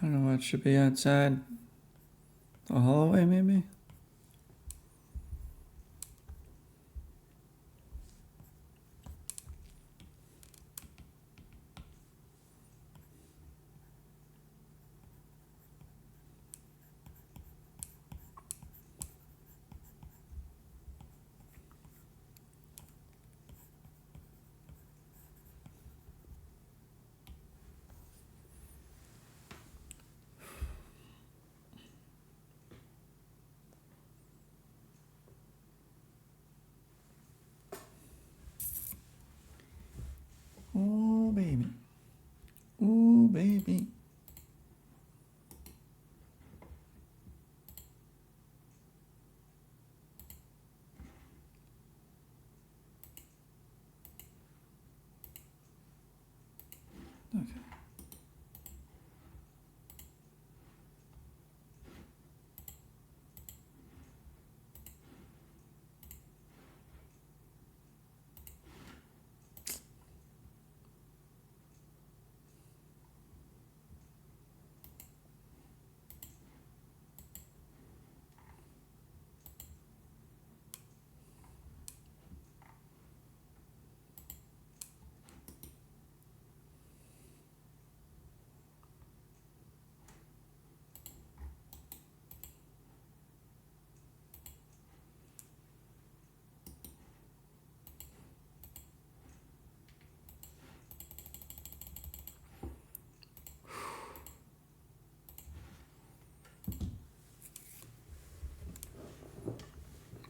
I don't know what should be outside the hallway, maybe? Oh, baby. Oh, baby. Okay.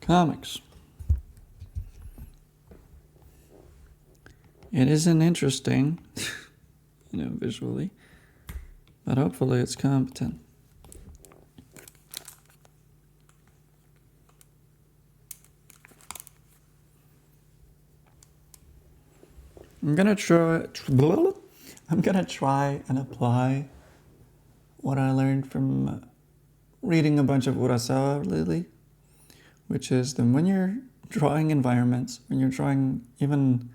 Comics. It isn't interesting, visually, but hopefully it's competent. I'm gonna try and apply what I learned from reading a bunch of Urasawa lately, which is that when you're drawing environments, when you're drawing even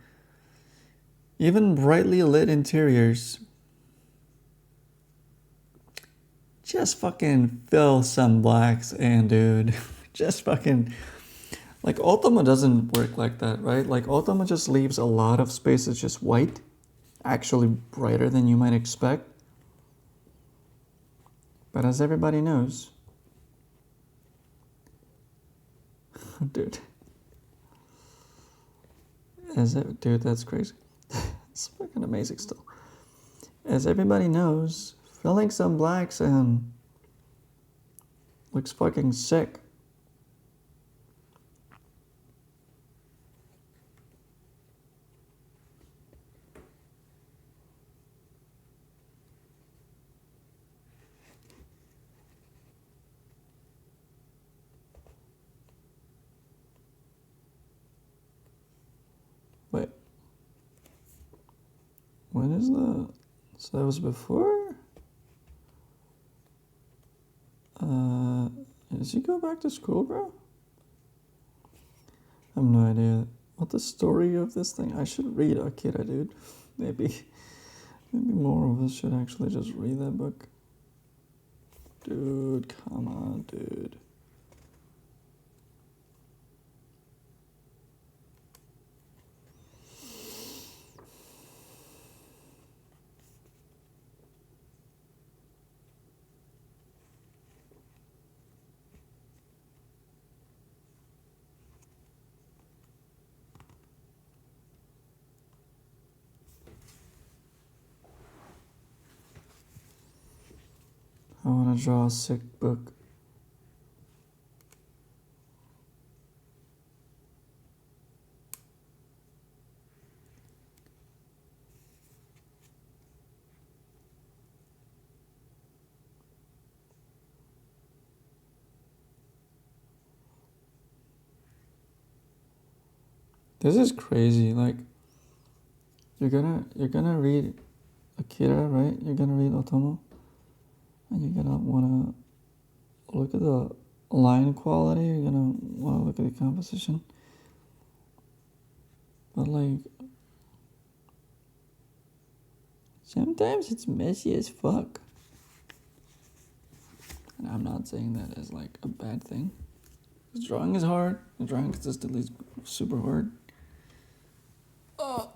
brightly lit interiors, just fucking fill some blacks in, dude. Just fucking... Like, Ultima doesn't work like that, right? Like, Ultima just leaves a lot of spaces just white, actually brighter than you might expect. But as everybody knows... Dude. Dude, that's crazy. It's fucking amazing still. As everybody knows, filling some blacks in looks fucking sick. Wait. When is that? So that was before? Does he go back to school, bro? I have no idea what the story of this thing. I should read Akira, dude. Maybe more of us should actually just read that book. Dude, come on, dude. I want to draw a sick book. This is crazy. Like, you're gonna read Akira, right? You're gonna read Otomo, and you're gonna wanna look at the line quality. You're gonna wanna look at the composition. But like, sometimes it's messy as fuck. And I'm not saying that as like a bad thing. Because drawing is hard. Drawing consistently is super hard. But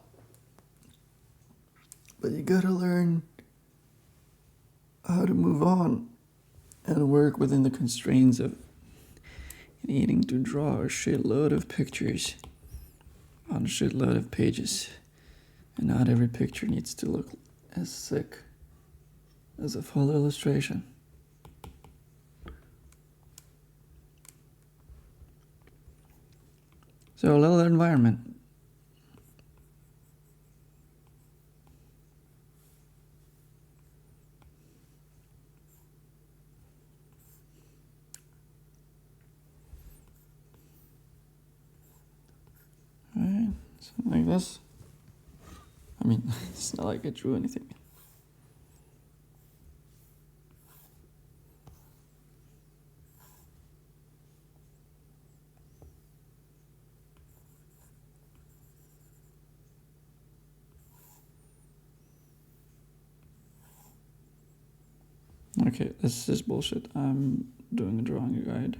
you gotta learn how to move on and work within the constraints of needing to draw a shitload of pictures on a shitload of pages. And not every picture needs to look as sick as a full illustration. So a little environment. Alright, something like this. I mean, it's not like I drew anything. Okay, this is bullshit. I'm doing a drawing guide.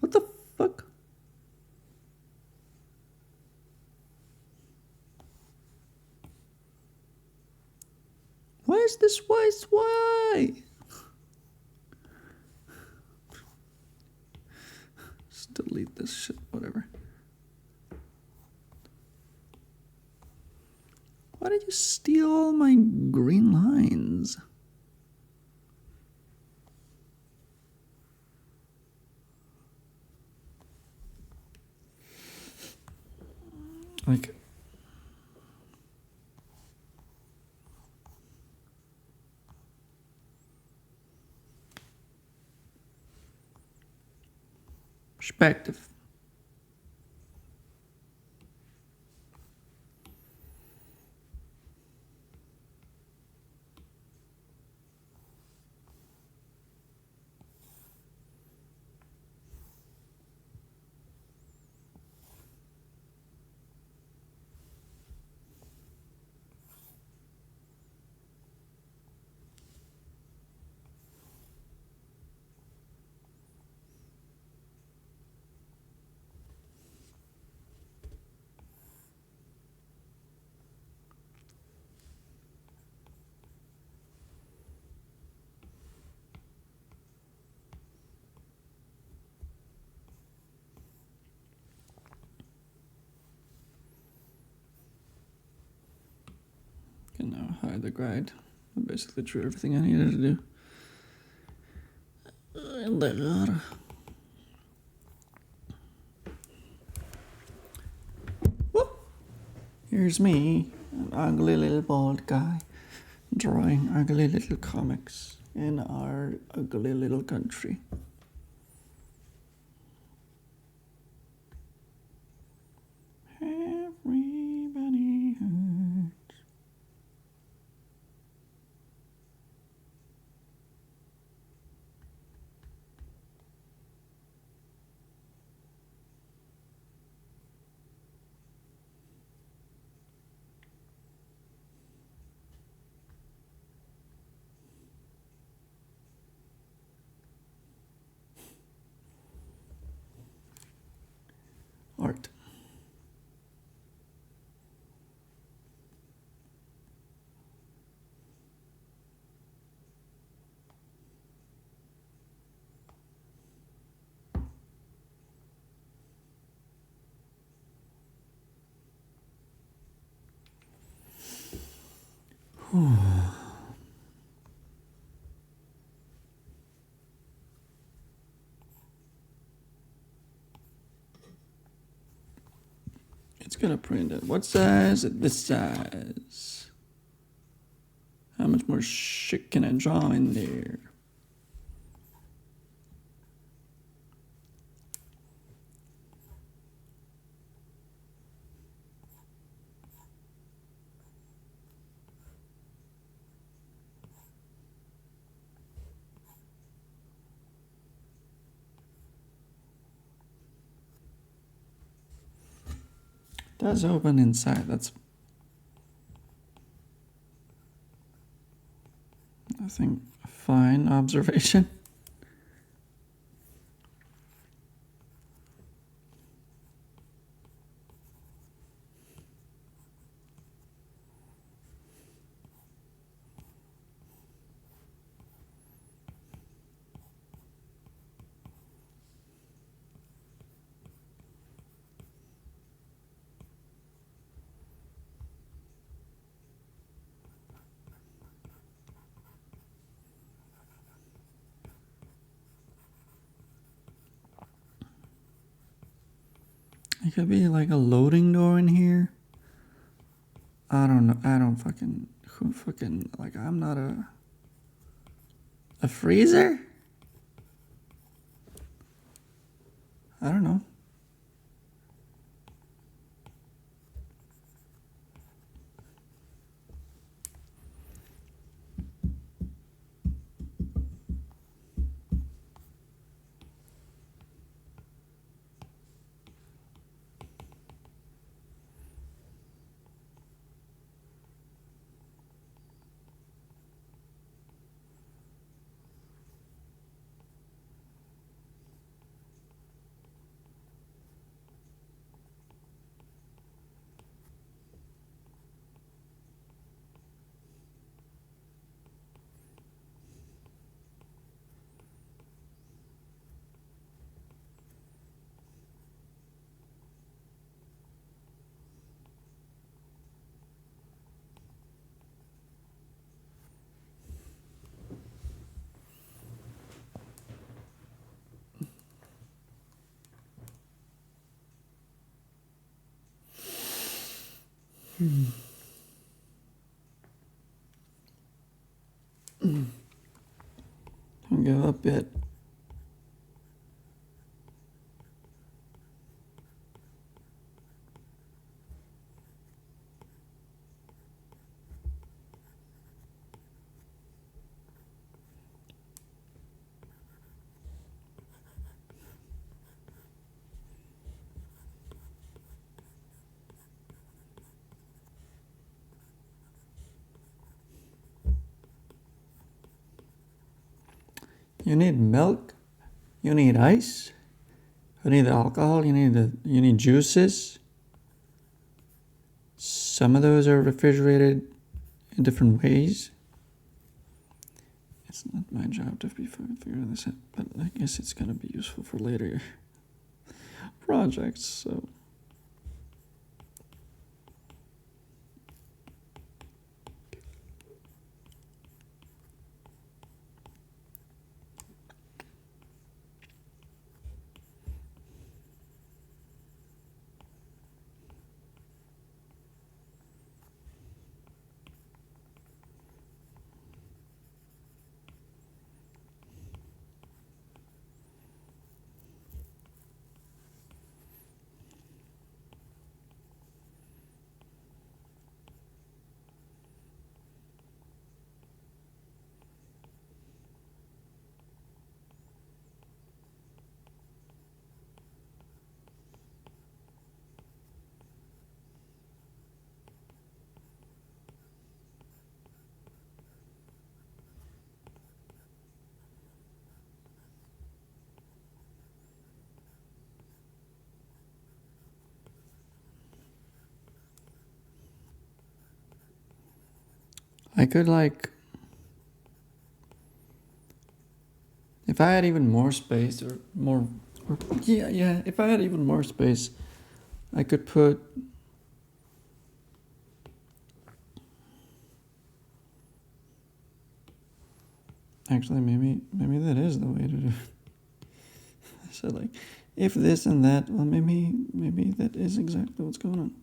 What the fuck? Why is this twice? Why? Just delete this shit, whatever. Why did you steal all my green lines? Like, perspective. Can now hide the guide. I basically drew everything I needed to do. And there. Whoop. Here's me, an ugly little bald guy, drawing ugly little comics in our ugly little country. Everybody hurts. Art. It's gonna print at what size? At this size. How much more shit can I draw in there? does open inside. That's, I think, a fine observation. It could be like a loading door in here. I don't know. I don't fucking, who fucking, like, I'm not a freezer? I don't know. Don't give up yet. You need milk. You need ice. You need alcohol. You need juices. Some of those are refrigerated in different ways. It's not my job to be figuring this out, but I guess it's gonna be useful for later projects. So. I could if I had even more space if I had even more space, I could put actually maybe that is the way to do it. So like, if this and that, well maybe that is exactly what's going on.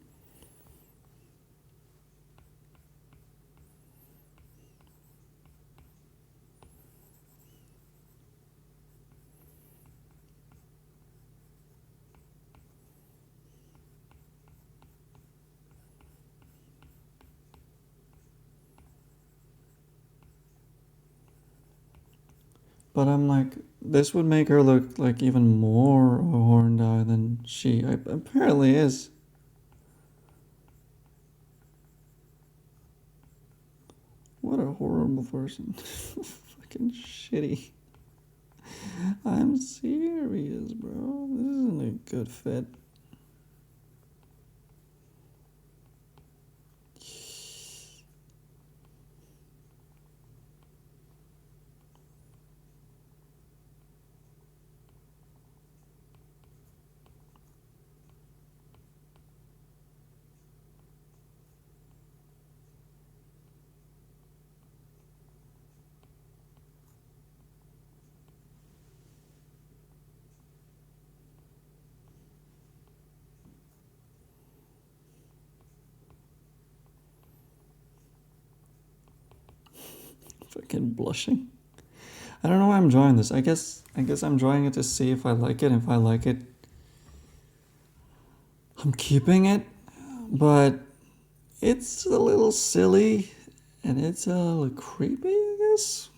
But I'm like, this would make her look like even more a horned eye than she apparently is. What a horrible person. Fucking shitty. I'm serious, bro. This isn't a good fit. Fucking blushing. I don't know why I'm drawing this. I guess I'm drawing it to see if I like it. If I like it, I'm keeping it. But it's a little silly and it's a little creepy, I guess.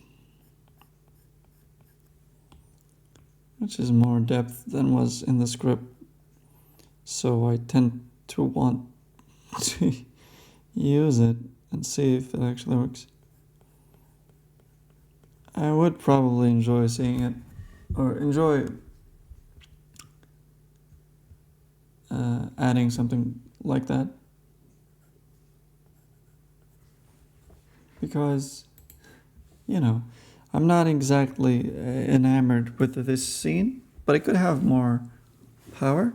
Which is more depth than was in the script. So I tend to want to use it and see if it actually works. I would probably enjoy seeing it, or enjoy adding something like that. Because, you know, I'm not exactly enamored with this scene, but it could have more power.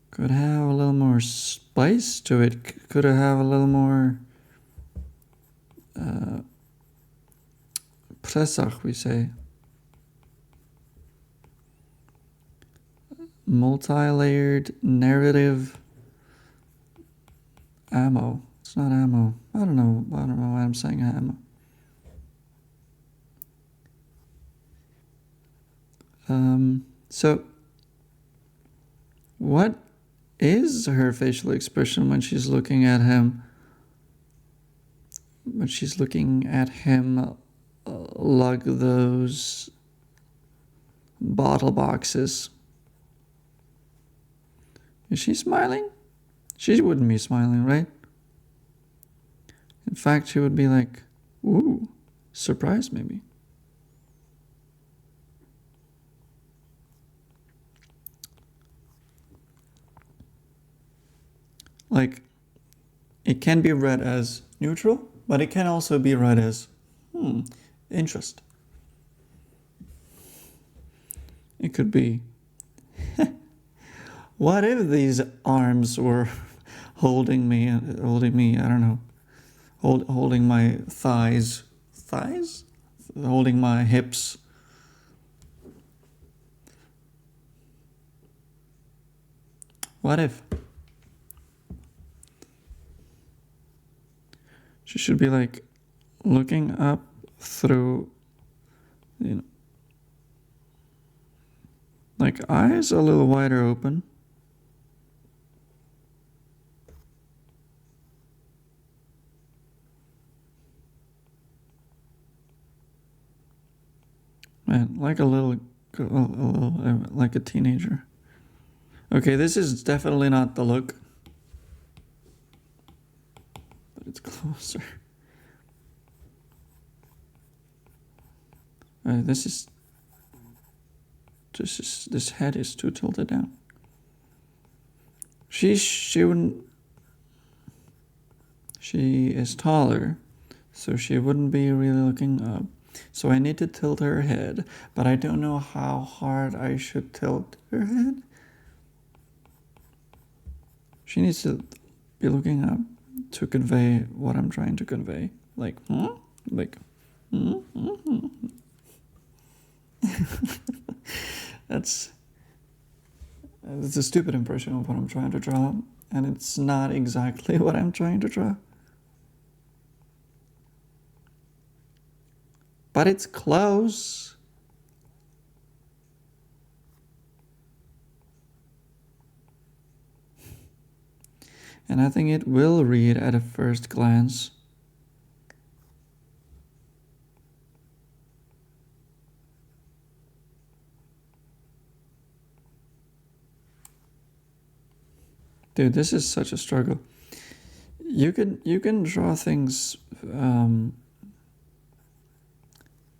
Could have a little more spice to it. Could have a little more presach, we say. Multi-layered narrative ammo. It's not ammo. I don't know why I'm saying ammo. So what is her facial expression when she's looking at him? When she's looking at him lug those bottle boxes. Is she smiling? She wouldn't be smiling, right? In fact, she would be like, ooh, surprised maybe. Like, it can be read as neutral, but it can also be read as, interest. It could be, what if these arms were holding me, I don't know, holding my thighs, holding my hips. What if? She should be like looking up through, like eyes a little wider open. Man, like a little, like a teenager. Okay, this is definitely not the look. But it's closer. This head is too tilted down. She is taller, so she wouldn't be really looking up. So I need to tilt her head, but I don't know how hard I should tilt her head. She needs to be looking up to convey what I'm trying to convey. Like, That's a stupid impression of what I'm trying to draw, and it's not exactly what I'm trying to draw. But it's close. And I think it will read at a first glance. Dude, this is such a struggle. you can draw things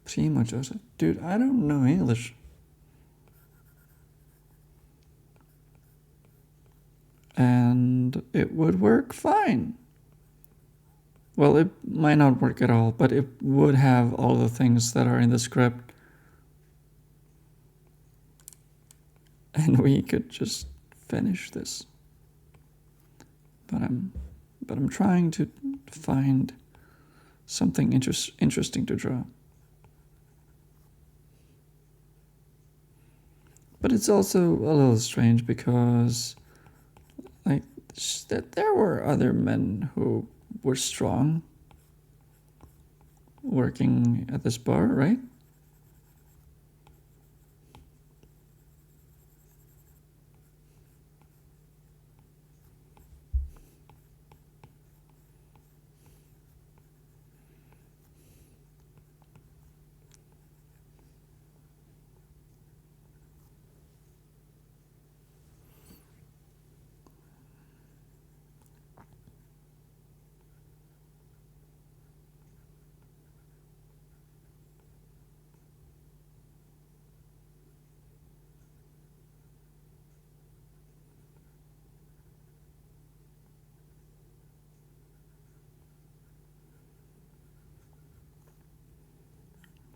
prima, Joseph. Dude, I don't know English. And it would work fine. Well, it might not work at all, but it would have all the things that are in the script. And we could just finish this. But I'm trying to find something interesting to draw. But it's also a little strange because, like, that there were other men who were strong working at this bar, right?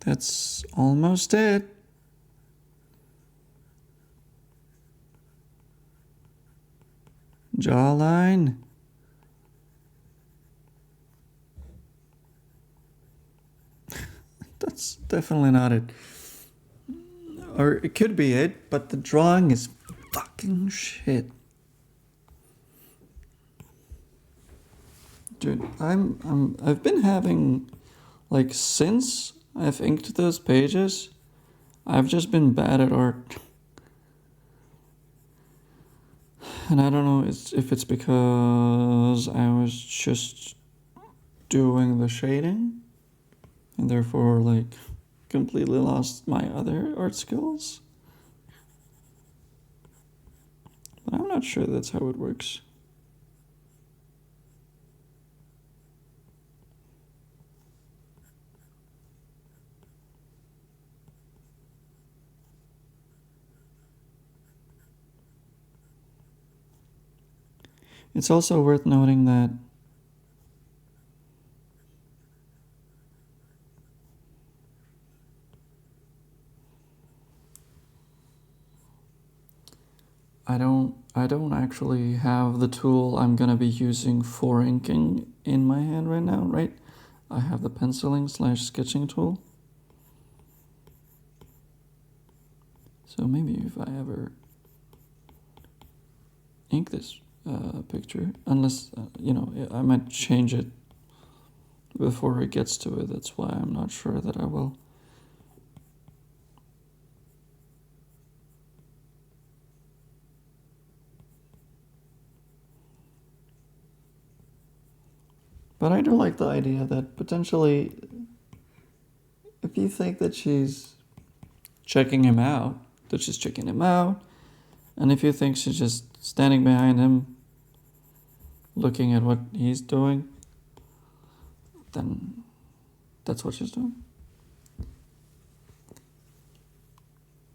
That's almost it. Jawline. That's definitely not it. Or it could be it, but the drawing is fucking shit. Dude, I've been having, like, since I've inked those pages, I've just been bad at art. And I don't know if it's because I was just doing the shading and therefore, like, completely lost my other art skills. But I'm not sure that's how it works. It's also worth noting that I don't actually have the tool I'm gonna be using for inking in my hand right now, right? I have the penciling / sketching tool. So maybe if I ever ink this picture, unless, I might change it before it gets to it. That's why I'm not sure that I will. But I do like the idea that potentially, if you think that she's checking him out, and if you think she's just standing behind him, looking at what he's doing, then that's what she's doing.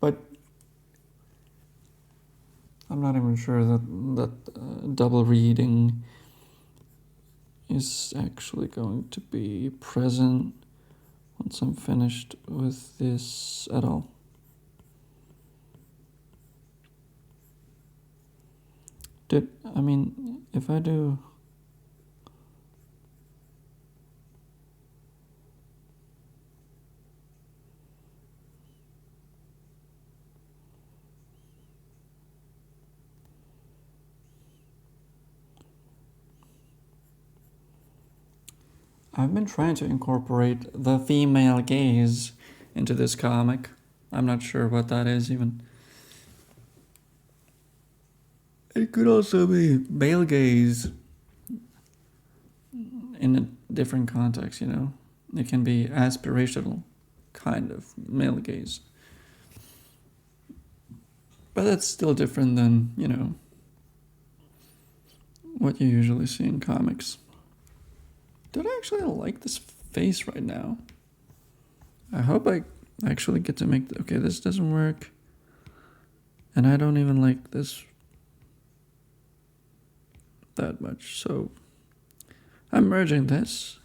But I'm not even sure that double reading is actually going to be present once I'm finished with this at all. If I do... I've been trying to incorporate the female gaze into this comic. I'm not sure what that is even. It could also be male gaze in a different context, It can be aspirational, kind of male gaze. But that's still different than, what you usually see in comics. Don't I actually like this face right now? I hope I actually get to make... Okay, this doesn't work. And I don't even like this that much. So I'm merging this.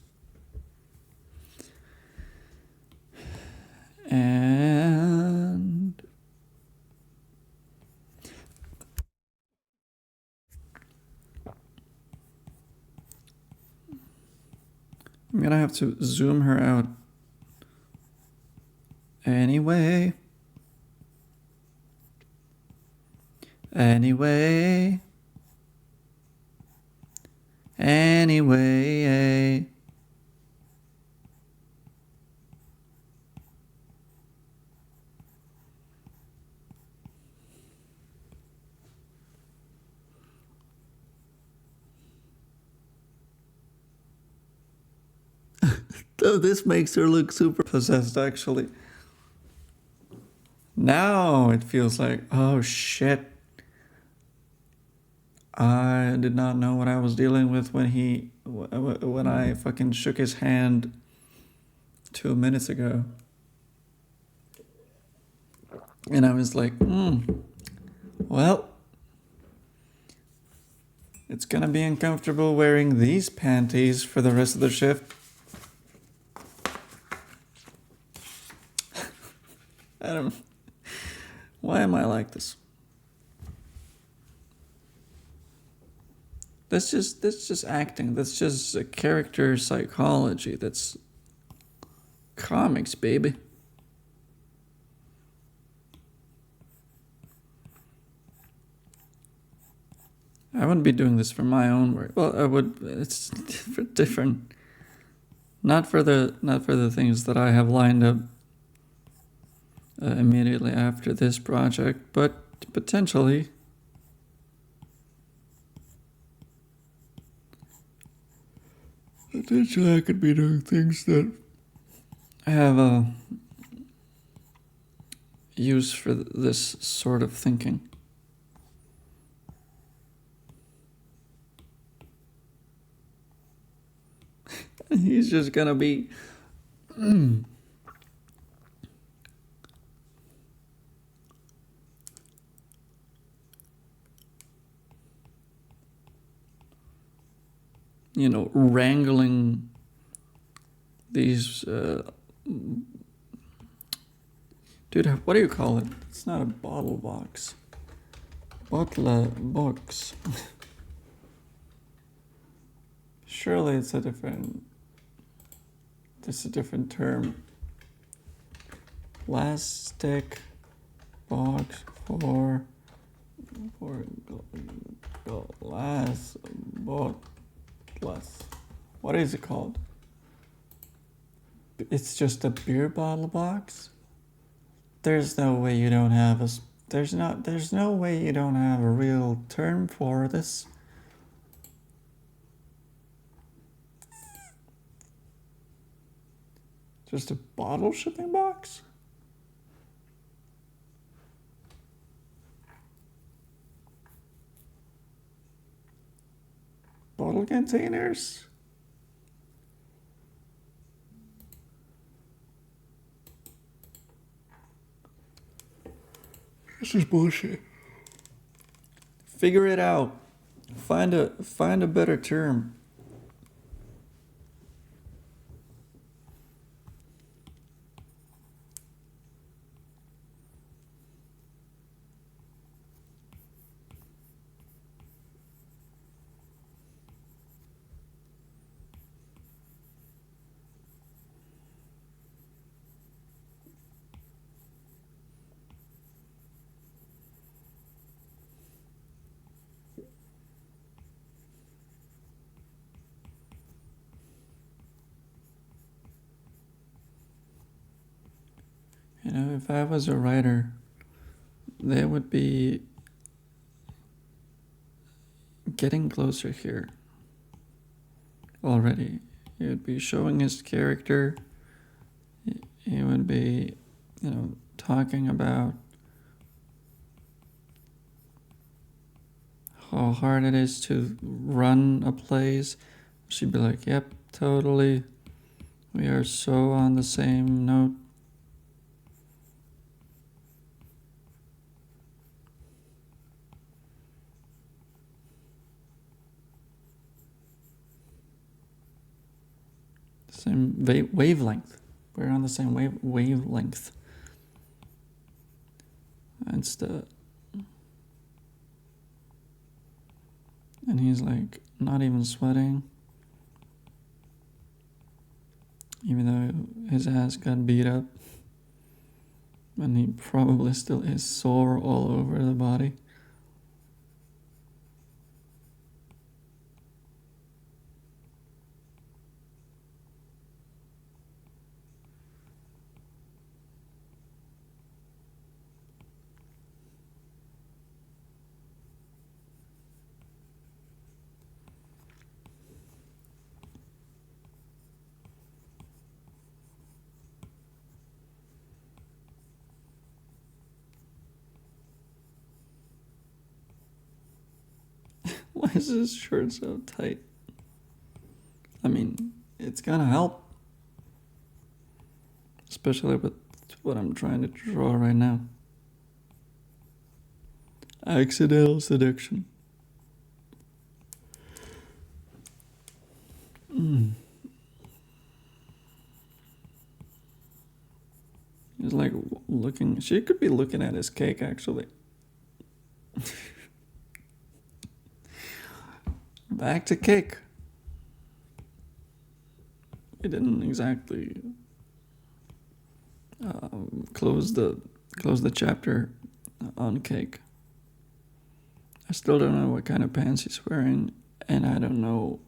And I'm gonna have to zoom her out. Anyway. Oh, this makes her look super possessed, actually. Now it feels like, oh shit. I did not know what I was dealing with when I fucking shook his hand 2 minutes ago. And I was like, well, it's gonna be uncomfortable wearing these panties for the rest of the shift. Why am I like this? That's just acting. That's just a character psychology. That's comics, baby. I wouldn't be doing this for my own work. Well, I would. It's for different. Not for the things that I have lined up immediately after this project, but potentially. Potentially, I could be doing things that have a use for this sort of thinking. He's just gonna be... you know, wrangling these... Dude, what do you call it? It's not a bottle box. Bottle box. Surely it's a different... There's a different term. Plastic box for glass bottles. What is it called? It's just a beer bottle box? There's no way you don't have there's no way you don't have a real term for this. Just a bottle shipping box? Bottle containers? This is bullshit. Figure it out. Find a better term. You know, if I was a writer, they would be getting closer here already. He would be showing his character. He would be, you know, talking about how hard it is to run a place. She'd be like, yep, Totally. We are so on the same note. Same wavelength. We're on the same wavelength. And he's like not even sweating, even though his ass got beat up, and he probably still is sore all over the body. Why is this shirt so tight? I mean, it's gonna help. Especially with what I'm trying to draw right now. Accidental seduction. He's like looking. She could be looking at his cake, actually. Back to cake. We didn't exactly close the chapter on cake. I still don't know what kind of pants he's wearing, and I don't know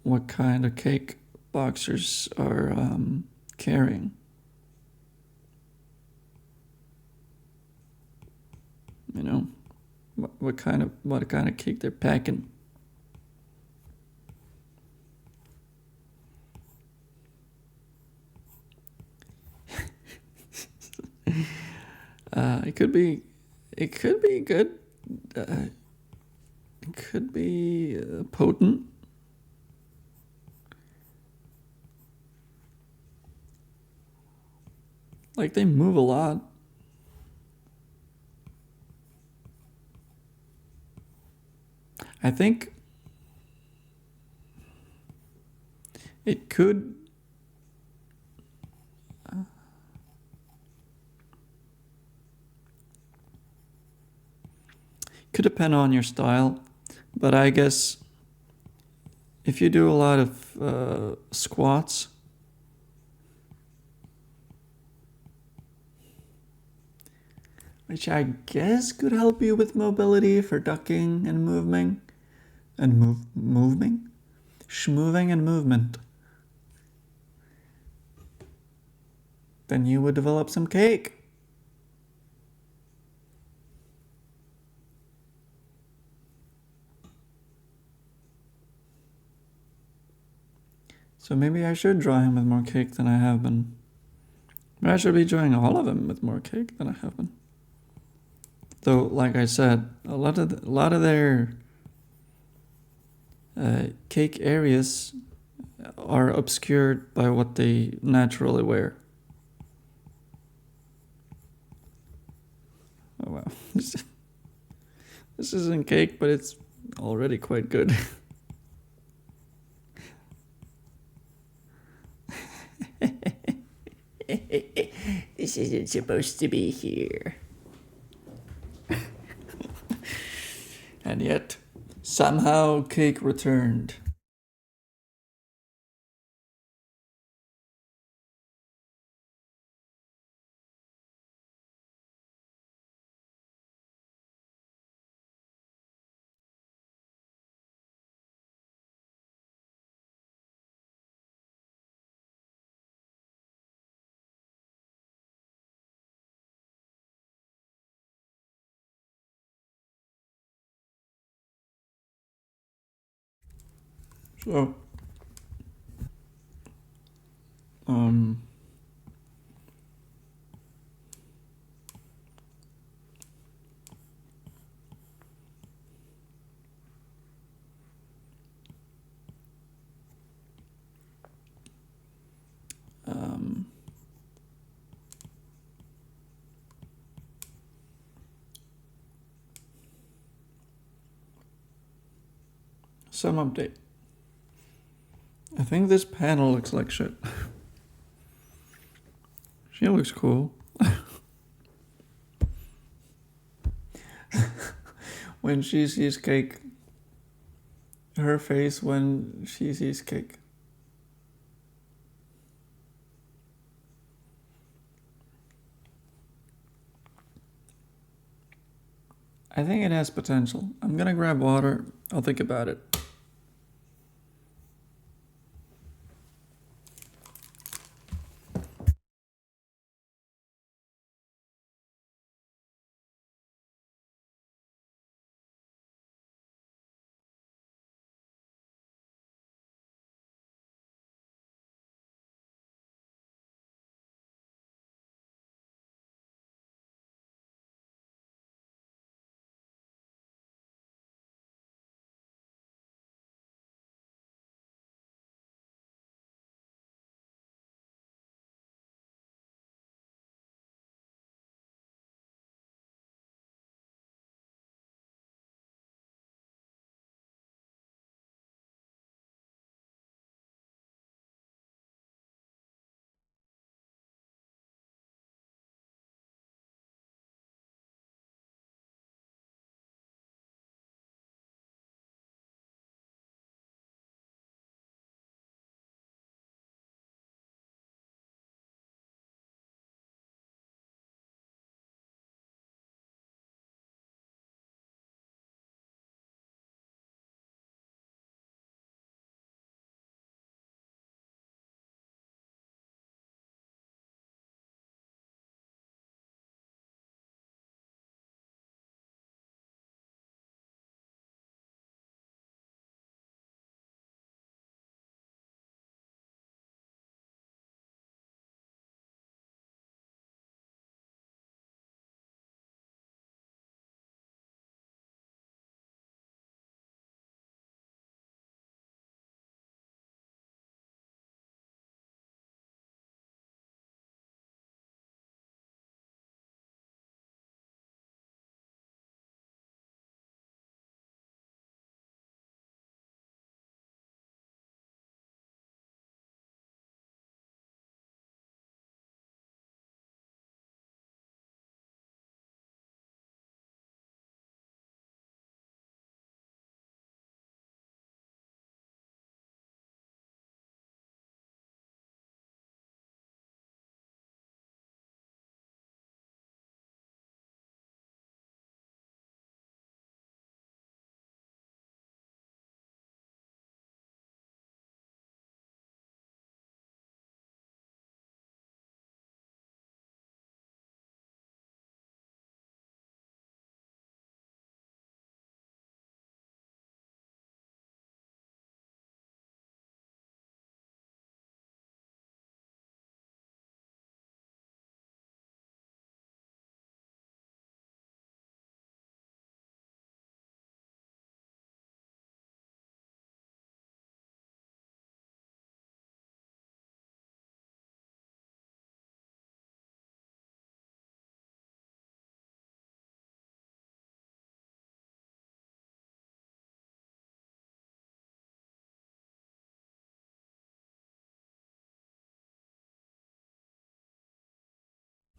what kind of cake boxers are carrying. You know, what kind of cake they're packing. It could be good. It could be potent. Like, they move a lot. I think it could depend on your style, but I guess if you do a lot of squats, which I guess could help you with mobility for ducking and moving, and moving, schmoving and movement, then you would develop some cake. So maybe I should draw him with more cake than I have been. Maybe I should be drawing all of them with more cake than I have been. Though, like I said, a lot of their cake areas are obscured by what they naturally wear. Oh wow, this isn't cake, but it's already quite good. This isn't supposed to be here. And yet, somehow cake returned. So, some update. I think this panel looks like shit. She looks cool. When she sees cake. Her face when she sees cake. I think it has potential. I'm gonna grab water. I'll think about it.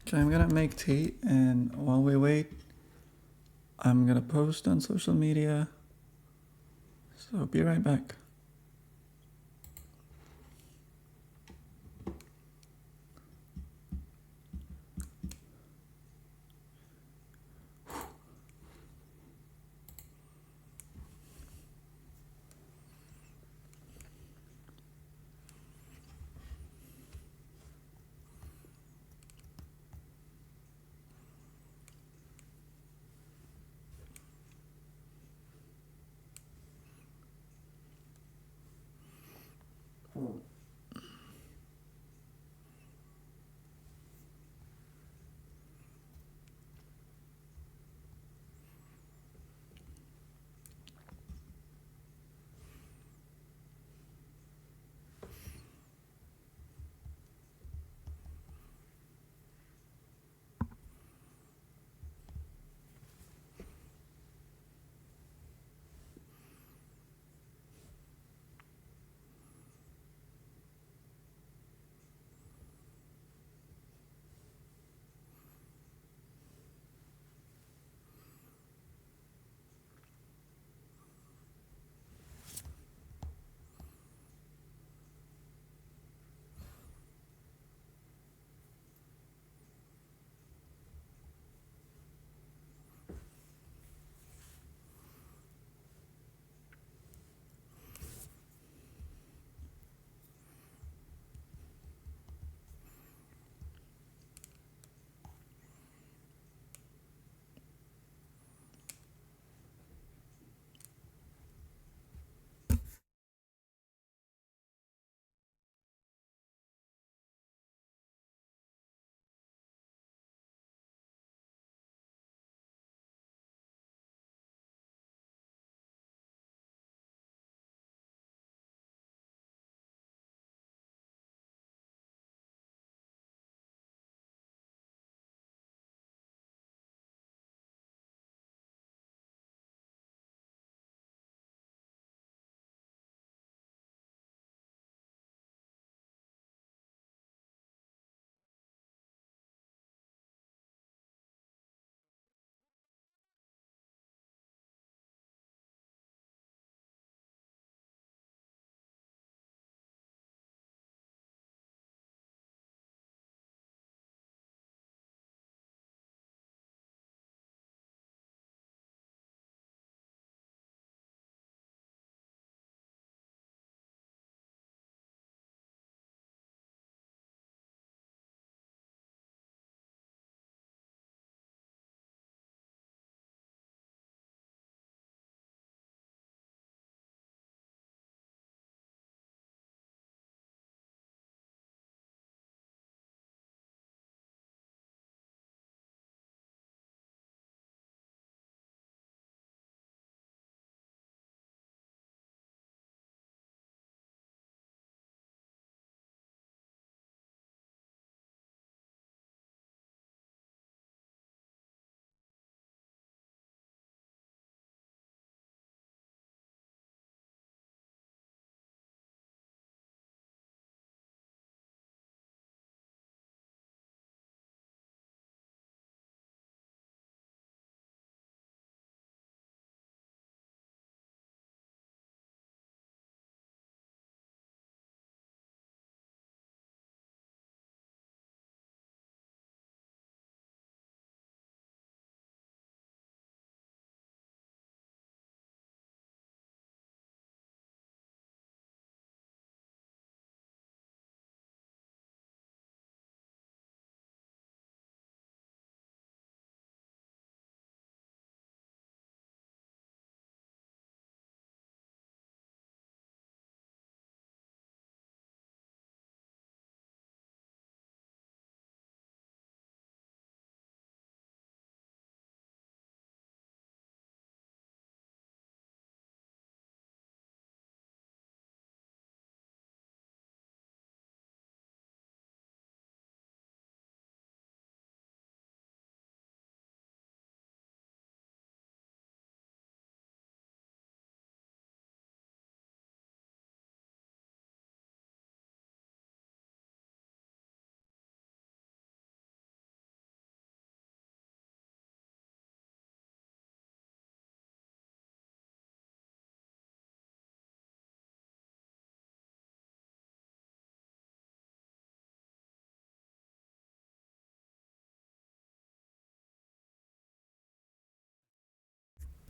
Okay, I'm gonna make tea, and while we wait, I'm gonna post on social media. So be right back.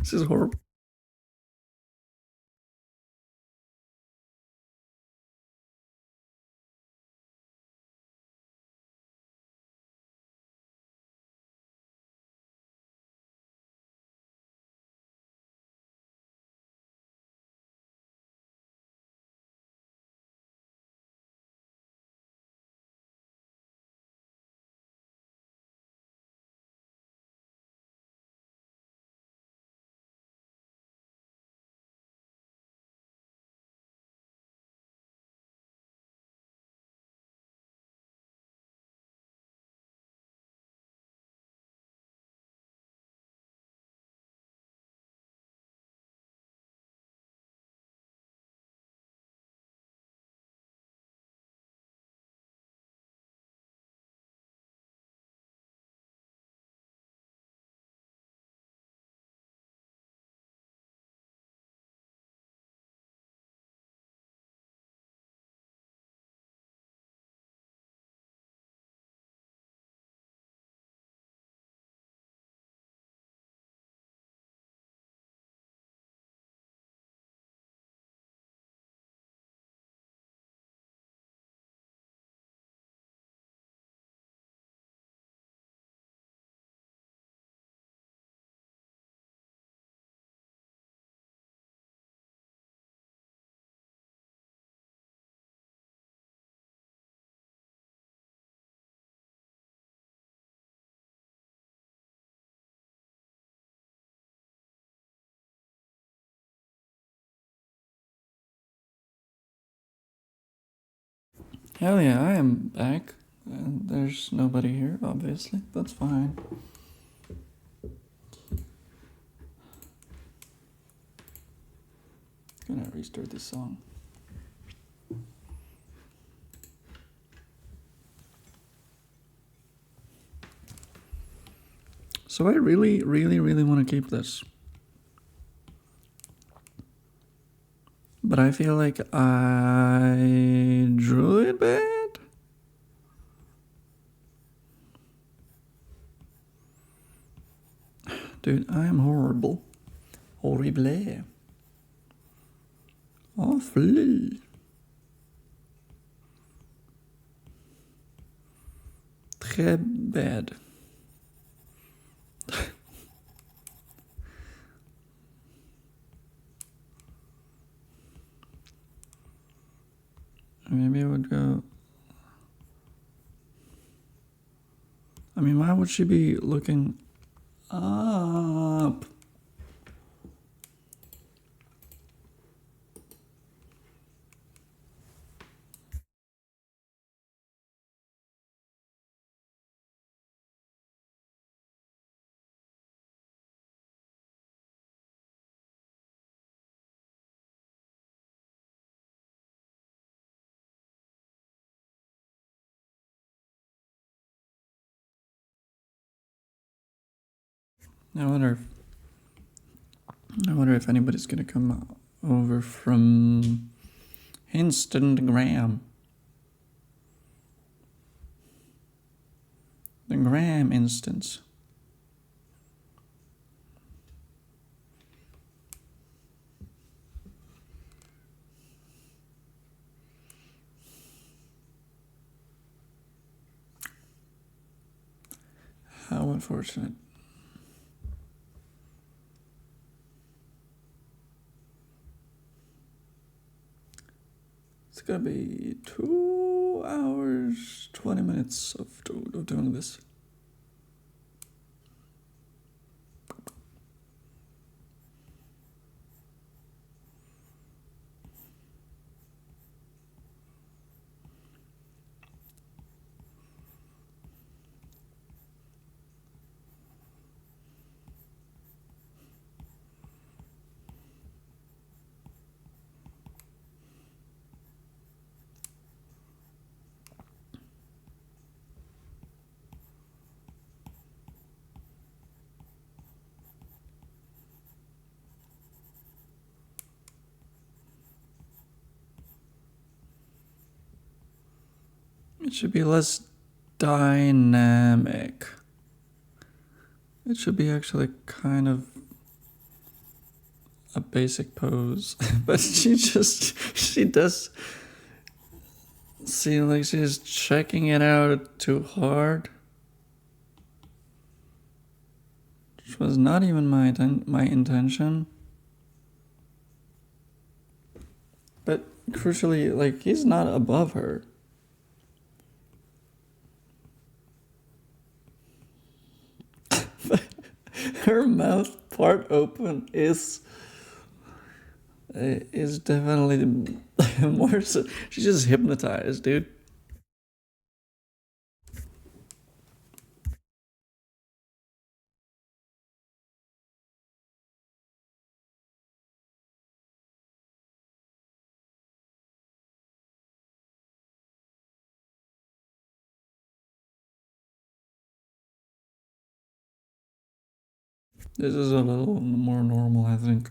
This is horrible. Hell yeah, I am back. And there's nobody here, obviously. That's fine. Gonna restart this song. So I really, really, really want to keep this. But I feel like I drew it bad. Dude, I am horrible. Horrible. Awful. Très bad. Maybe I would go. I mean, why would she be looking up? I wonder if anybody's gonna come over from Instagram. The Gram instance. How unfortunate. It's gonna be 2 hours, 20 minutes of doing this. It should be less dynamic. It should be actually kind of a basic pose, but she does seem like she's checking it out too hard. Which was not even my intention. But crucially, like, he's not above her. Her mouth part open is definitely more so. She's just hypnotized, dude. This is a little more normal, I think.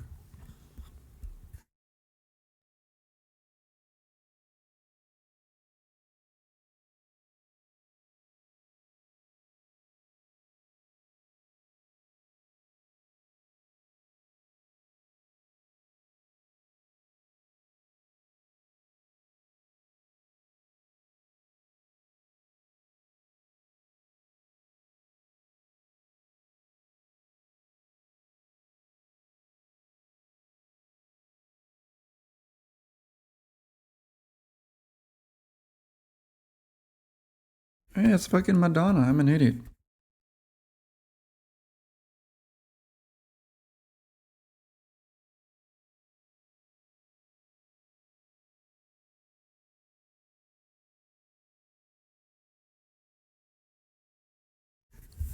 Hey, it's fucking Madonna. I'm an idiot.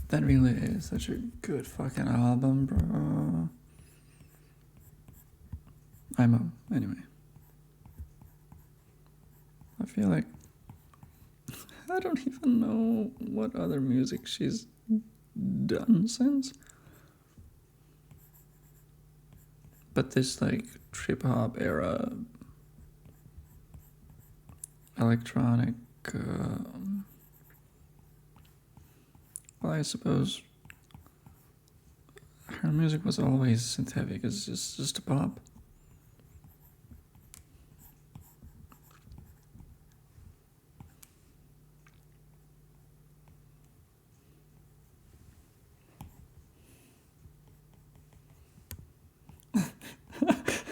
That really is such a good fucking album, bro. Anyway. I feel like I don't even know what other music she's done since. But this like trip hop era electronic, well, I suppose her music was always synthetic. It's just a pop.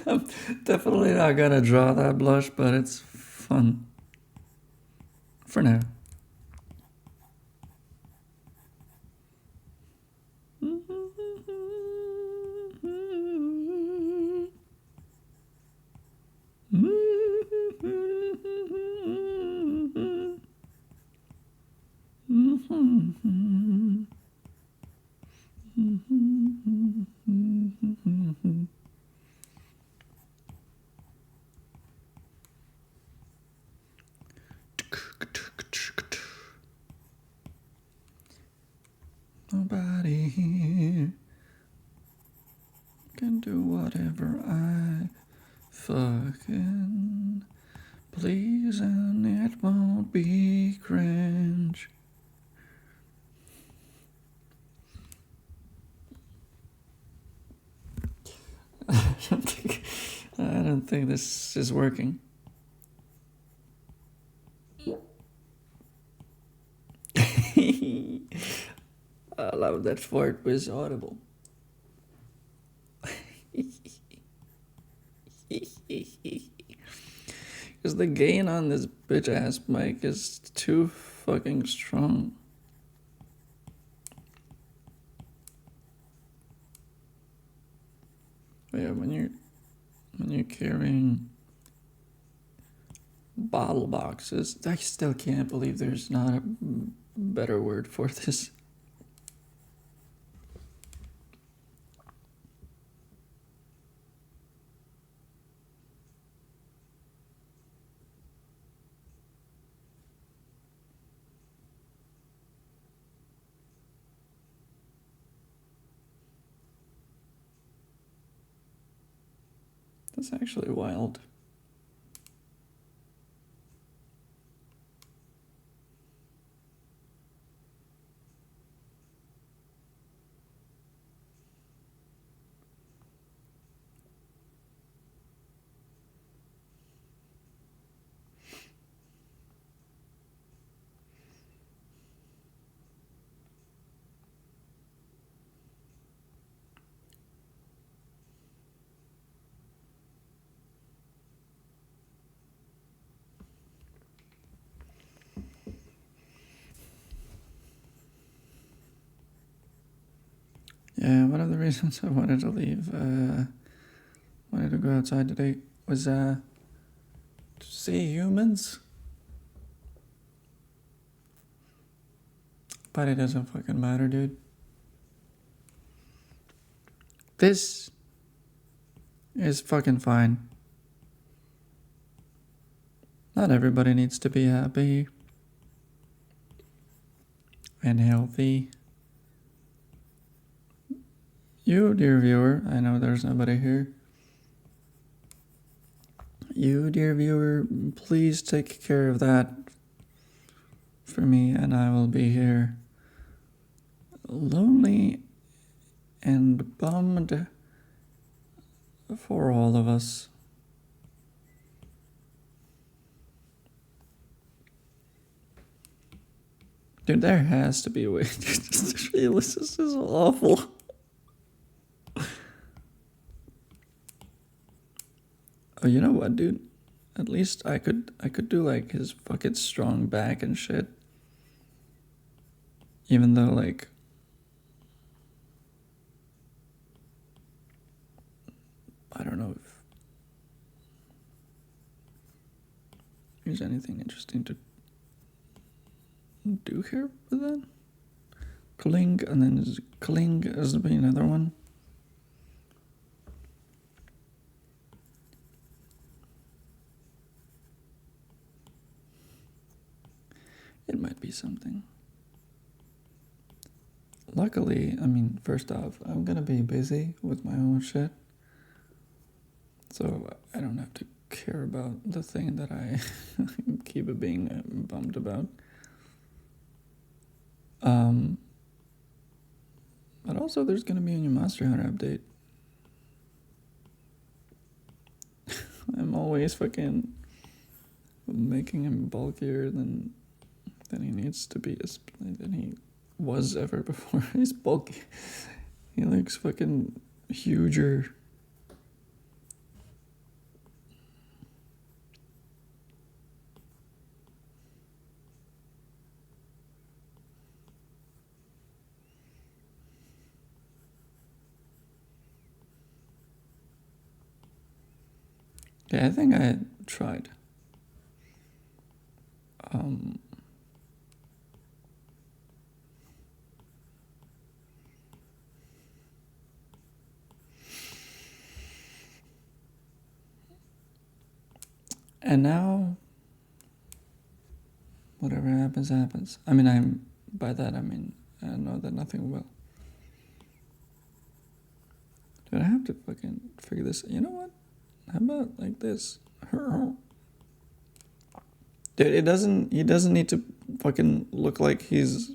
I'm definitely not gonna draw that blush, but it's fun. For now. Nobody here can do whatever I fucking please, and it won't be cringe. I don't think this is working. I love that fart was audible. Because the gain on this bitch ass mic is too fucking strong. But yeah, when you're carrying bottle boxes, I still can't believe there's not a better word for this. That's actually wild. Yeah, one of the reasons I wanted to leave, wanted to go outside today was to see humans. But it doesn't fucking matter, dude. This is fucking fine. Not everybody needs to be happy and healthy. You, dear viewer, I know there's nobody here. You, dear viewer, please take care of that for me, and I will be here lonely and bummed for all of us. Dude, there has to be a way. This is awful. Oh, you know what, dude? At least I could do like his fucking strong back and shit. Even though like I don't know if there's anything interesting to do here with that. Cling, and then there's cling as to be another one. It might be something. Luckily, I mean, first off, I'm gonna be busy with my own shit. So I don't have to care about the thing that I keep being bummed about. But also there's gonna be a new Monster Hunter update. I'm always fucking making him bulkier than he needs to be, than he was ever before. He's bulky. He looks fucking huger. Yeah, I think I had tried. And now, whatever happens, happens. I mean, by that I mean, I know that nothing will. Dude, I have to fucking figure this. You know what? How about like this? Dude, he doesn't need to fucking look like he's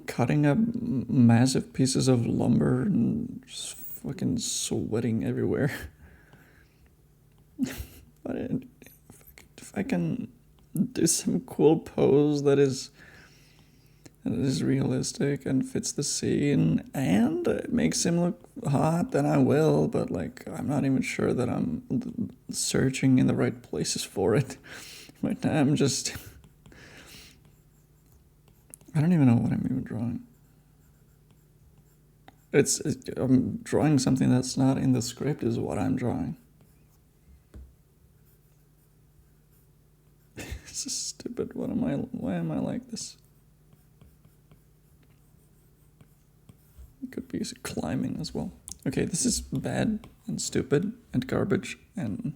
cutting up massive pieces of lumber and just fucking sweating everywhere. But if I can do some cool pose that is realistic and fits the scene and it makes him look hot, then I will. But like, I'm not even sure that I'm searching in the right places for it. Right now, I'm just. I don't even know what I'm even drawing. I'm drawing something that's not in the script is what I'm drawing. This is stupid. Why am I like this? It could be climbing as well. Okay, this is bad and stupid and garbage and.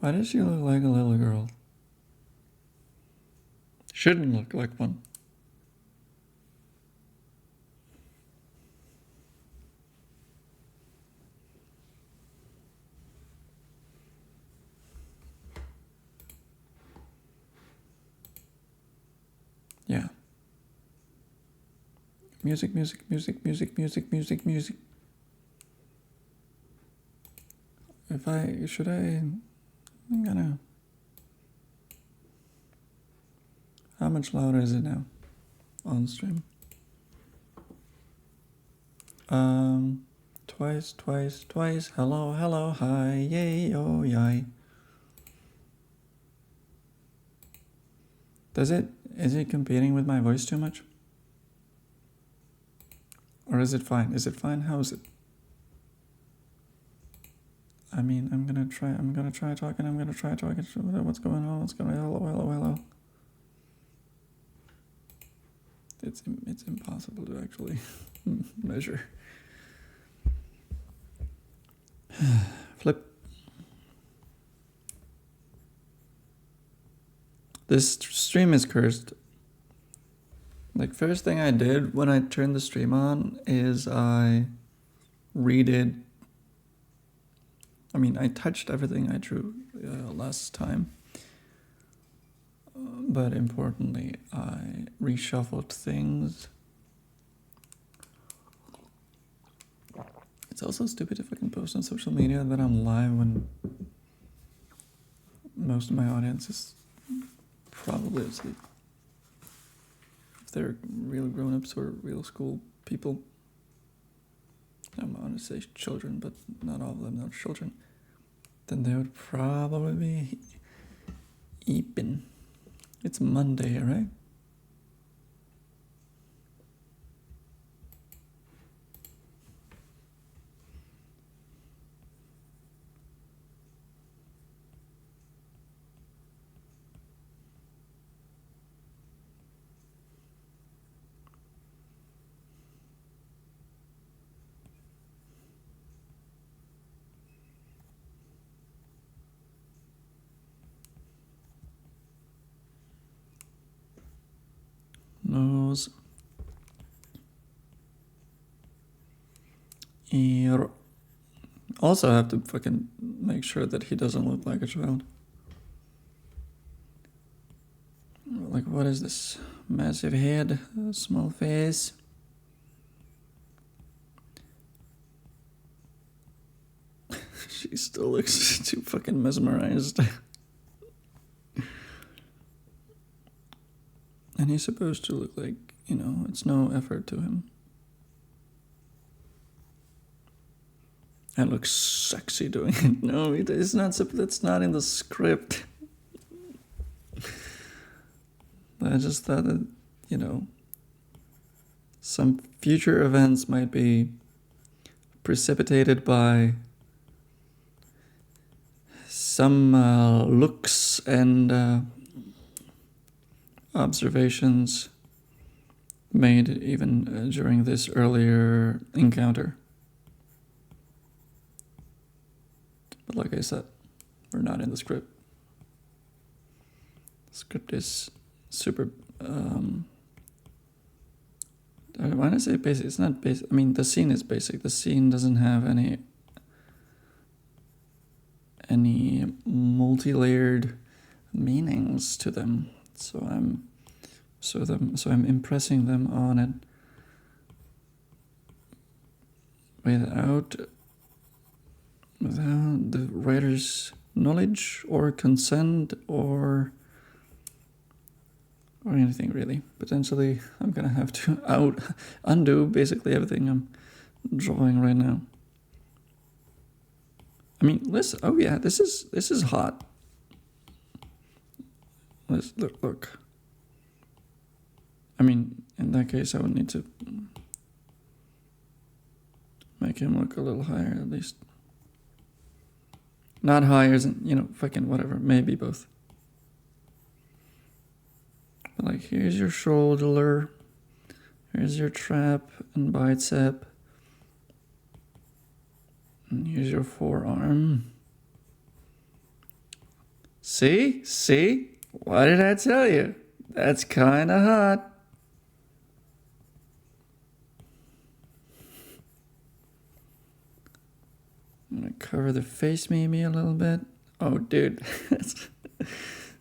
Why does she look like a little girl? Shouldn't look like one. Yeah. Music. I'm gonna. How much louder is it now on stream? Twice. Hello, hi, yay, oh, yay. Is it competing with my voice too much? Or is it fine? How is it? I mean, I'm gonna try talking. What's going on? Hello. It's impossible to actually measure. Flip. This stream is cursed. Like, first thing I did when I turned the stream on is I redid. I mean, I touched everything I drew last time. But importantly, I reshuffled things. It's also stupid if I can post on social media that I'm live when most of my audience is probably asleep. If they're real grown-ups or real school people. I'm going to say children, but not all of them are children. Then they would probably be eeping. It's Monday, right? Nose. Ear. Also, I have to fucking make sure that he doesn't look like a child. Like, what is this? Massive head, small face. She still looks too fucking mesmerized. And he's supposed to look like, it's no effort to him. I look sexy doing it. No, it's not. That's not in the script. I just thought that, some future events might be precipitated by some looks and observations made even during this earlier encounter. But like I said, we're not in the script. The script is super, I want to say basic. It's not basic. I mean, the scene is basic. The scene doesn't have any multi-layered meanings to them. So I'm impressing them on it without the writer's knowledge or consent or anything really. Potentially, I'm gonna have to undo basically everything I'm drawing right now. I mean, listen. Oh yeah, this is hot. Let's look. I mean, in that case, I would need to make him look a little higher at least. Not higher, isn't, fucking whatever. Maybe both. But like, here's your shoulder. Here's your trap and bicep. And here's your forearm. See? What did I tell you? That's kind of hot. I'm going to cover the face maybe a little bit. Oh, dude.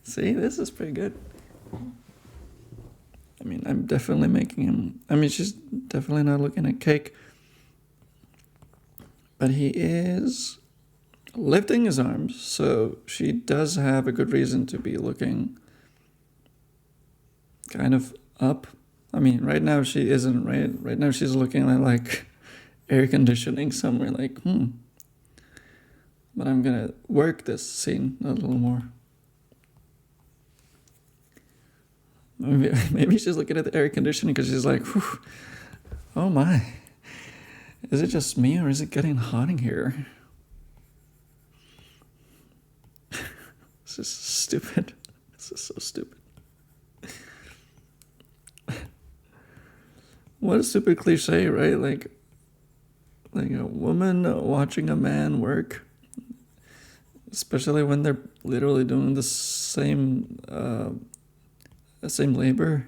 See, this is pretty good. I mean, I'm definitely making him... I mean, she's definitely not looking at cake. But he is lifting his arms, so she does have a good reason to be looking kind of up. I mean, right now she isn't, right? Right now she's looking at like air conditioning somewhere, like, But I'm gonna work this scene a little more. Maybe she's looking at the air conditioning because she's like, whew, oh my. Is it just me or is it getting hot in here? This is stupid. This is so stupid. What a stupid cliche, right? Like a woman watching a man work, especially when they're literally doing the same labor,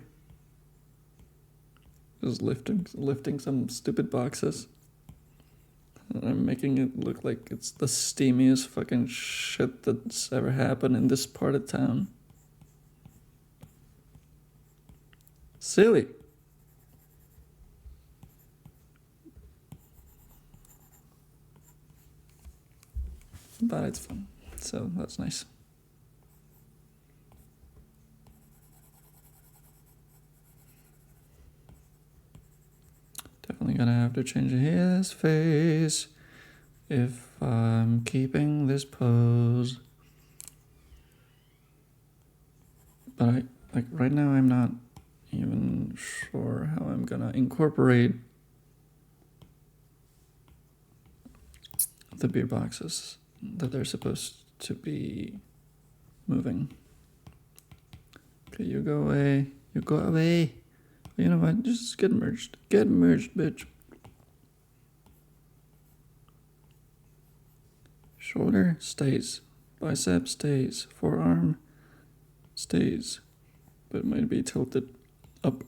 just lifting some stupid boxes. And I'm making it look like it's the steamiest fucking shit that's ever happened in this part of town. Silly. But it's fun, so that's nice. Definitely gonna have to change his face if I'm keeping this pose. But right now I'm not even sure how I'm gonna incorporate the beer boxes that they're supposed to be moving. Okay, you go away. You go away. You know what? Just get merged. Get merged, bitch. Shoulder stays. Bicep stays. Forearm stays. But it might be tilted up.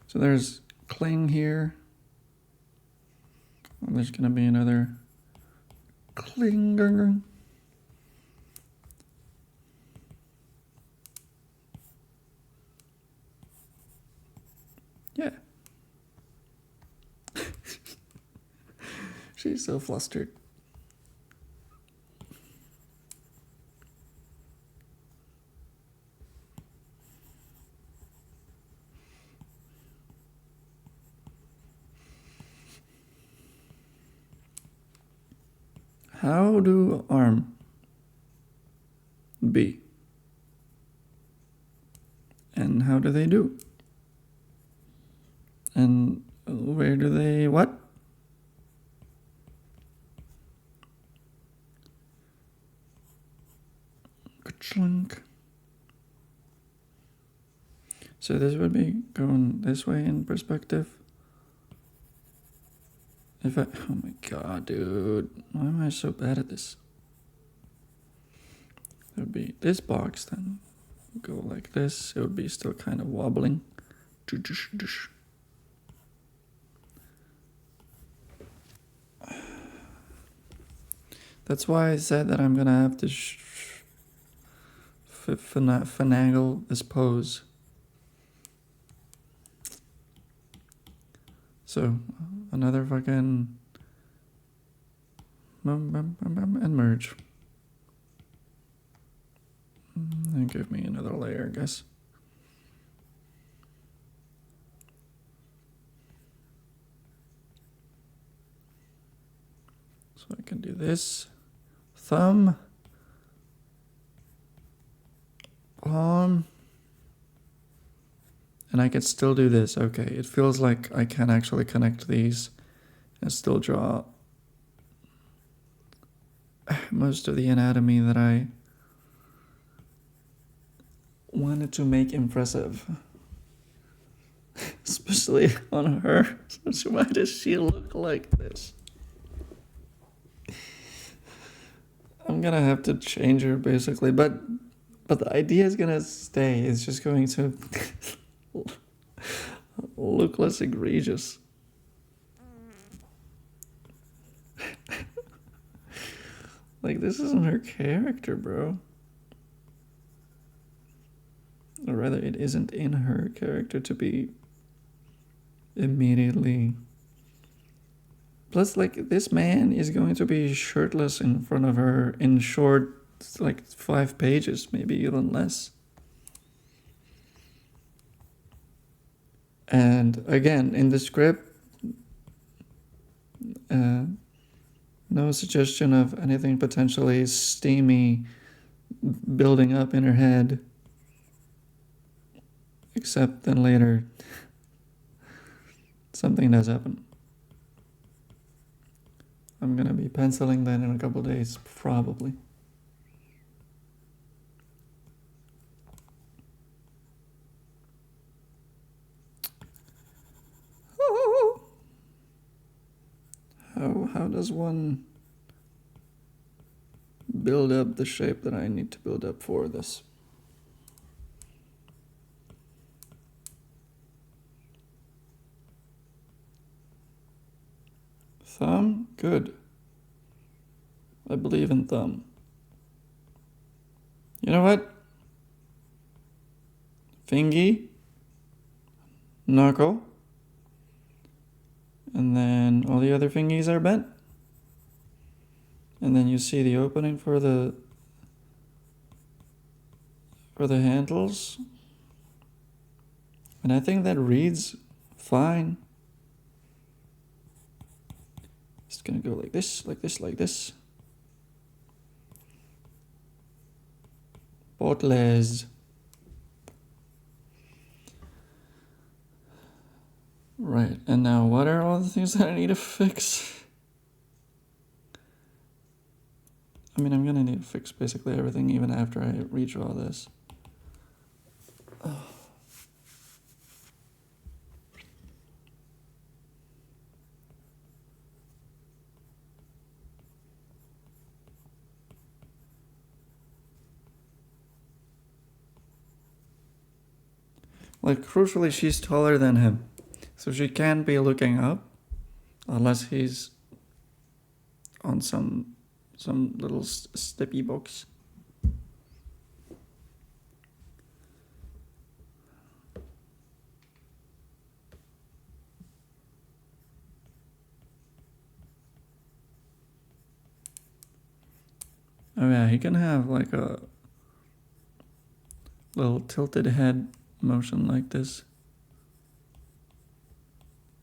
So there's cling here. And there's gonna be another cling. Yeah. She's so flustered. How do arm be? And how do they do? And where do they what? Ka-chunk. So this would be going this way in perspective. If I, oh my god, dude, why am I so bad at this? It would be this box, then go like this. It would be still kind of wobbling. That's why I said that I'm gonna have to finagle this pose. So another fucking and merge. And give me another layer, I guess. So I can do this. Thumb. Palm. And I can still do this. Okay, it feels like I can actually connect these and still draw most of the anatomy that I wanted to make impressive. Especially on her. So why does she look like this? I'm gonna have to change her basically, but the idea is gonna stay. It's just going to look less egregious. Like, this isn't her character, bro. Or or rather it isn't in her character to be immediately. Plus, like, this man is going to be shirtless in front of her in short, like, 5 pages, maybe even less. And again, in the script, no suggestion of anything potentially steamy building up in her head, except then later something does happen. I'm gonna be penciling that in a couple days, probably. How does one build up the shape that I need to build up for this? Thumb? Good. I believe in thumb. You know what? Fingy. Knuckle. And then all the other fingies are bent. And then you see the opening for the handles. And I think that reads fine. It's gonna go like this, like this, like this. Bottles. Right, and now what are all the things that I need to fix? I mean, I'm gonna need to fix basically everything even after I redraw this. Like, crucially, she's taller than him. So she can't be looking up unless he's on some little steppy box. Oh yeah, he can have like a little tilted head motion like this,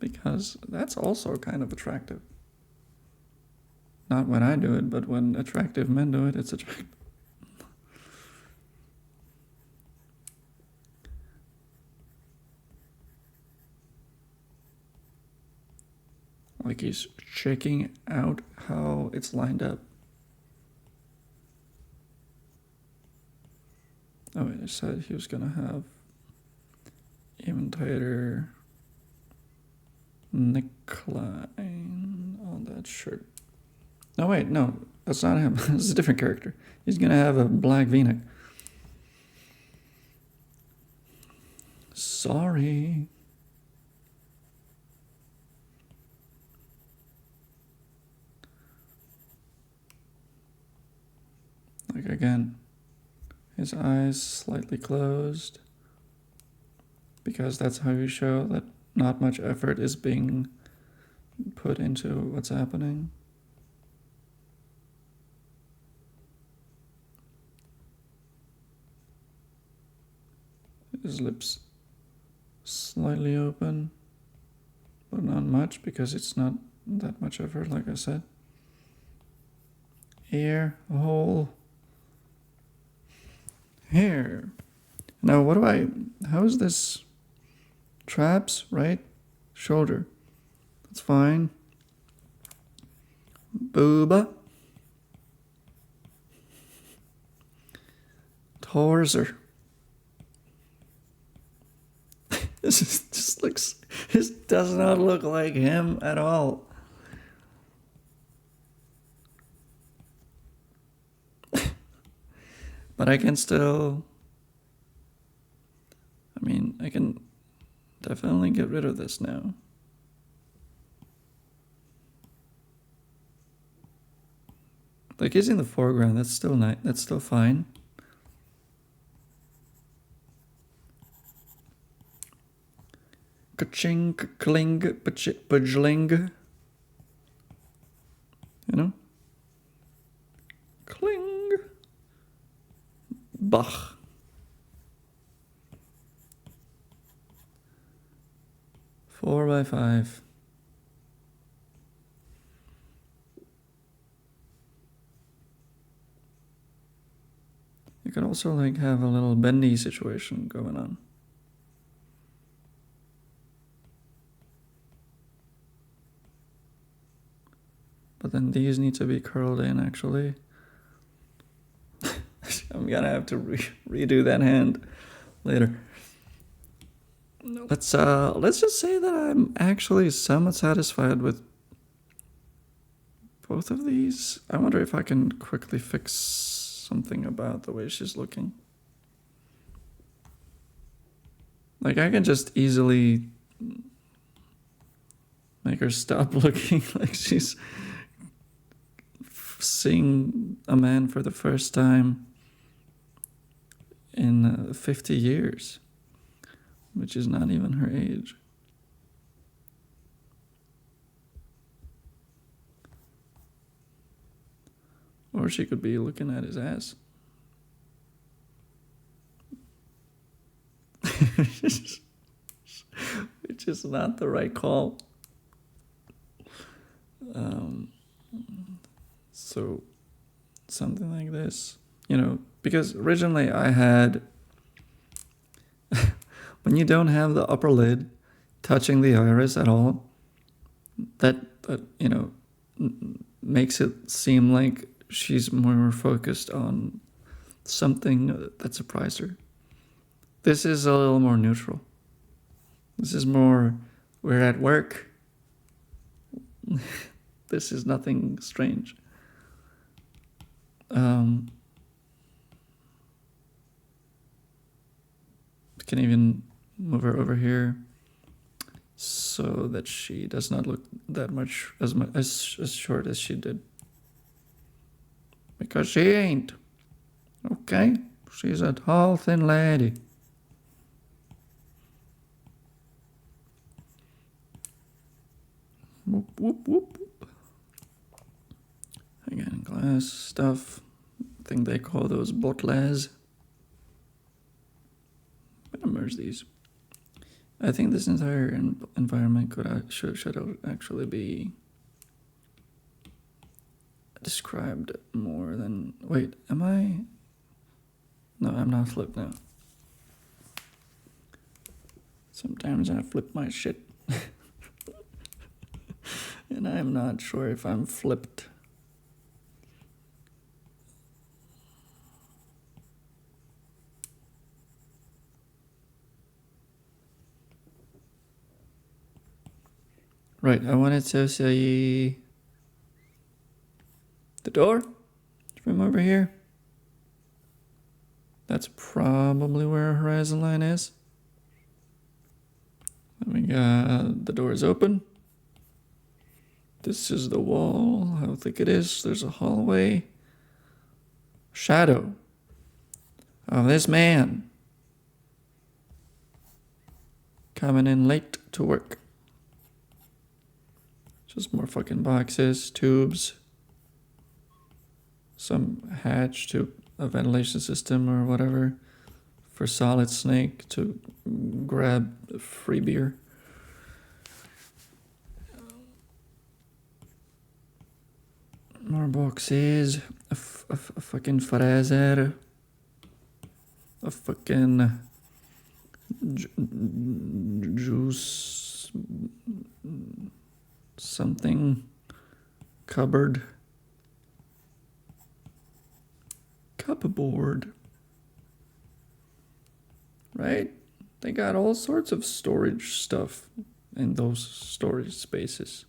because that's also kind of attractive. Not when I do it, but when attractive men do it, it's attractive. Like he's checking out how it's lined up. Oh, I said he was gonna have even tighter neckline on that shirt. No, wait, no, that's not him. This is a different character. He's gonna have a black V-neck. Sorry. Like again, his eyes slightly closed, because that's how you show that not much effort is being put into what's happening. His lips slightly open, but not much, because it's not that much effort, like I said. Ear hole. Here. Now how's this? Traps, right? Shoulder. That's fine. Booba. Torser. This does not look like him at all. But I can definitely get rid of this now. Like, he's in the foreground, that's still nice, that's still fine. ka-ching, ka-kling, bajling. You know? Kling. Bach. Four by five. You could also like have a little bendy situation going on. But then these need to be curled in actually. I'm gonna have to redo that hand later. Let's just say that I'm actually somewhat satisfied with both of these. I wonder if I can quickly fix something about the way she's looking. Like I can just easily make her stop looking like she's seeing a man for the first time in 50 years, which is not even her age. Or she could be looking at his ass. Which is not the right call. So something like this, you know, because originally I had, when you don't have the upper lid touching the iris at all, that you know, makes it seem like she's more focused on something that surprised her. This is a little more neutral. This is more, we're at work. This is nothing strange. Can even move her over here so that she does not look that much as short as she did. Because she ain't. Okay? She's a tall, thin lady. Whoop, whoop, whoop, whoop. Again, glass stuff. I think they call those bottles. I'm gonna merge these. I think this entire environment should actually be described more than... Wait, am I... No, I'm not flipped now. Sometimes I flip my shit. And I'm not sure if I'm flipped. Right, I wanted to say the door from over here. That's probably where our horizon line is. Then we got the doors open. This is the wall, how thick it is. There's a hallway. Shadow of this man coming in late to work. Just more fucking boxes, tubes, some hatch to a ventilation system or whatever for Solid Snake to grab free beer. More boxes, a fucking freezer, a fucking juice something cupboard, cupboard, right? They got all sorts of storage stuff in those storage spaces.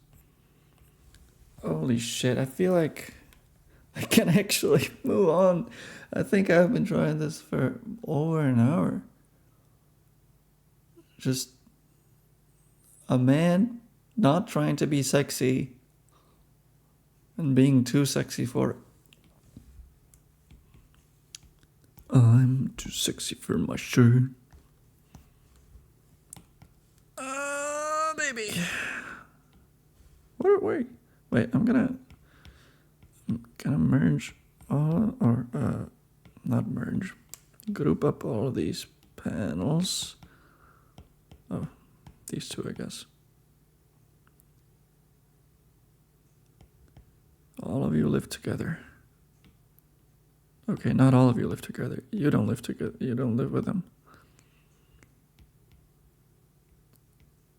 Holy shit, I feel like I can actually move on. I think I've been trying this for over an hour. Just a man not trying to be sexy and being too sexy for it. I'm too sexy for my shirt. baby. Wait. I'm gonna merge all, or not merge, group up all of these panels. Oh, these two, I guess. All of you live together. Okay, not all of you live together. You don't live together. You don't live with them.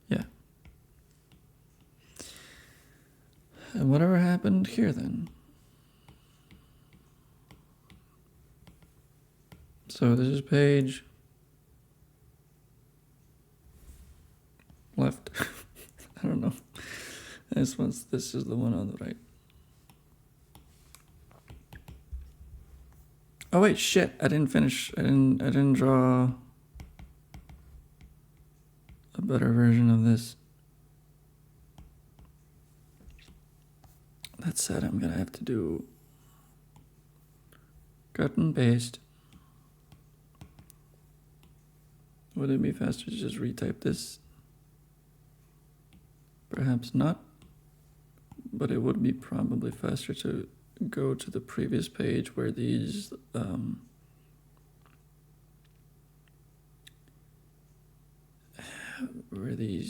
Yeah. And whatever happened here then? So this is page left. I don't know. This is the one on the right. Oh wait, shit! I didn't finish. I didn't draw a better version of this. That said, I'm gonna have to do cut and paste. Would it be faster to just retype this? Perhaps not, but it would be probably faster to go to the previous page where these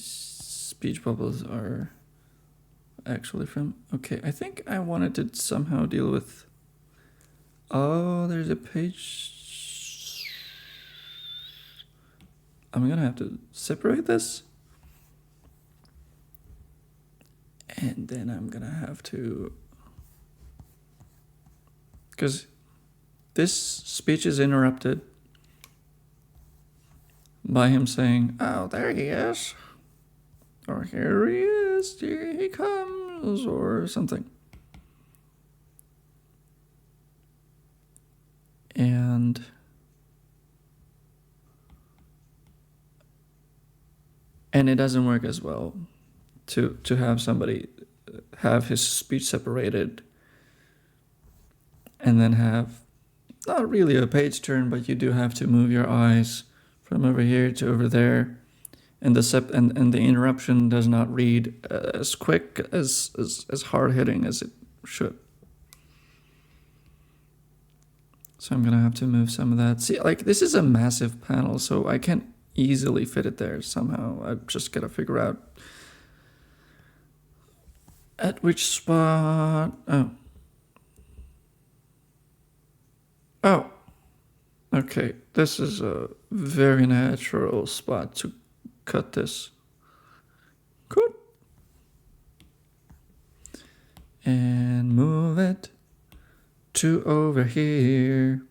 speech bubbles are actually from. Okay, I think I wanted to somehow deal with. Oh, there's a page. I'm gonna have to separate this. And then I'm gonna have to, because this speech is interrupted by him saying, oh, there he is, or here he is, here he comes, or something. And it doesn't work as well to have somebody have his speech separated and then have not really a page turn, but you do have to move your eyes from over here to over there, and the interruption does not read as quick as hard hitting as it should. So I'm gonna have to move some of that. See, like, this is a massive panel, so I can't easily fit it there somehow. I just gotta figure out at which spot. Oh, okay. This is a very natural spot to cut this. Good. And move it to over here.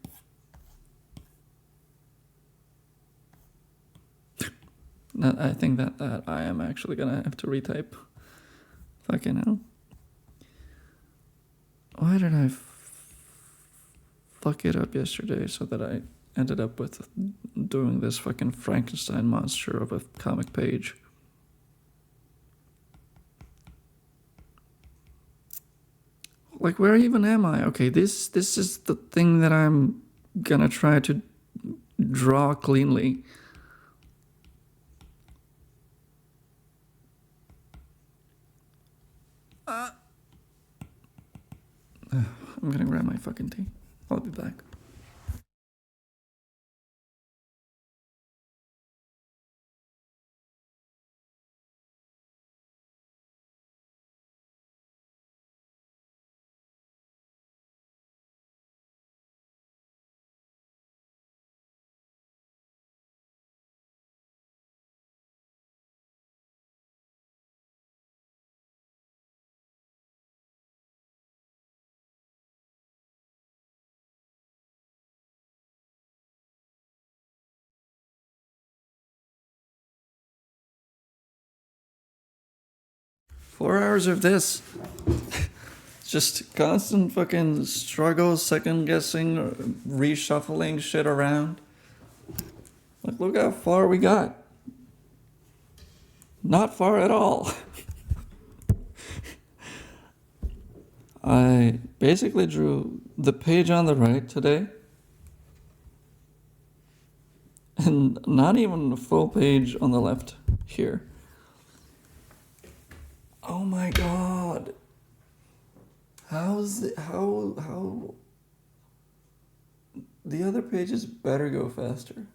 I think that I am actually gonna have to retype. Fucking hell. Why did I fuck it up yesterday so that I ended up with doing this fucking Frankenstein monster of a comic page? Like, where even am I? Okay, this is the thing that I'm gonna try to draw cleanly. I'm gonna grab my fucking tea. I'll be back. Four hours of this. Just constant fucking struggle, second guessing, reshuffling shit around. Like, look how far we got. Not far at all. I basically drew the page on the right today, and not even a full page on the left here. Oh my god. How's it, how the other pages better go faster.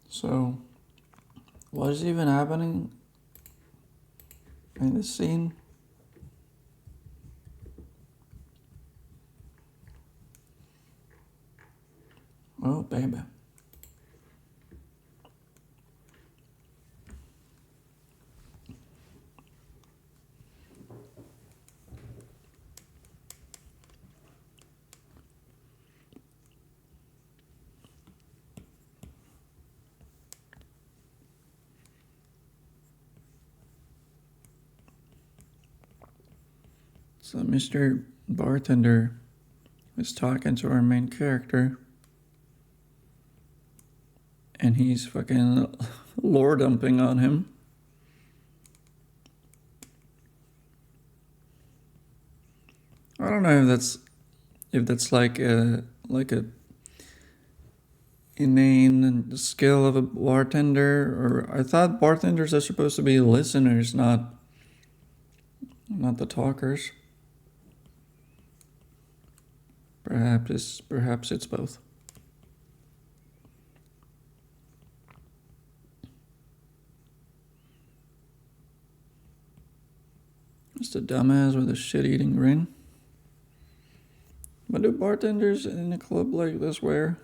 So, what is even happening in this scene? Oh, baby. So, Mr. Bartender is talking to our main character, and he's fucking lore dumping on him. I don't know if that's like a inane skill of a bartender, or I thought bartenders are supposed to be listeners, not the talkers. Perhaps it's both. Just a dumbass with a shit-eating grin. What do bartenders in a club like this wear?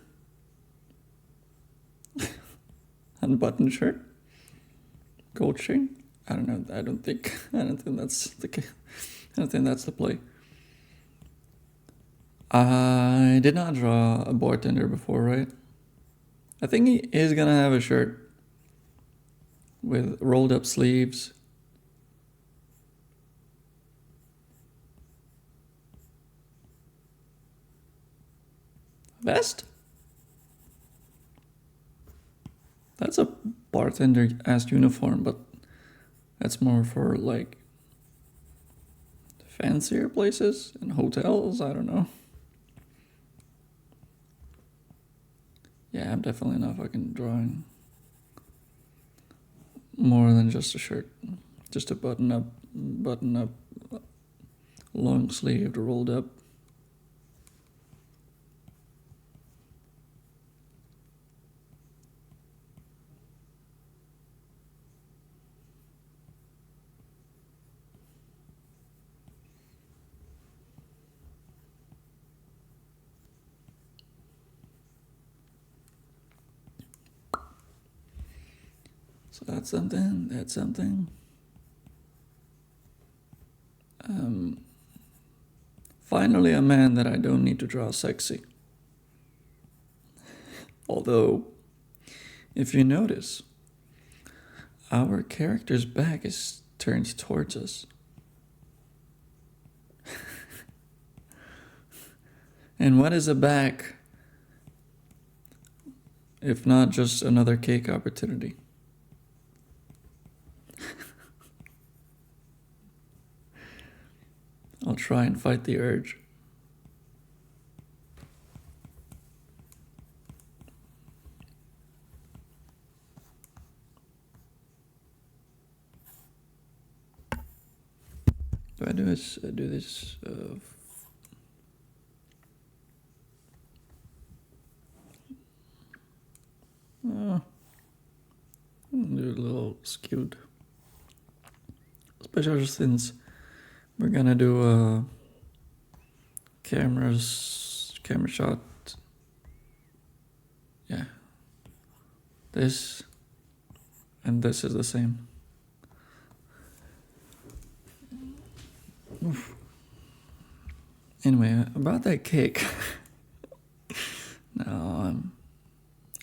Unbuttoned shirt, gold chain. I don't know. I don't think that's the case. I don't think that's the play. I did not draw a bartender before, right? I think he is gonna have a shirt with rolled up sleeves. Vest? That's a bartender ass uniform, but that's more for like fancier places and hotels. I don't know. Yeah, I'm definitely not fucking drawing more than just a shirt. Just a button up, long sleeved, rolled up. So that's something. Finally, a man that I don't need to draw sexy. Although, if you notice, our character's back is turned towards us. And what is a back if not just another cake opportunity? I'll try and fight the urge. Do I do this skewed. Especially since we're gonna do a camera shot. Yeah. This and this is the same. Oof. Anyway, about that cake. No,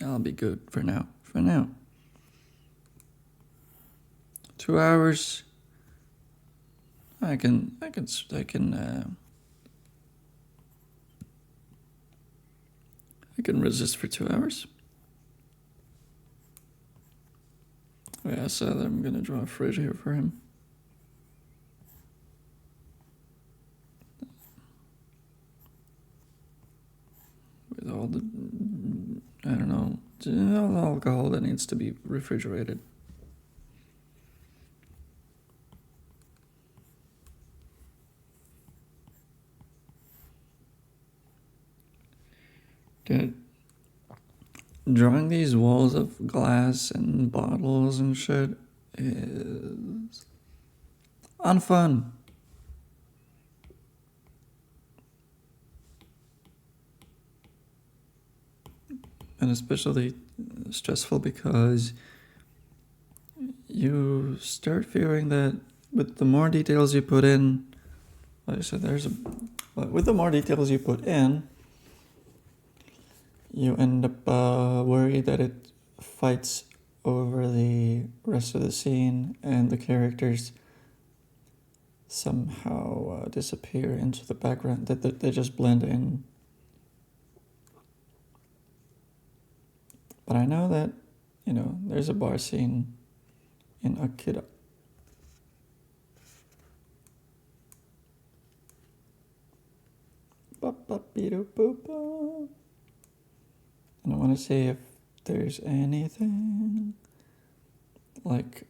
I'll be good for now. For now. 2 hours. I can resist for 2 hours. Yeah, so I'm gonna draw a fridge here for him. With all the, I don't know, all the alcohol that needs to be refrigerated. Dude, drawing these walls of glass and bottles and shit is unfun. And especially stressful because you start feeling that with the more details you put in, like I said, with the more details you put in, you end up worried that it fights over the rest of the scene and the characters somehow disappear into the background, that they just blend in. But I know that, there's a bar scene in Akira. And I want to see if there's anything like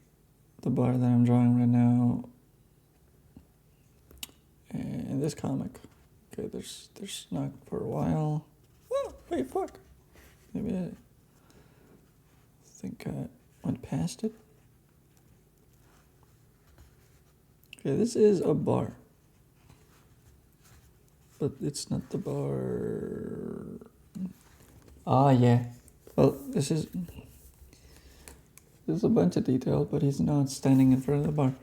the bar that I'm drawing right now in this comic. Okay, there's not for a while. Oh, wait, fuck. Maybe I think I went past it. Okay, this is a bar. But it's not the bar. Ah, yeah. Well, this is a bunch of detail, but he's not standing in front of the bar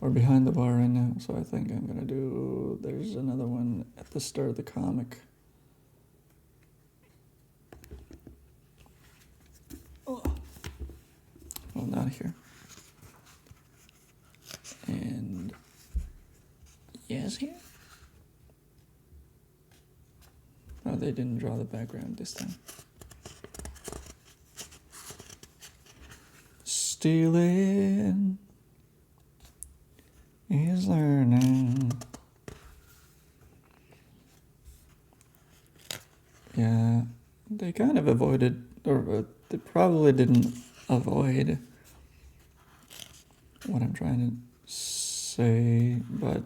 or behind the bar right now. So I think I'm gonna do. There's another one at the start of the comic. Oh, well, not here. And yes, here. Oh, they didn't draw the background this time. Stealing is learning. Yeah, they kind of avoided, or they probably didn't avoid what I'm trying to say, but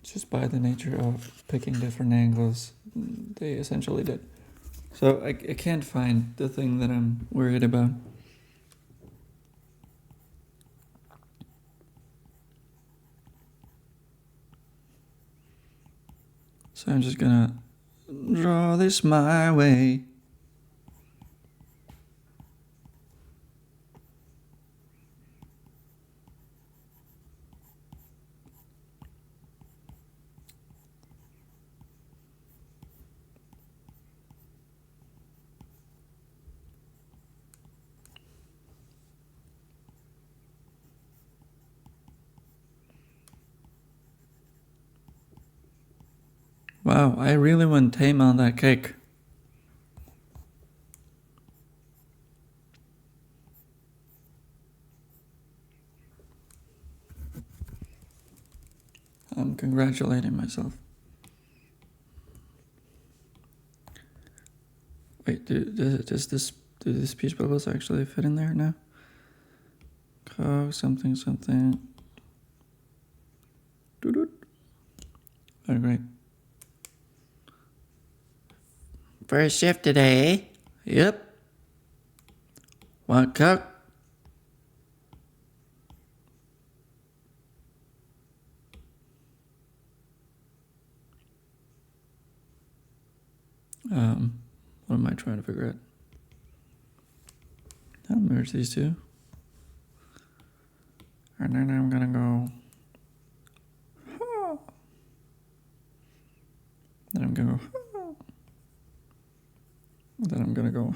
just by the nature of picking different angles, they essentially did. So I can't find the thing that I'm worried about. So I'm just gonna draw this my way. Wow, I really went tame on that cake. I'm congratulating myself. Wait, do these peach bubbles actually fit in there now? Coke, something. Doo-doo. Oh, great. First shift today, eh? Yep. What cock? What am I trying to figure out? I'll merge these two. And then I'm gonna go. Then I'm gonna go. Then I'm gonna go.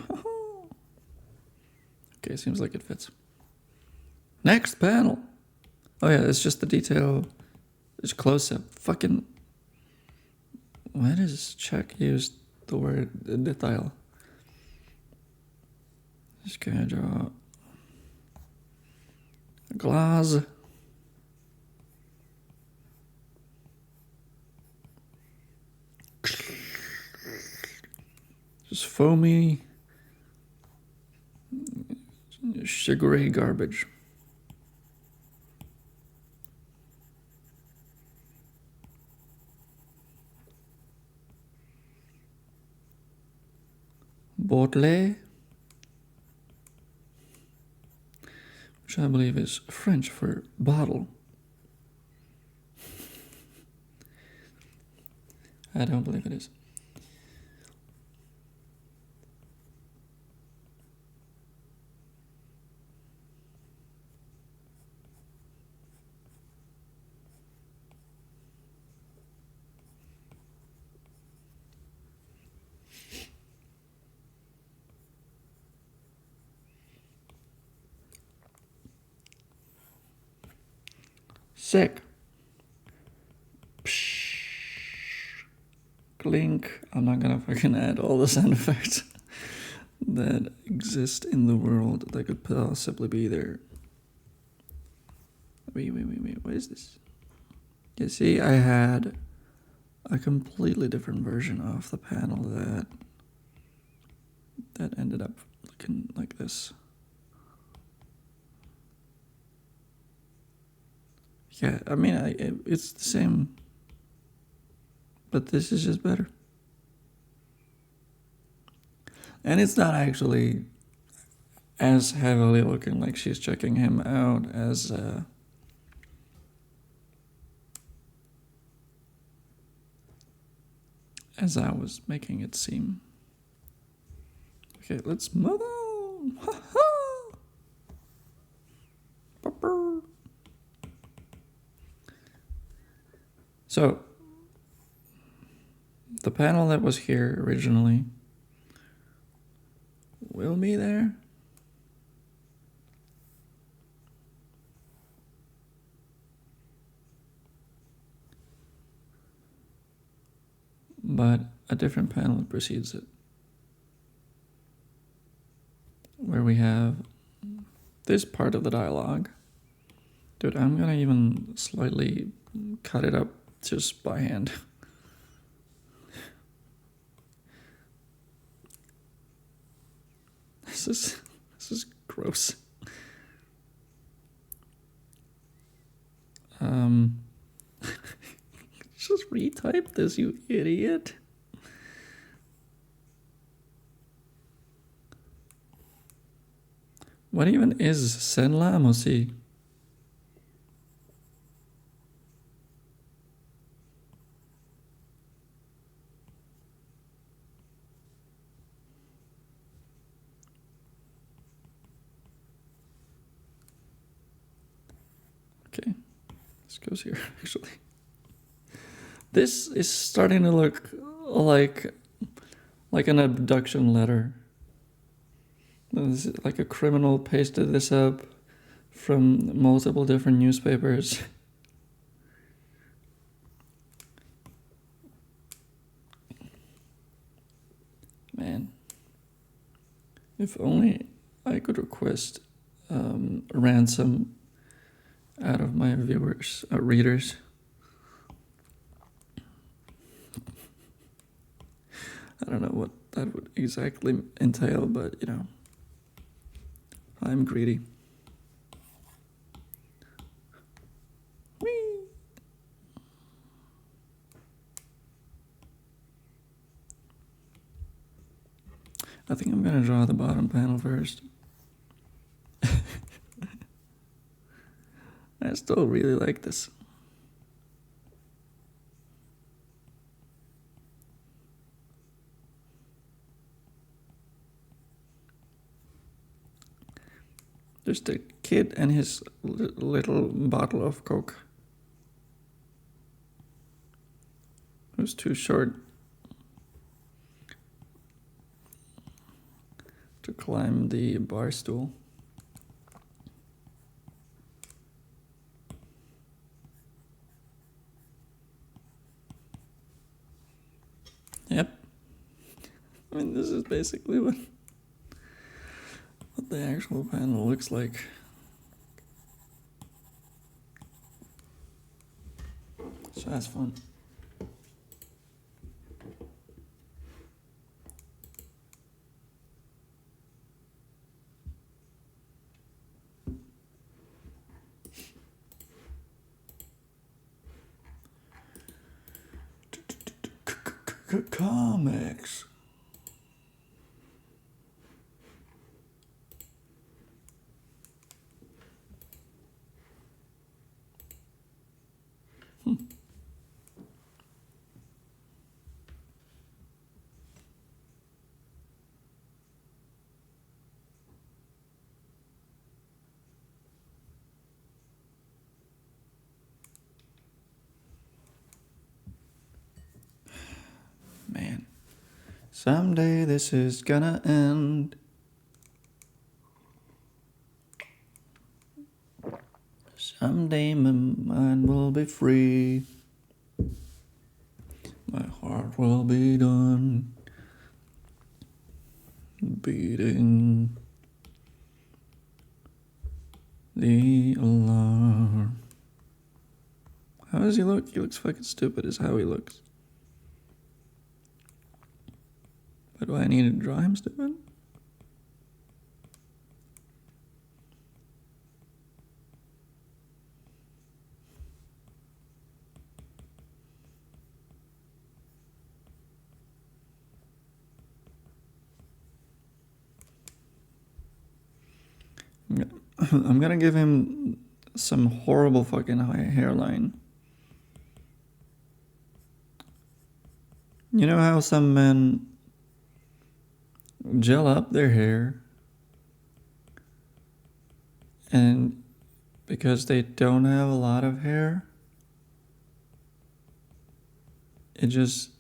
Okay, seems like it fits. Next panel. Oh yeah, it's just the detail. It's close up. Fucking. Why does Chuck use the word detail? Just gonna draw a glass. Just foamy, sugary garbage. Bottle, which I believe is French for bottle. I don't believe it is. Sick. Psh. Clink. I'm not gonna fucking add all the sound effects that exist in the world that could possibly be there. Wait. What is this? You see, I had a completely different version of the panel that ended up looking like this. Yeah, I mean, it's the same, but this is just better. And it's not actually as heavily looking like she's checking him out as I was making it seem. Okay, let's move on. So, the panel that was here originally will be there. But a different panel precedes it, where we have this part of the dialogue. Dude, I'm gonna even slightly cut it up just by hand. This is gross. Just retype this, you idiot. What even is Senlamosi? Okay, this goes here actually. This is starting to look like an abduction letter. This is like a criminal pasted this up from multiple different newspapers. Man, if only I could request ransom out of my viewers, readers. I don't know what that would exactly entail, but you know, I'm greedy. Whee! I think I'm gonna draw the bottom panel first. still really like this. Just a kid and his little bottle of Coke. It was too short to climb the bar stool. Yep. I mean, this is basically what the actual panel looks like. So that's fun. Comics. Man, someday this is gonna end. Someday my mind will be free. My heart will be done beating the alarm. How does he look? He looks fucking stupid is how he looks. But do I need to draw him stupid? I'm gonna give him some horrible fucking hairline. You know how some men gel up their hair and because they don't have a lot of hair, it just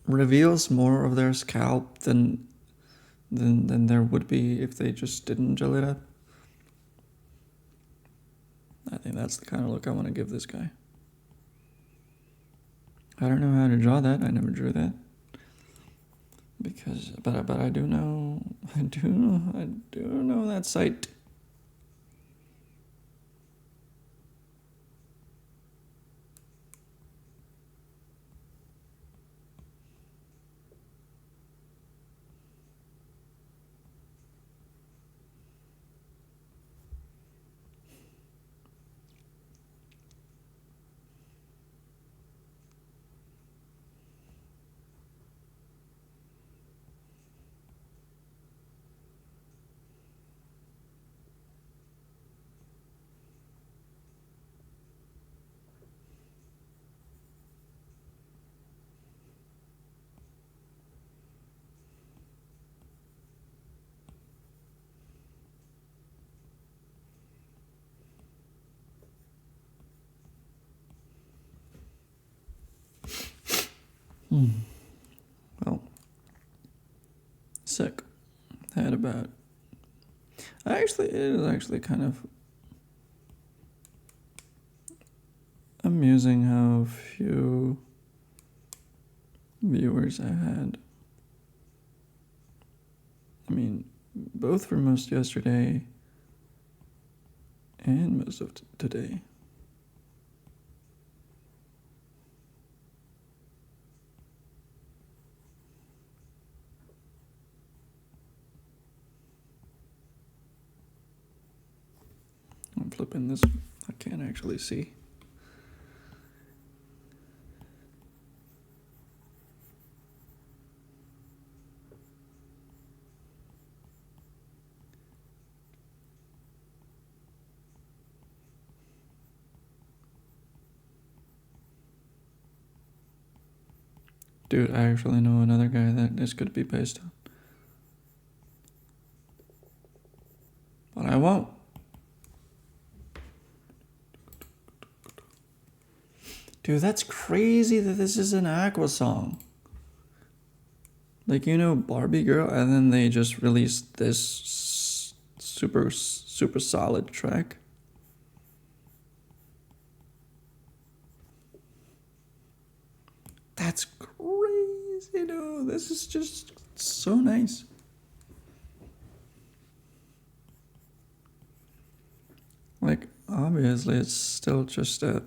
reveals more of their scalp than there would be if they just didn't gel it up. I think that's the kind of look I want to give this guy. I don't know how to draw that. I never drew that. But I do know that site. Well, sick. Had about. It is actually kind of amusing how few viewers I had. I mean, both for most yesterday and most of today. I'm flipping this. I can't actually see. Dude, I actually know another guy that this could be based on. But I won't. Dude, that's crazy that this is an Aqua song. Like, you know, Barbie Girl, and then they just released this super solid track. That's crazy, dude. This is just so nice. Like, obviously, it's still just a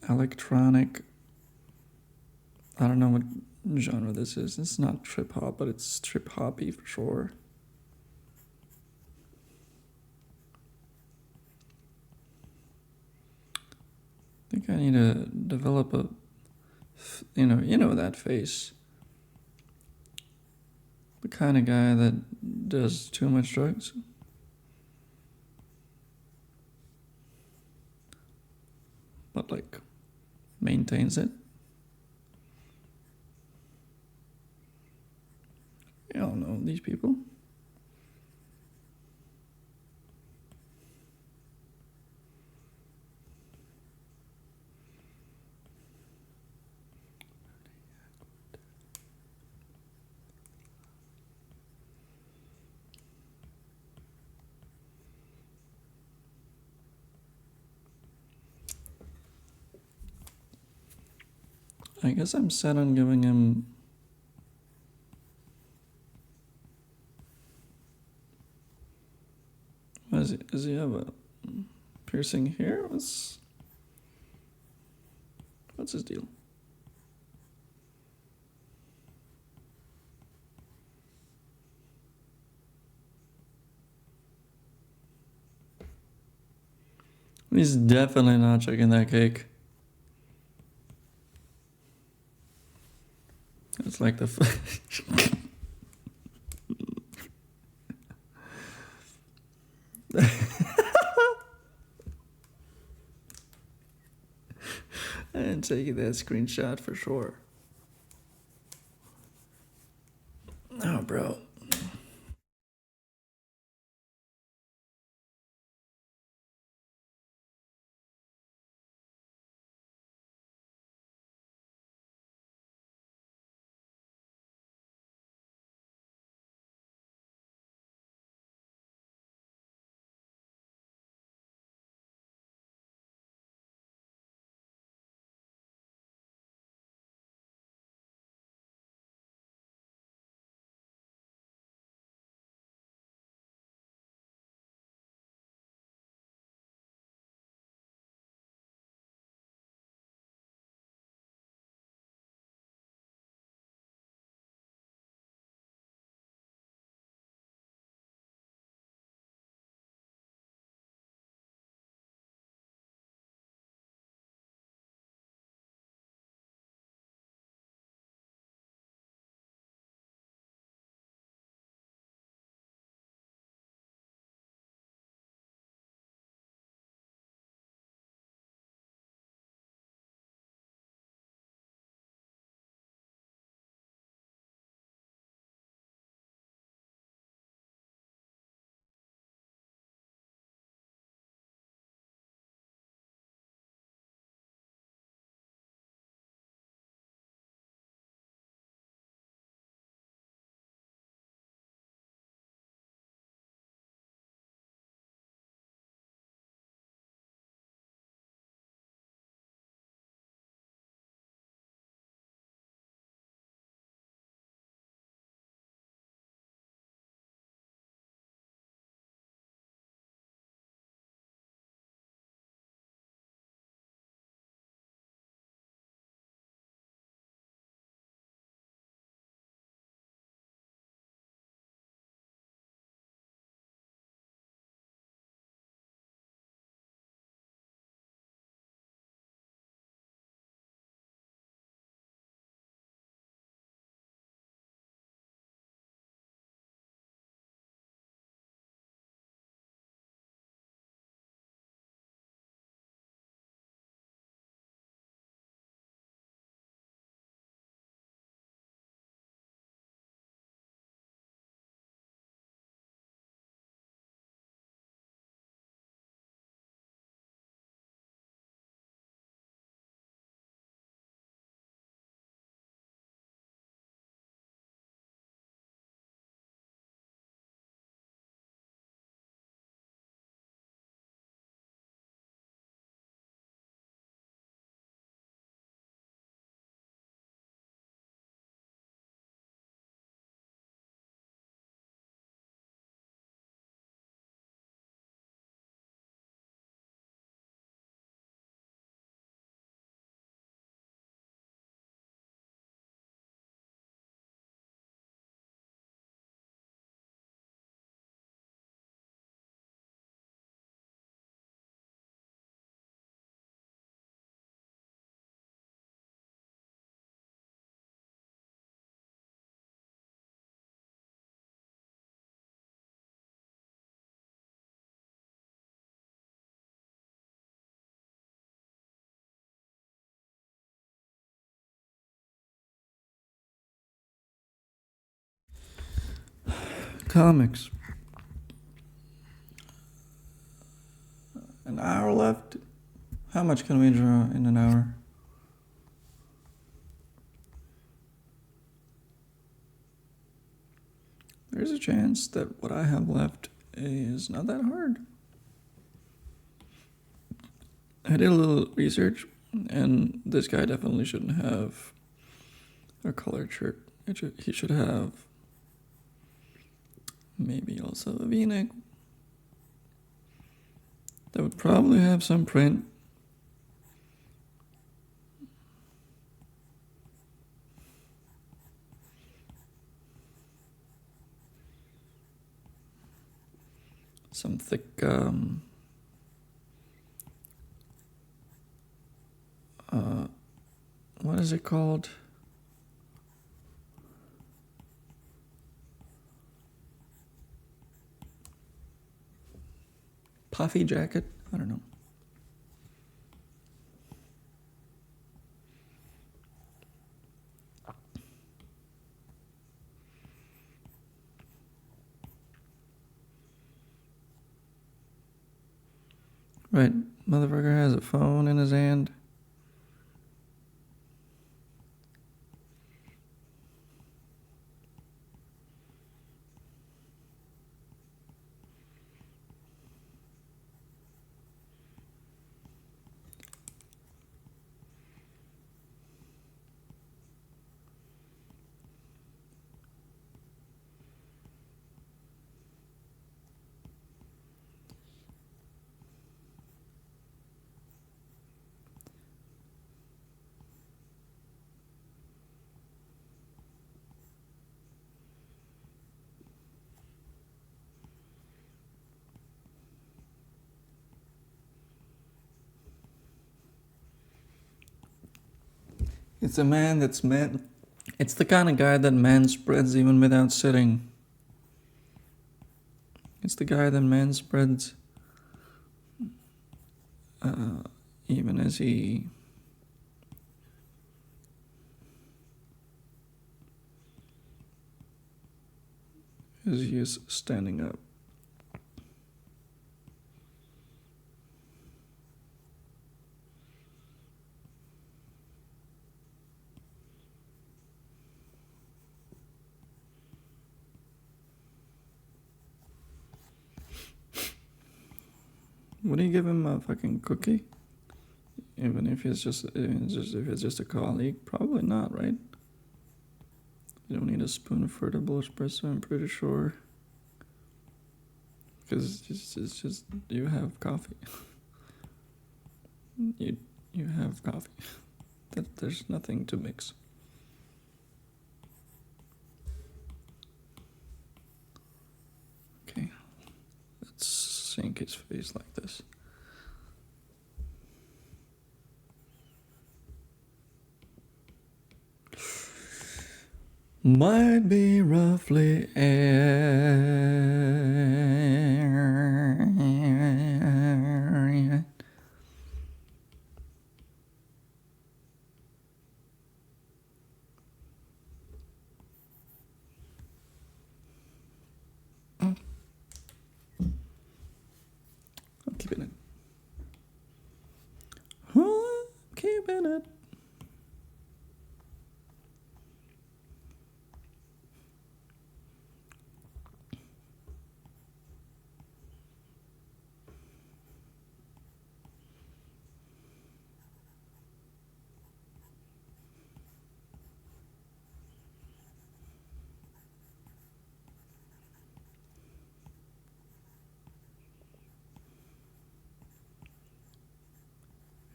electronic. I don't know what genre this is. It's not trip hop, but it's trip hoppy for sure. I think I need to develop a, you know that face. The kind of guy that does too much drugs. But like maintains it. I don't know these people. I guess I'm set on giving him. What is he? Does he have a piercing here? What's his deal? He's definitely not checking that cake. It's like the. I'm taking that screenshot for sure. Oh, bro. Comics. An hour left? How much can we draw in an hour? There's a chance that what I have left is not that hard. I did a little research, and this guy definitely shouldn't have a collared shirt. He should have maybe also a V-neck. That would probably have some print. Some thick, what is it called? Puffy jacket? I don't know. Right, motherfucker has a phone in his hand. It's a man that's man. It's the kind of guy that man spreads even without sitting. It's the guy that man spreads even as he is standing up. Would he give him a fucking cookie? Even if it's just a colleague? Probably not, right? You don't need a spoon for double espresso, I'm pretty sure. Because it's just you have coffee. you have coffee. There's nothing to mix. Okay, let's sink his face like this. Might be roughly I'm keeping it. I'm keeping it.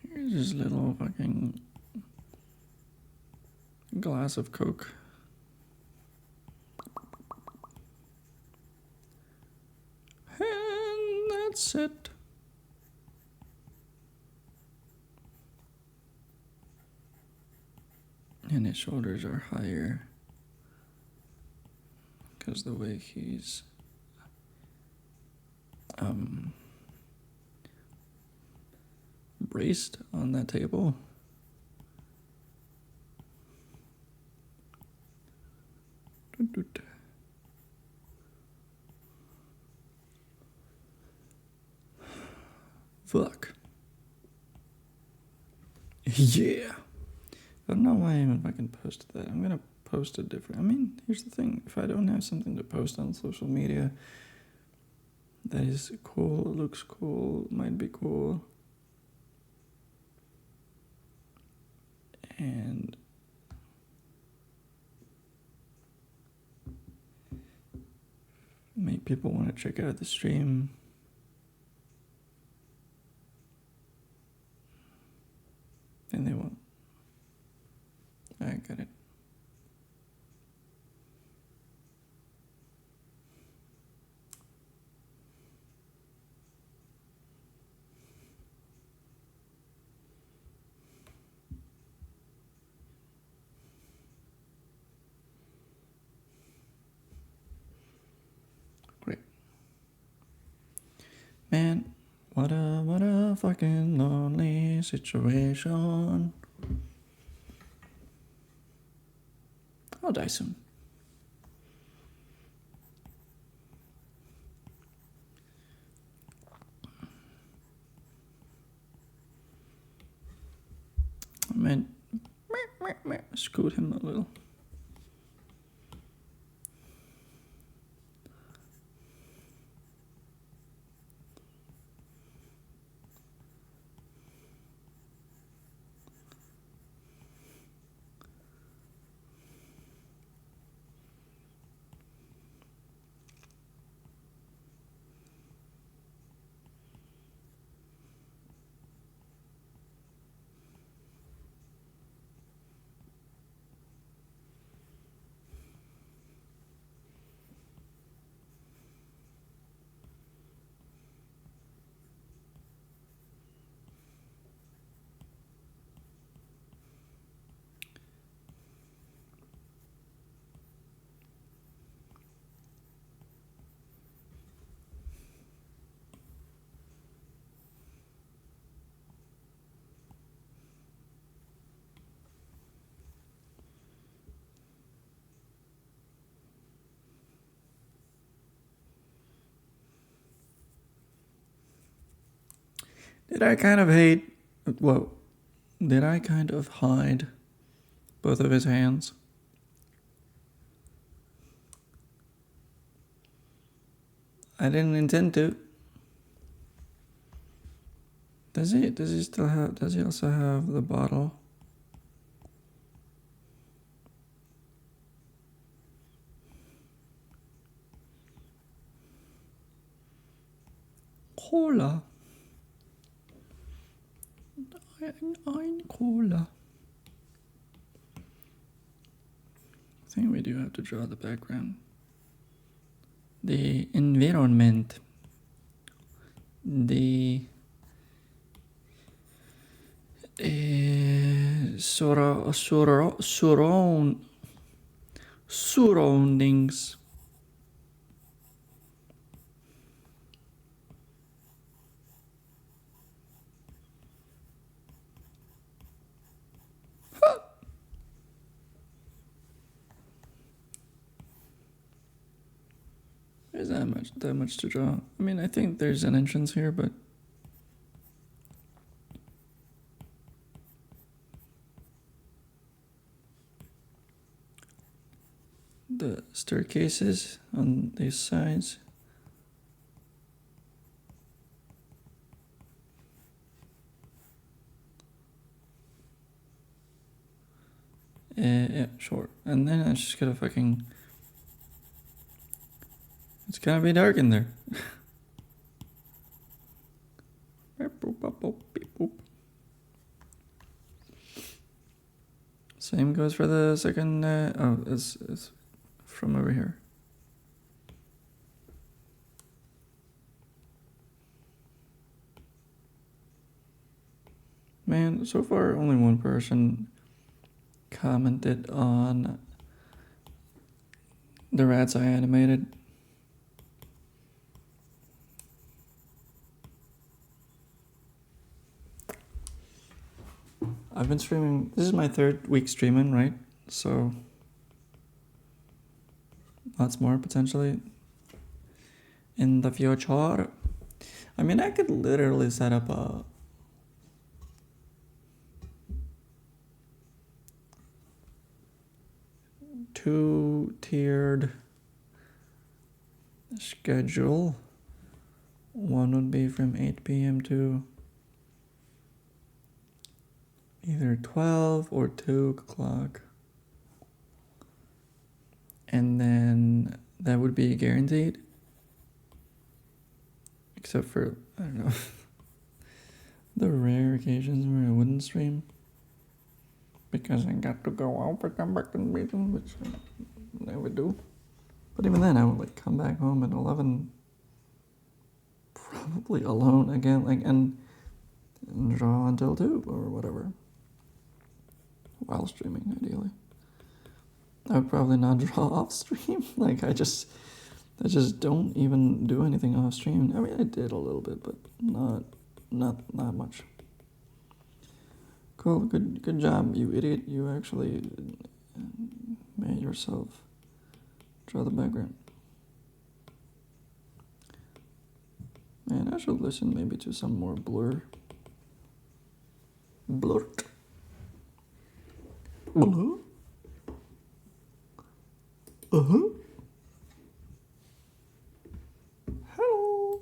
Here's this little fucking glass of Coke. And that's it. And his shoulders are higher because the way he's braced on that table. Fuck. Yeah. I don't know why I even fucking posted that. I'm gonna post a different. I mean, here's the thing. If I don't have something to post on social media that is cool, looks cool, might be cool, and make people want to check out the stream, then they won't. I got it. Great. Man, what a fucking lonely situation. I'll die soon. I might scoot him a little. Did I kind of hide both of his hands? I didn't intend to. Does he also have the bottle? Cola. Ein Cola. I think we do have to draw the background. The environment. The surroundings. There's that much to draw. I mean, I think there's an entrance here, but the staircases on these sides. Yeah, sure. And then it's just gonna it's gonna be dark in there. Same goes for the second. It's from over here. Man, so far only one person commented on the rats I animated. I've been streaming. This is my 3rd week streaming, right? So lots more potentially in the future. I mean, I could literally set up a two-tiered schedule. One would be from 8 p.m. to either 12 or 2 o'clock. And then that would be guaranteed. Except for, I don't know, the rare occasions where I wouldn't stream. Because I got to go out for come back and meeting, which I never do. But even then, I would like come back home at 11, probably alone again, like and draw until 2 or whatever. While streaming, ideally. I would probably not draw off stream. Like I just don't even do anything off stream. I mean, I did a little bit, but not much. Cool, good job, you idiot. You actually made yourself draw the background. Man, I should listen maybe to some more Blur. Blurt. Uh-huh. Uh-huh. Hello.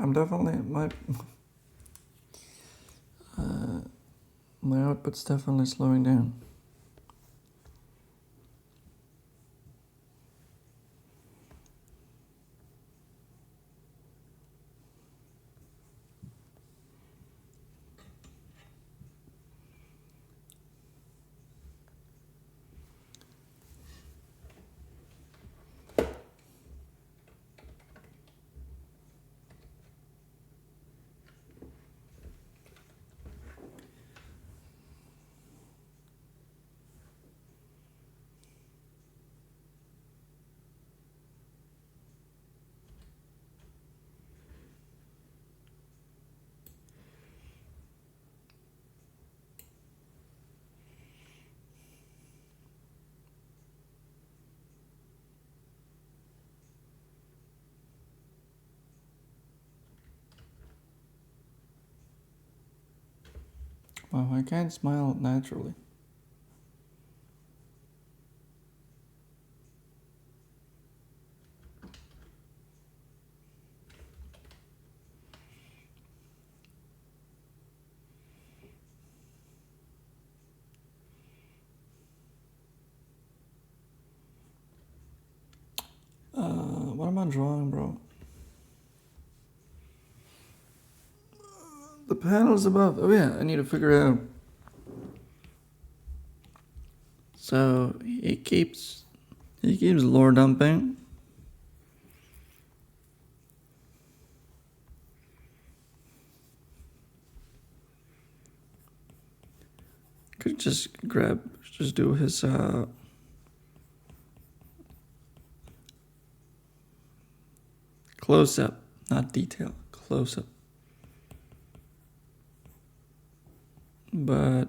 I'm definitely my output's definitely slowing down. Wow, I can't smile naturally. What am I drawing, bro? The panels above. Oh yeah, I need to figure it out. So he keeps lore dumping. Could just do his close up, not detail, close up. But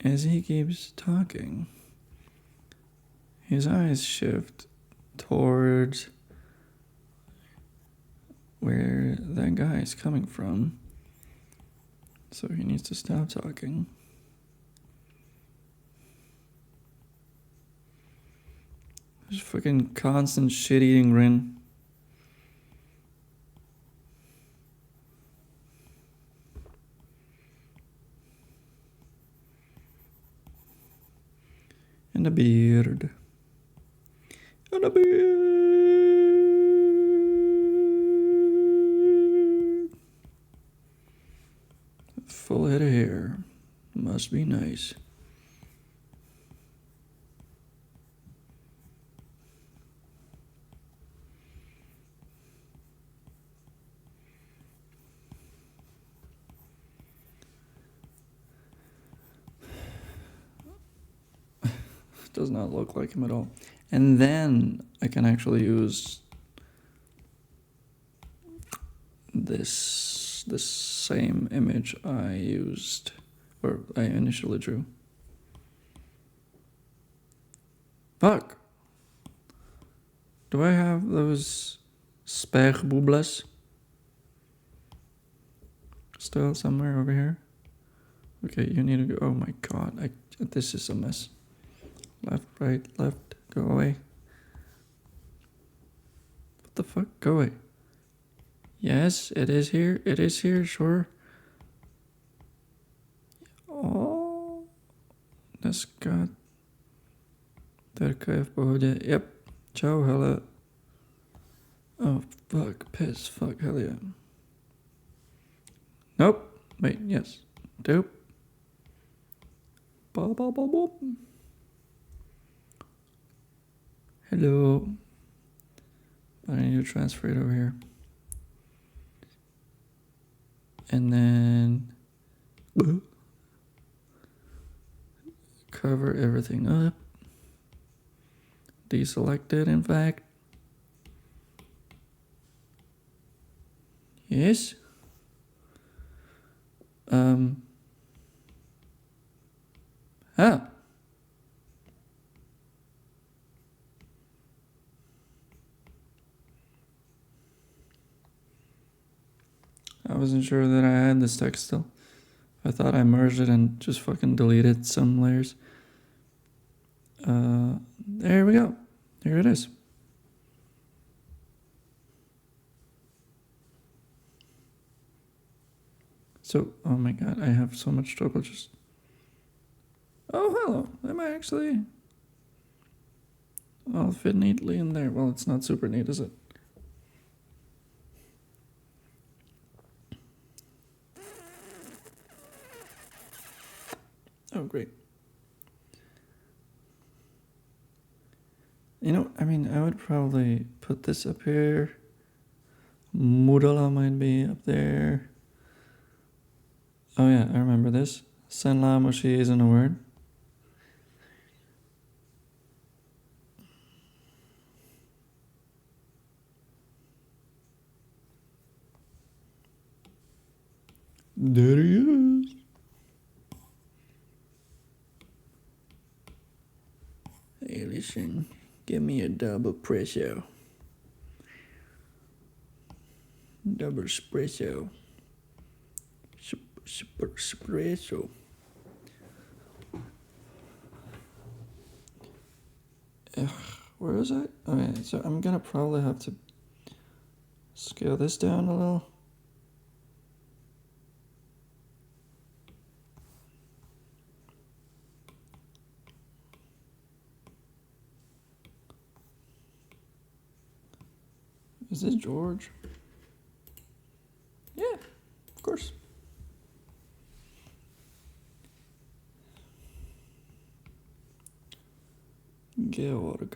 as he keeps talking, his eyes shift towards where that guy is coming from. So he needs to stop talking. Just fucking constant shit-eating grin. And a beard. And a beard. Full head of hair. Must be nice. Does not look like him at all. And then I can actually use this same image I used, or I initially drew. Fuck! Do I have those speechbubbles still somewhere over here? Okay, you need to go. Oh my god, this is a mess. Left, right, left, go away. What the fuck? Go away. Yes, it is here. It is here, sure. Oh, das got. Där kan jag både. Yep. Ciao, hella. Oh, fuck, piss, fuck, hell yeah. Nope. Wait, yes. Dope. Bob, bob, bob, bob. Hello. But I need to transfer it over here. And then cover everything up. Deselect it, in fact. Yes. I wasn't sure that I had this text still. I thought I merged it and just fucking deleted some layers. There we go. Here it is. So, oh my god, I have so much trouble just... Oh, hello. Am I actually... I'll fit neatly in there. Well, it's not super neat, is it? Oh, great. You know, I mean, I would probably put this up here. Murala might be up there. Oh yeah, I remember this. Senla Moshi isn't a word. There he is. Hey, listen. Give me a double espresso. Double espresso. Super espresso. Where is it? Okay, so I'm gonna probably have to scale this down a little. Is this George? Yeah, of course. Georg.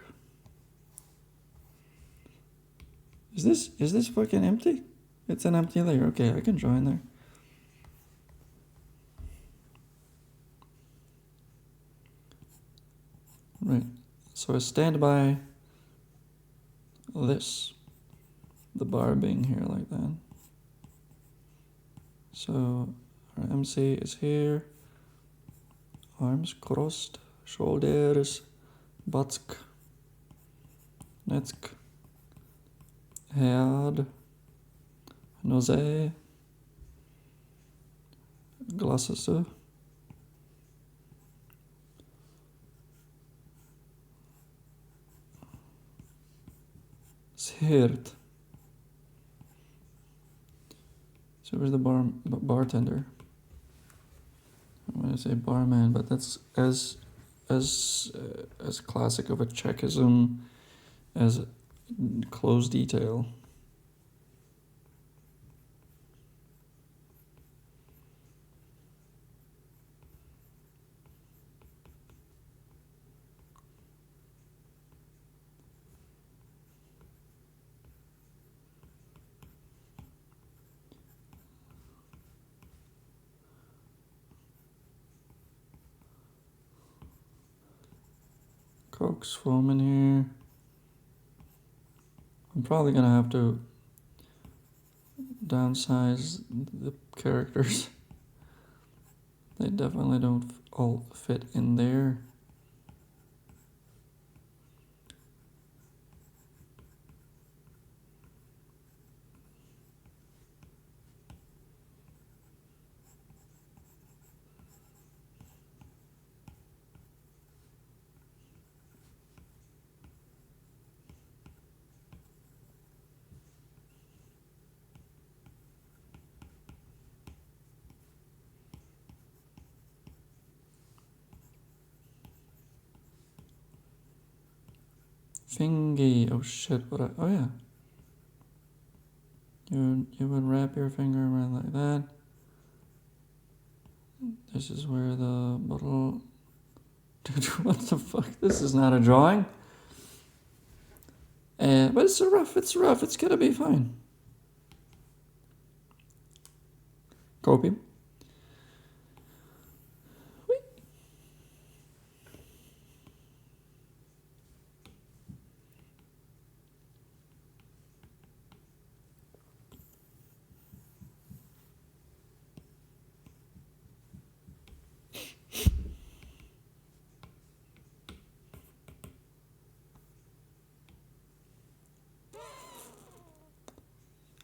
Is this fucking empty? It's an empty layer. Okay, I can join there. Right. So I stand by this. The bar being here like that. So our MC is here. Arms crossed. Shoulders. Batsk. Netsk. Head. Nose. Glasses. Shert. So where's the bartender? I'm gonna say barman, but that's as as classic of a Czechism as close detail. Coke's foam in here. I'm probably gonna have to downsize the characters. They definitely don't all fit in there. Fingy. Oh shit, oh yeah. You would wrap your finger around like that. This is where the bottle... Dude, what the fuck? This is not a drawing. But it's rough, it's gonna be fine. Copy.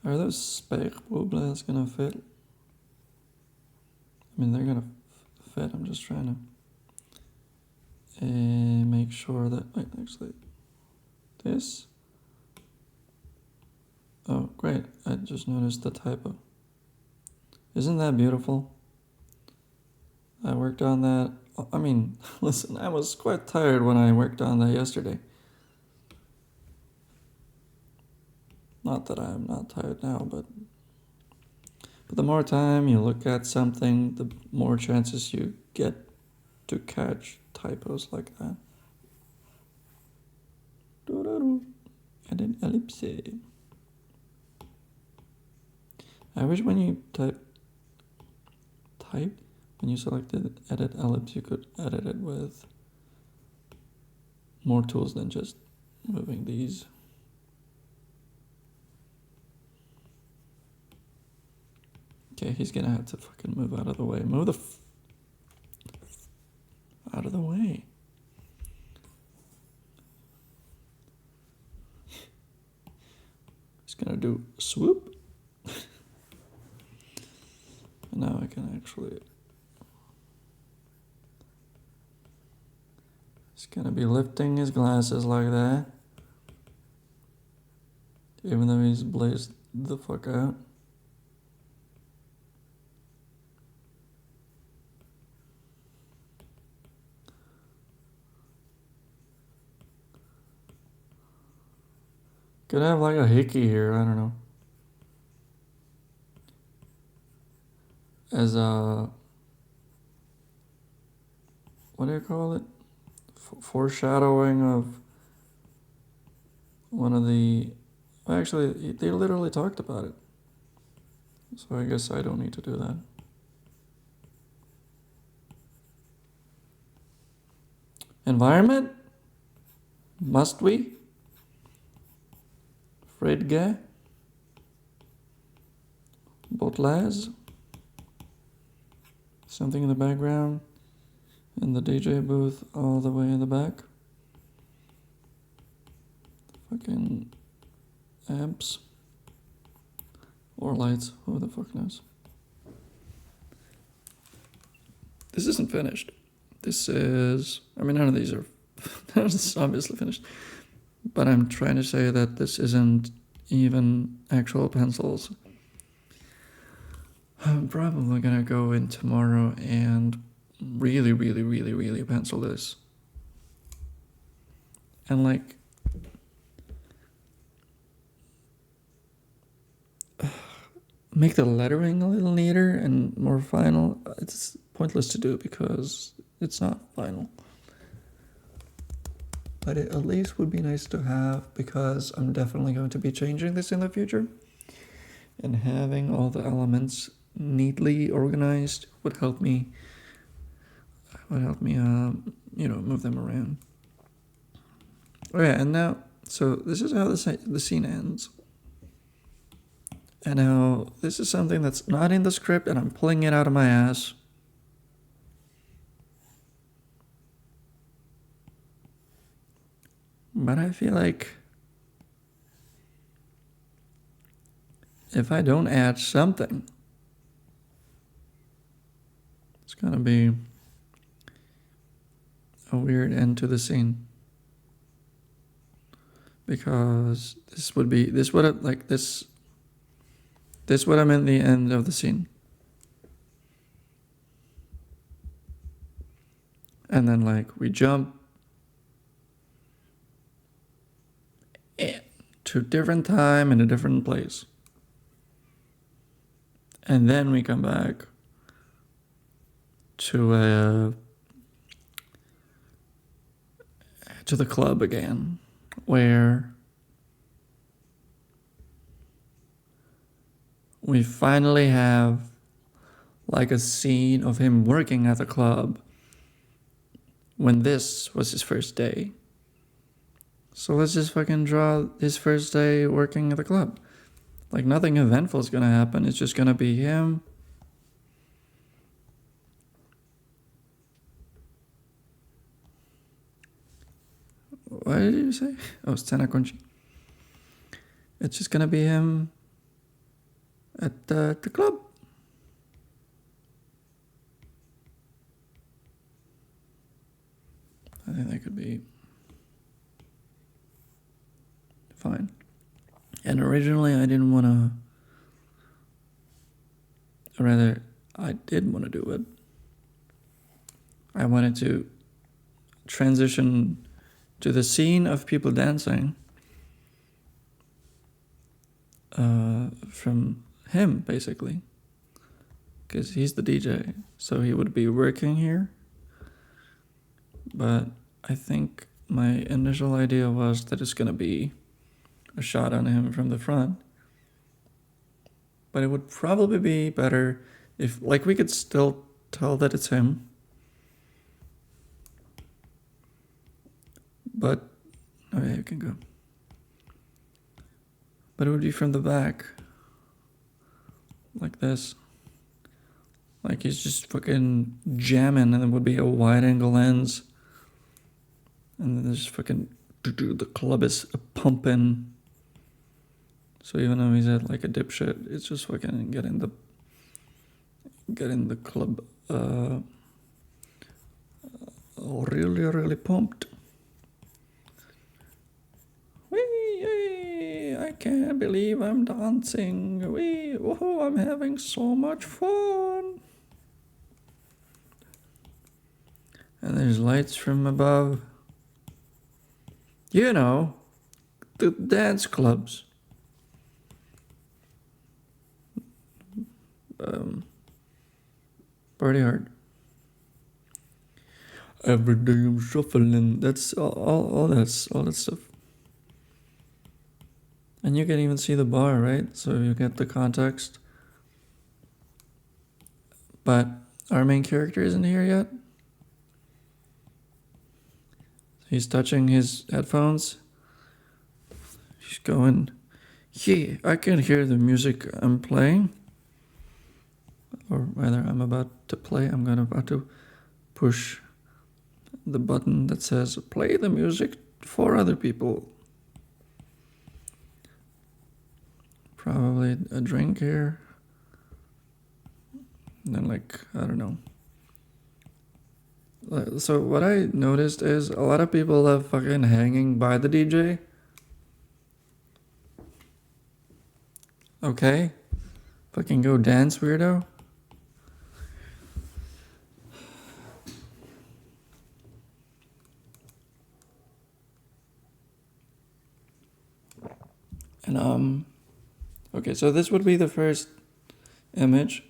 Are those spechbubbles gonna fit? I mean, they're gonna fit. I'm just trying to make sure that... Wait, actually... This... Oh, great. I just noticed the typo. Isn't that beautiful? I worked on that... I mean, listen, I was quite tired when I worked on that yesterday. Not that I'm not tired now, but the more time you look at something, the more chances you get to catch typos like that. And an ellipse. I wish when you typed, when you selected edit ellipse, you could edit it with more tools than just moving these. Okay, he's gonna have to fucking move out of the way. Move the out of the way. He's gonna do swoop. And now I can actually... He's gonna be lifting his glasses like that. Even though he's blazed the fuck out. Could have like a hickey here, I don't know. As a... What do you call it? Foreshadowing of one of the... Actually, they literally talked about it. So I guess I don't need to do that. Environment? Must we? Fredge? Botlaz? Something in the background. In the DJ booth all the way in the back. Fucking amps. Or lights, who the fuck knows. This isn't finished. This is... I mean, none of these are... None of this is obviously finished. But I'm trying to say that this isn't even actual pencils. I'm probably gonna go in tomorrow and really pencil this. and like make the lettering a little neater and more final. It's pointless to do because it's not final. But it at least would be nice to have, because I'm definitely going to be changing this in the future. And having all the elements neatly organized would help me move them around. Oh yeah, and now, so this is how the scene ends. And now, this is something that's not in the script, and I'm pulling it out of my ass. But I feel like if I don't add something, it's gonna be a weird end to the scene. Because this would I'm in the end of the scene. And then like we jump to a different time in a different place. And then we come back to the club again, where we finally have like a scene of him working at the club when this was his first day. So let's just fucking draw his first day working at the club. Like nothing eventful is gonna happen. It's just gonna be him. What did you say? Oh, it's Tanakonchi. It's just gonna be him at the club. I think that could be fine. And originally I didn't want to, or rather, I did want to do it. I wanted to transition to the scene of people dancing from him, basically. Because he's the DJ, so he would be working here. But I think my initial idea was that it's going to be a shot on him from the front. But it would probably be better if, like, we could still tell that it's him. But, oh yeah, you can go. But it would be from the back. Like this. Like he's just fucking jamming, and it would be a wide angle lens. And then there's fucking, the club is pumping. So even though he's at like a dipshit, it's just fucking getting the club really, really pumped. Wee, I can't believe I'm dancing. Wee, oh, I'm having so much fun. And there's lights from above. You know, the dance clubs. Pretty hard. Every day I'm shuffling. That's all that stuff. And you can even see the bar, right? So you get the context. But our main character isn't here yet. He's touching his headphones. He's going, yeah, I can hear the music I'm playing. Or rather, I'm about to play. I'm about to push the button that says play the music for other people. Probably a drink here. And then, like, I don't know. So what I noticed is a lot of people are fucking hanging by the DJ. Okay? Fucking go dance, weirdo. And okay, so this would be the first image.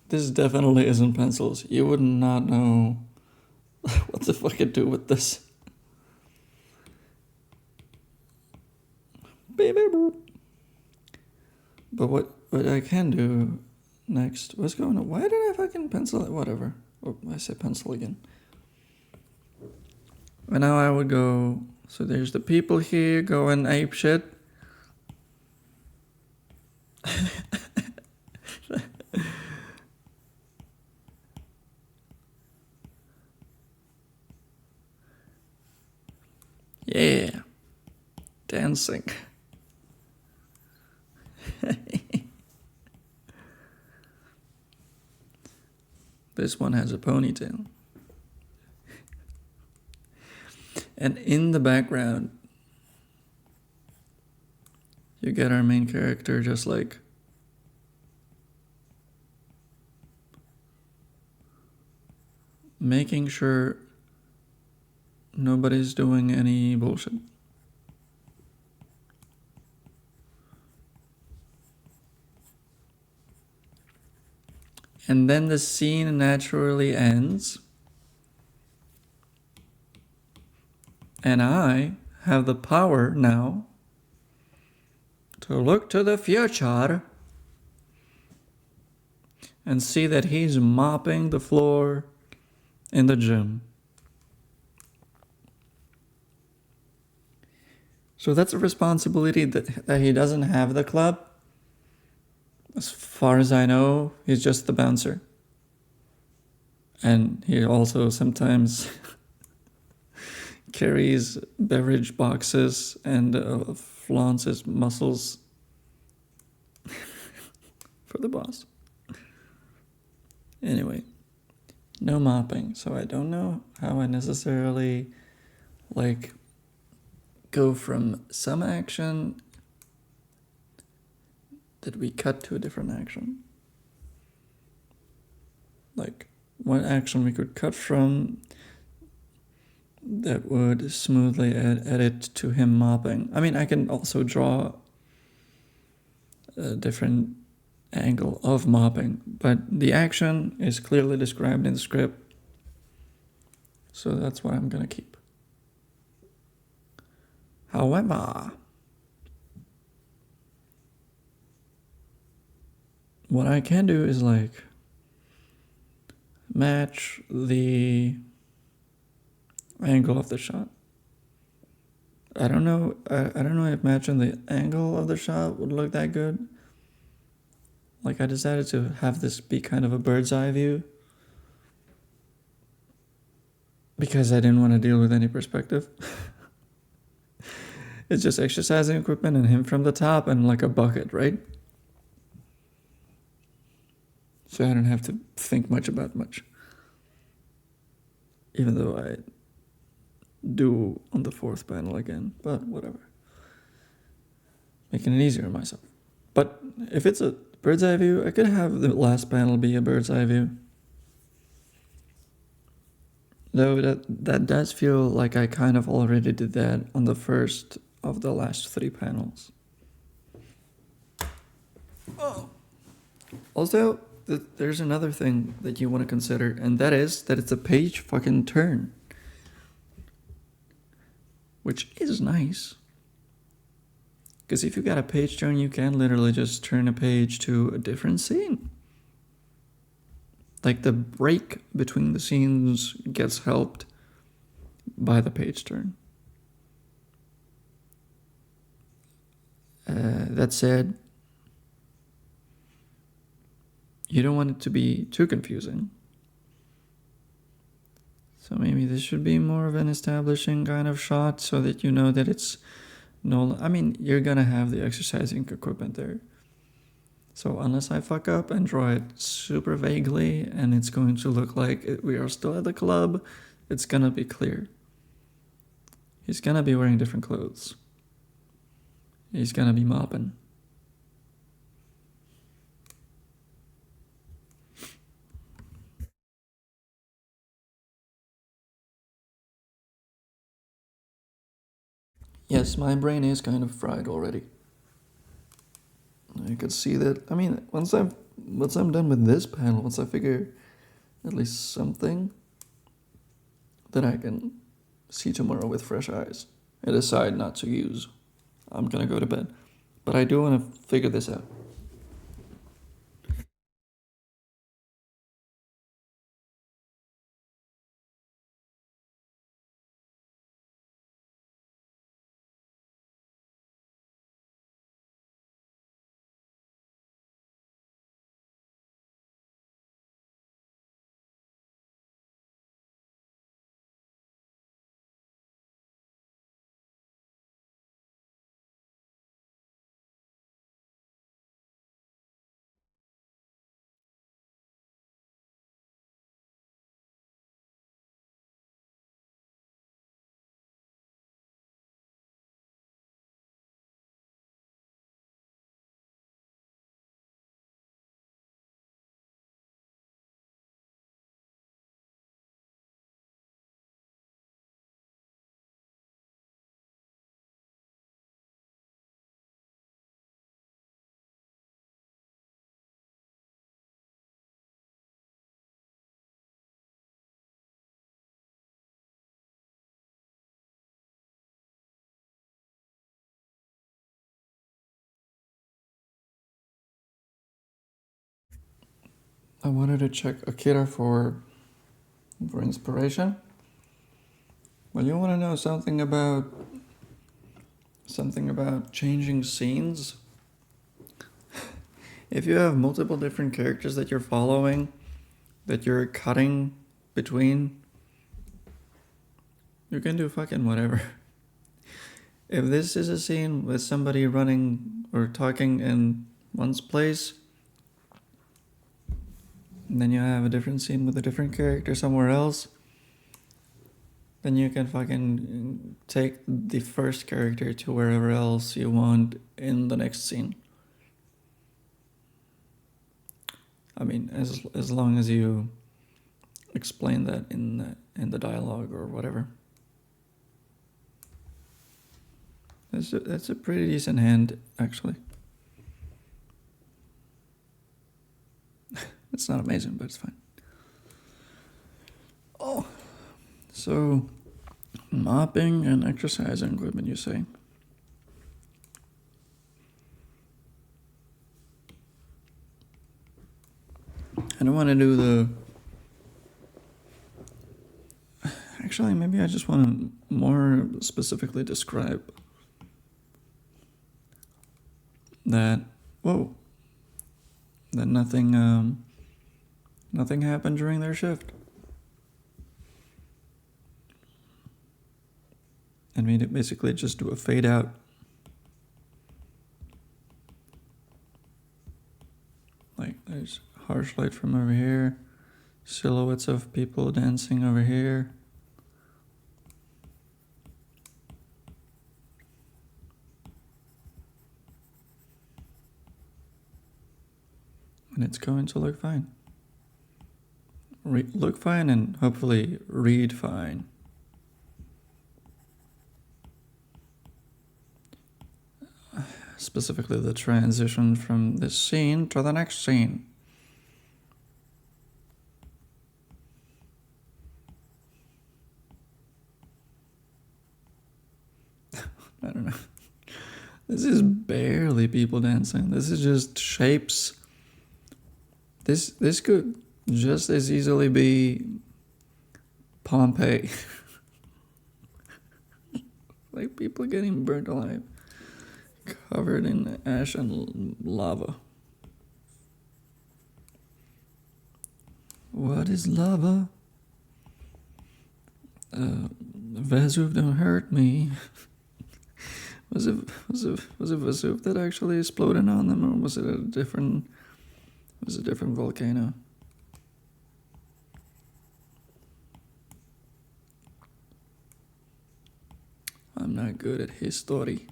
This definitely isn't pencils. You would not know what the fuck to do with this. But what I can do next, what's going on? Why did I fucking pencil it? Whatever. Oh, I said pencil again. And now I would go, so there's the people here going ape shit. Yeah. Dancing. This one has a ponytail. And in the background, you get our main character just like making sure nobody's doing any bullshit. And then the scene naturally ends. And I have the power now to look to the future and see that he's mopping the floor in the gym. So that's a responsibility that he doesn't have the club. As far as I know, he's just the bouncer. And he also sometimes carries beverage boxes and flaunts his muscles for the boss. Anyway, no mopping, so I don't know how I necessarily like go from some action that we cut to a different action. Like what action we could cut from that would smoothly edit to him mopping. I mean, I can also draw a different angle of mopping, but the action is clearly described in the script, so that's what I'm gonna keep. However, what I can do is like match the angle of the shot. I don't know if matching the angle of the shot would look that good. Like I decided to have this be kind of a bird's eye view because I didn't want to deal with any perspective. It's just exercising equipment and him from the top and like a bucket, right? So I don't have to think much about much. Even though I do on the fourth panel again, but whatever. Making it easier on myself. But if it's a bird's eye view, I could have the last panel be a bird's eye view. Though that does feel like I kind of already did that on the first of the last 3 panels. Oh. Also, there's another thing that you want to consider, and that is that it's a page fucking turn. Which is nice. Because if you got a page turn, you can literally just turn a page to a different scene. Like the break between the scenes gets helped by the page turn. That said, you don't want it to be too confusing. So maybe this should be more of an establishing kind of shot so that you know that it's no... I mean, you're gonna have the exercising equipment there. So unless I fuck up and draw it super vaguely and it's going to look like we are still at the club, it's gonna be clear. He's gonna be wearing different clothes. He's gonna be mopping. Yes, my brain is kind of fried already. I could see that. I mean, once I'm done with this panel, once I figure at least something, then I can see tomorrow with fresh eyes and decide not to use. I'm gonna go to bed, but I do want to figure this out. I wanted to check Akira for inspiration. Well, you want to know something about changing scenes? If you have multiple different characters that you're following, that you're cutting between, you can do fucking whatever. If this is a scene with somebody running or talking in one's place, and then you have a different scene with a different character somewhere else, then you can fucking take the first character to wherever else you want in the next scene. I mean, as long as you explain that in the dialogue or whatever. That's a pretty decent hand, actually. It's not amazing, but it's fine. Oh, so mopping and exercising equipment, you say? I don't want to do the. Actually, maybe I just want to more specifically describe that. Whoa. That nothing happened during their shift. And we basically just do a fade out. Like there's harsh light from over here, silhouettes of people dancing over here. And it's going to look fine. Look fine and hopefully read fine. Specifically the transition from this scene to the next scene. I don't know. This is barely people dancing. This is just shapes. This could just as easily be Pompeii. Like people getting burnt alive, covered in ash and lava. What is lava? Vesuv, don't hurt me. Was it Vesuv that actually exploded on them, or was it a different volcano? I'm not good at history.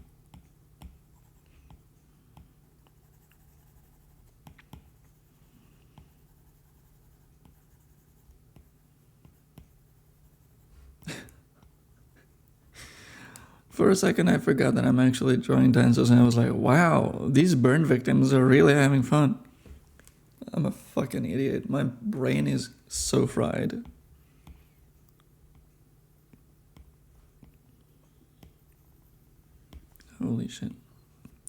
For a second, I forgot that I'm actually drawing dancers, and I was like, wow, these burn victims are really having fun. I'm a fucking idiot. My brain is so fried. Holy shit.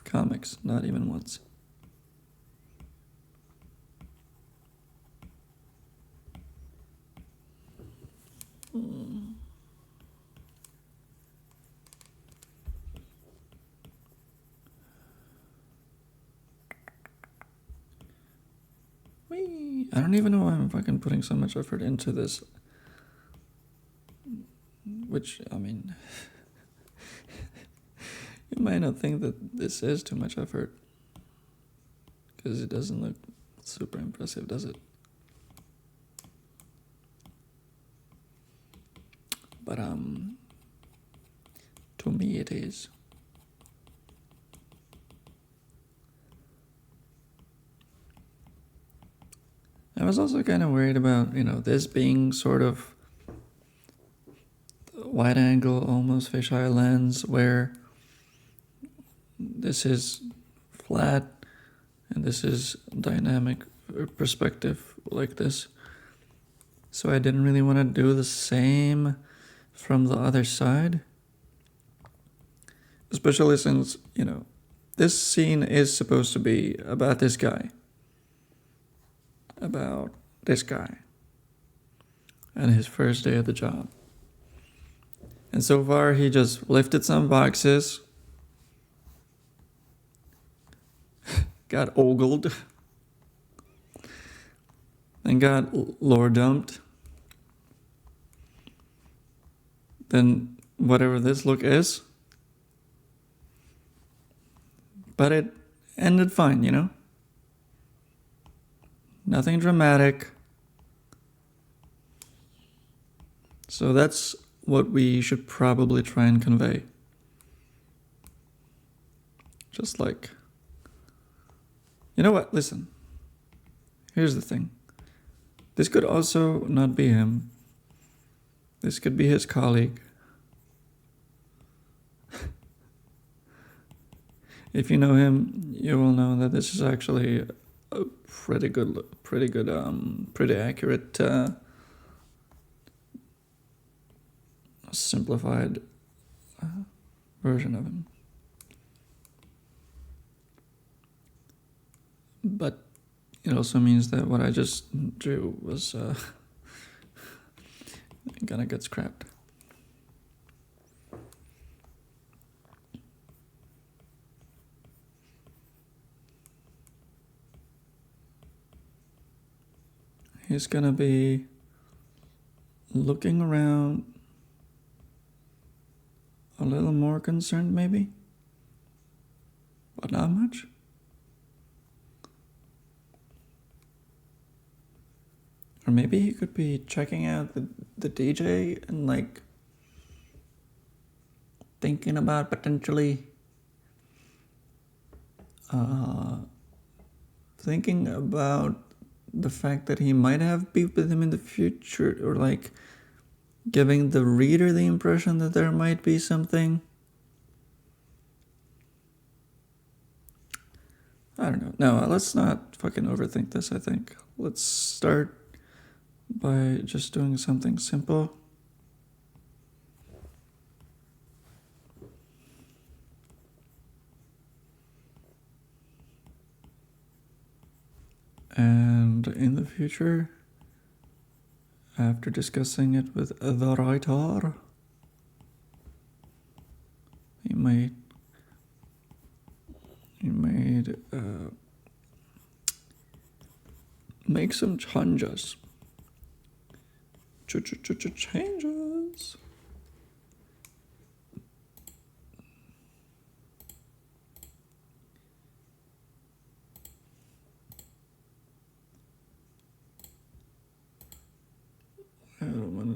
Comics, not even once. Whee! I don't even know why I'm fucking putting so much effort into this. Which, I mean, you might not think that this is too much effort. Because it doesn't look super impressive, does it? But, to me it is. I was also kind of worried about, this being sort of wide angle, almost fisheye lens, where this is flat and this is dynamic perspective like this. So I didn't really want to do the same from the other side. Especially since, this scene is supposed to be about this guy. About this guy. And his first day at the job. And so far he just lifted some boxes. Got ogled. Then got lore dumped. Then whatever this look is. But it ended fine, Nothing dramatic. So that's what we should probably try and convey. Just like, you know what, listen. Here's the thing. This could also not be him. This could be his colleague. If you know him, you will know that this is actually a pretty accurate, simplified version of him. But it also means that what I just drew was gonna get scrapped. He's gonna be looking around, a little more concerned maybe, but not much. Or maybe he could be checking out the DJ and like thinking about potentially thinking about the fact that he might have beef with him in the future, or like giving the reader the impression that there might be something. I don't know. No, let's not fucking overthink this, I think. Let's start by just doing something simple. And in the future, after discussing it with the writer, he might make some changes. Changes.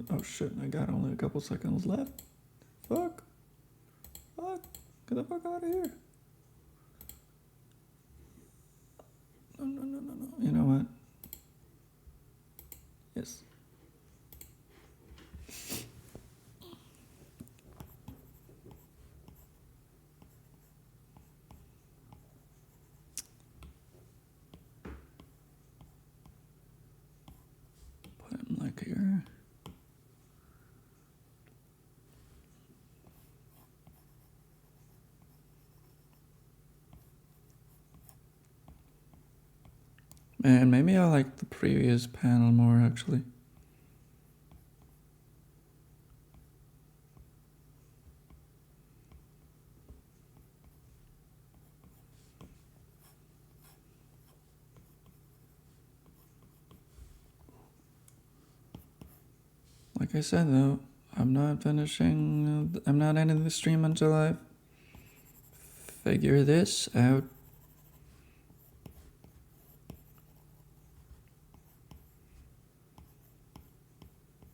Oh shit, I got only a couple seconds left. Fuck. Get the fuck out of here. No. You know what? Yes. And maybe I like the previous panel more actually. Like I said though, I'm not ending the stream until I figure this out.